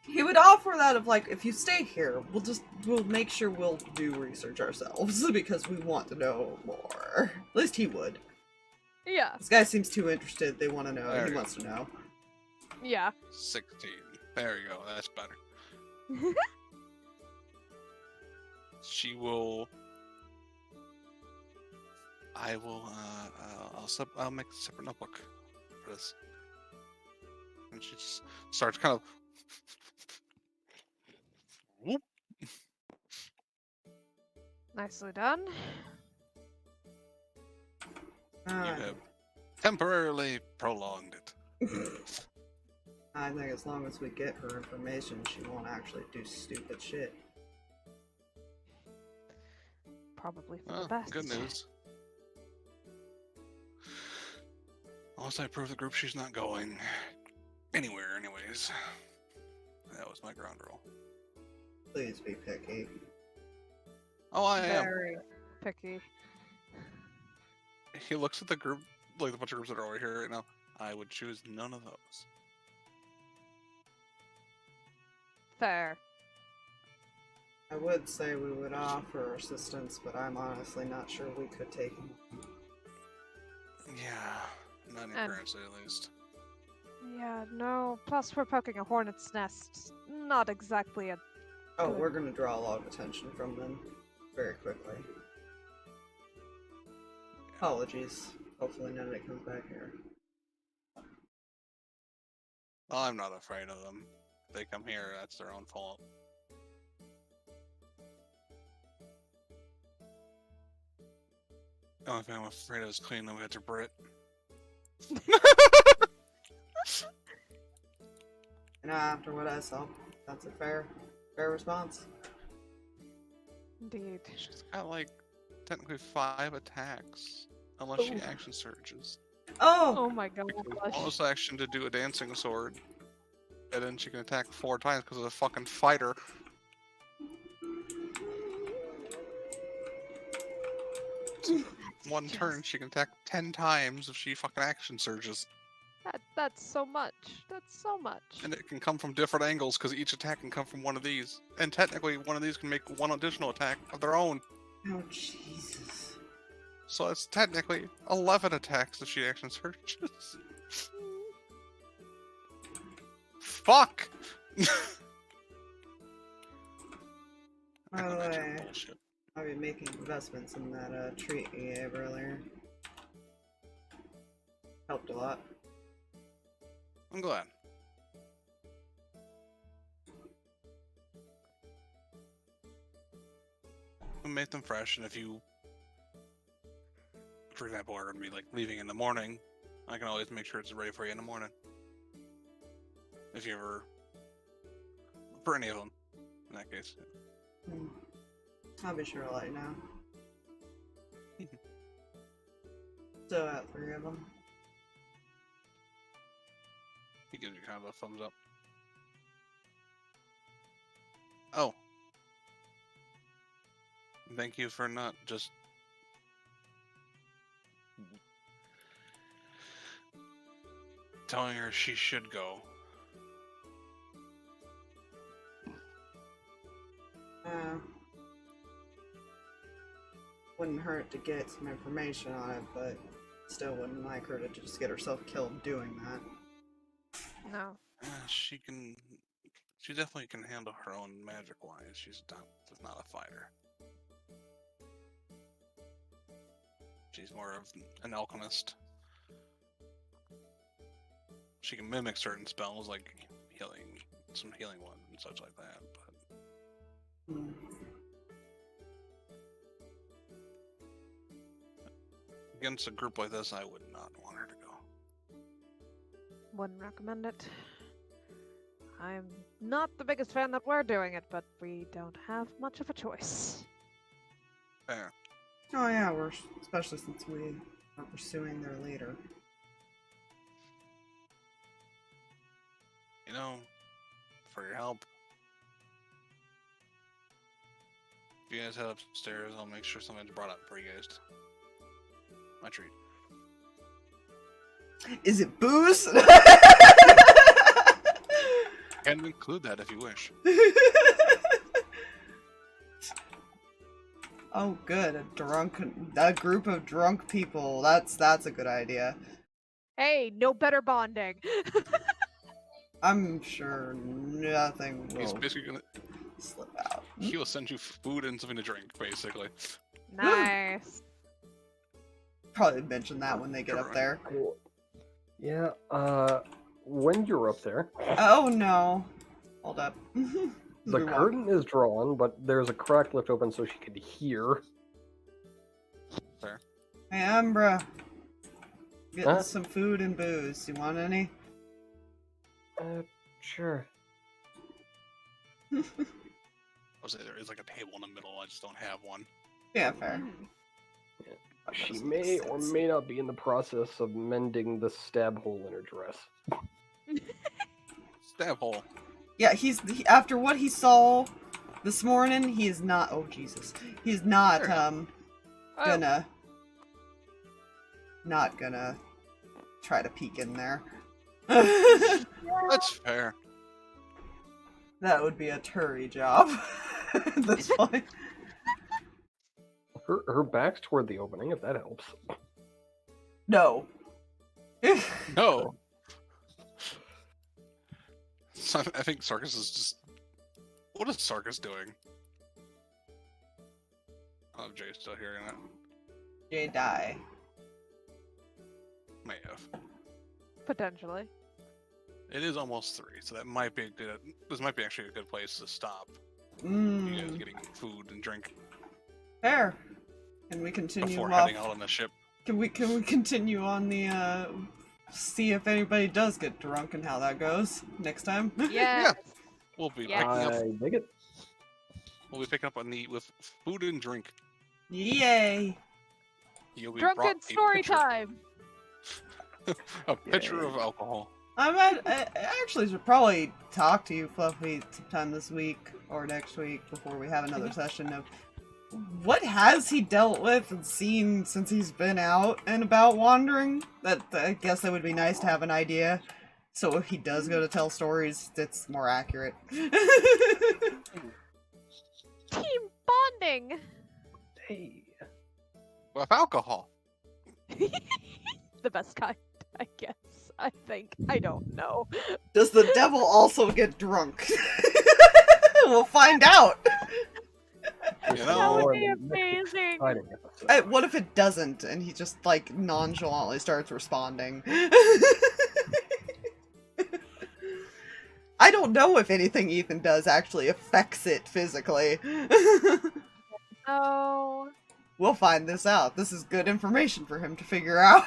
He would offer that of like, if you stay here, we'll make sure we'll do research ourselves because we want to know more. At least he would. Yeah. This guy seems too interested. They want to know. There He you wants to know. Yeah. 16. There you go. That's better. She will. I will. I'll make a separate notebook for this. And she just starts kind of. Whoop. Nicely done. You have temporarily prolonged it. I think as long as we get her information, she won't actually do stupid shit. Probably for Oh, the best. good news. Unless I prove the group she's not going anywhere, anyways. That was my ground roll. Please be picky. Oh, I am. Very picky. He looks at the group, like the bunch of groups that are over here right now. I would choose none of those. Fair. I would say we would offer assistance, but I'm honestly not sure we could take him. Yeah, not in And- currency at least. Yeah, no. Plus, we're poking a hornet's nest. Not exactly a. Oh, we're gonna draw a lot of attention from them very quickly. Apologies. Hopefully none of it comes back here. Well, I'm not afraid of them. If they come here, that's their own fault. The only thing I'm afraid of is cleaning them with Brit. And after what I saw, that's a fair response. Indeed. She's got like technically 5 attacks, unless she Ooh. action surges. Oh! Oh my gosh. Bonus action to do a dancing sword, and then she can attack 4 times because of the fucking fighter. One turn, she can attack 10 times if she fucking action surges. That's so much. That's so much. And it can come from different angles because each attack can come from one of these. And technically, one of these can make one additional attack of their own. Oh, Jesus. So it's technically 11 attacks if she action surges. Fuck! By the Imagine way, bullshit. I'll be making investments in that treat you gave earlier. Helped a lot. I'm glad. and make them fresh. And if you, for example, are going to be like leaving in the morning, I can always make sure it's ready for you in the morning. If you ever, for any of them, in that case. I'll be sure to let you know. So at 3 of them. He gives you kind of a thumbs up. Oh. Thank you for not just telling her she should go. Wouldn't hurt to get some information on it, but still wouldn't like her to just get herself killed doing that. No. She definitely can handle her own magic-wise. She's not a fighter. She's more of an alchemist. She can mimic certain spells, like healing, some healing ones and such like that, but... Against a group like this, I would not want her to go. Wouldn't recommend it. I'm not the biggest fan that we're doing it, but we don't have much of a choice. Fair. Oh yeah, especially since we are pursuing their leader. You know, for your help. If you guys head upstairs, I'll make sure something's brought up for you guys. My treat. Is it booze? Can include that if you wish. Oh, good. A group of drunk people. That's a good idea. Hey, no better bonding. I'm sure nothing He's will basically gonna. slip out. He will send you food and something to drink, basically. Nice. Probably mention that when they get up there. Cool. Yeah, when you're up there, Oh no. Hold up. the curtain is drawn, but there's a crack left open so she could hear. Fair. Hey, Umbra. Getting Huh? some food and booze. You want any? Sure. I was say there is like a table in the middle. I just don't have one. Yeah, fair. That She doesn't may make or sense. may not be in the process of mending the stab hole in her dress. Stab hole. Yeah, after what he saw this morning, he is not. Oh Jesus, he's not Oh. not gonna try to peek in there. That's fair. That would be a Turi job. At this point. Her back's toward the opening, if that helps. No. No. So I think Sarkas is just. What is Sarkas doing? Oh, Jay's still hearing that. Jay die. May have. Potentially. It is almost 3, so that might be a good. This might be actually a good place to stop. You guys getting food and drink Fair. Can we continue before off? heading out on the ship. Can we continue on the see if anybody does get drunk and how that goes next time? Yes. We'll be Yeah. picking up. I dig it. We'll be picking up on the with food and drink. Yay! You'll be Drunken brought a story pitcher- time. A pitcher of alcohol. I actually should probably talk to you, Fluffy, sometime this week or next week before we have another session of what has he dealt with and seen since he's been out and about wandering. That I guess that would be nice to have an idea. So if he does go to tell stories, it's more accurate. Team bonding. Hey. With alcohol. The best kind, I guess. I think. I don't know. Does the devil also get drunk? We'll find out. You That know, would Or be the next amazing. exciting episode. What if it doesn't and he just like nonchalantly starts responding? I don't know if anything Ethan does actually affects it physically. Oh. We'll find this out. This is good information for him to figure out.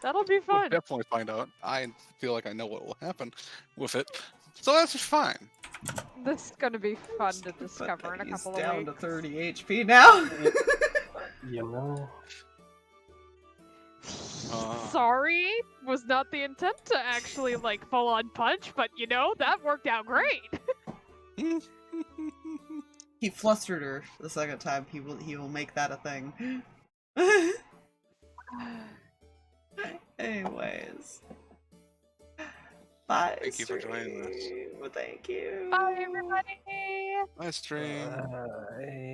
That'll be We'll fun. definitely find out. I feel like I know what will happen with it. So that's fine. This is gonna be fun to discover in a He's couple of down weeks. to 30 HP now. You know. Sorry, was not the intent to actually like full on punch, but you know that worked out great. He flustered her the second time. He will make that a thing. Anyways. Bye. Thank you for joining us. stream. Thank you. Bye, everybody. Nice stream. Bye.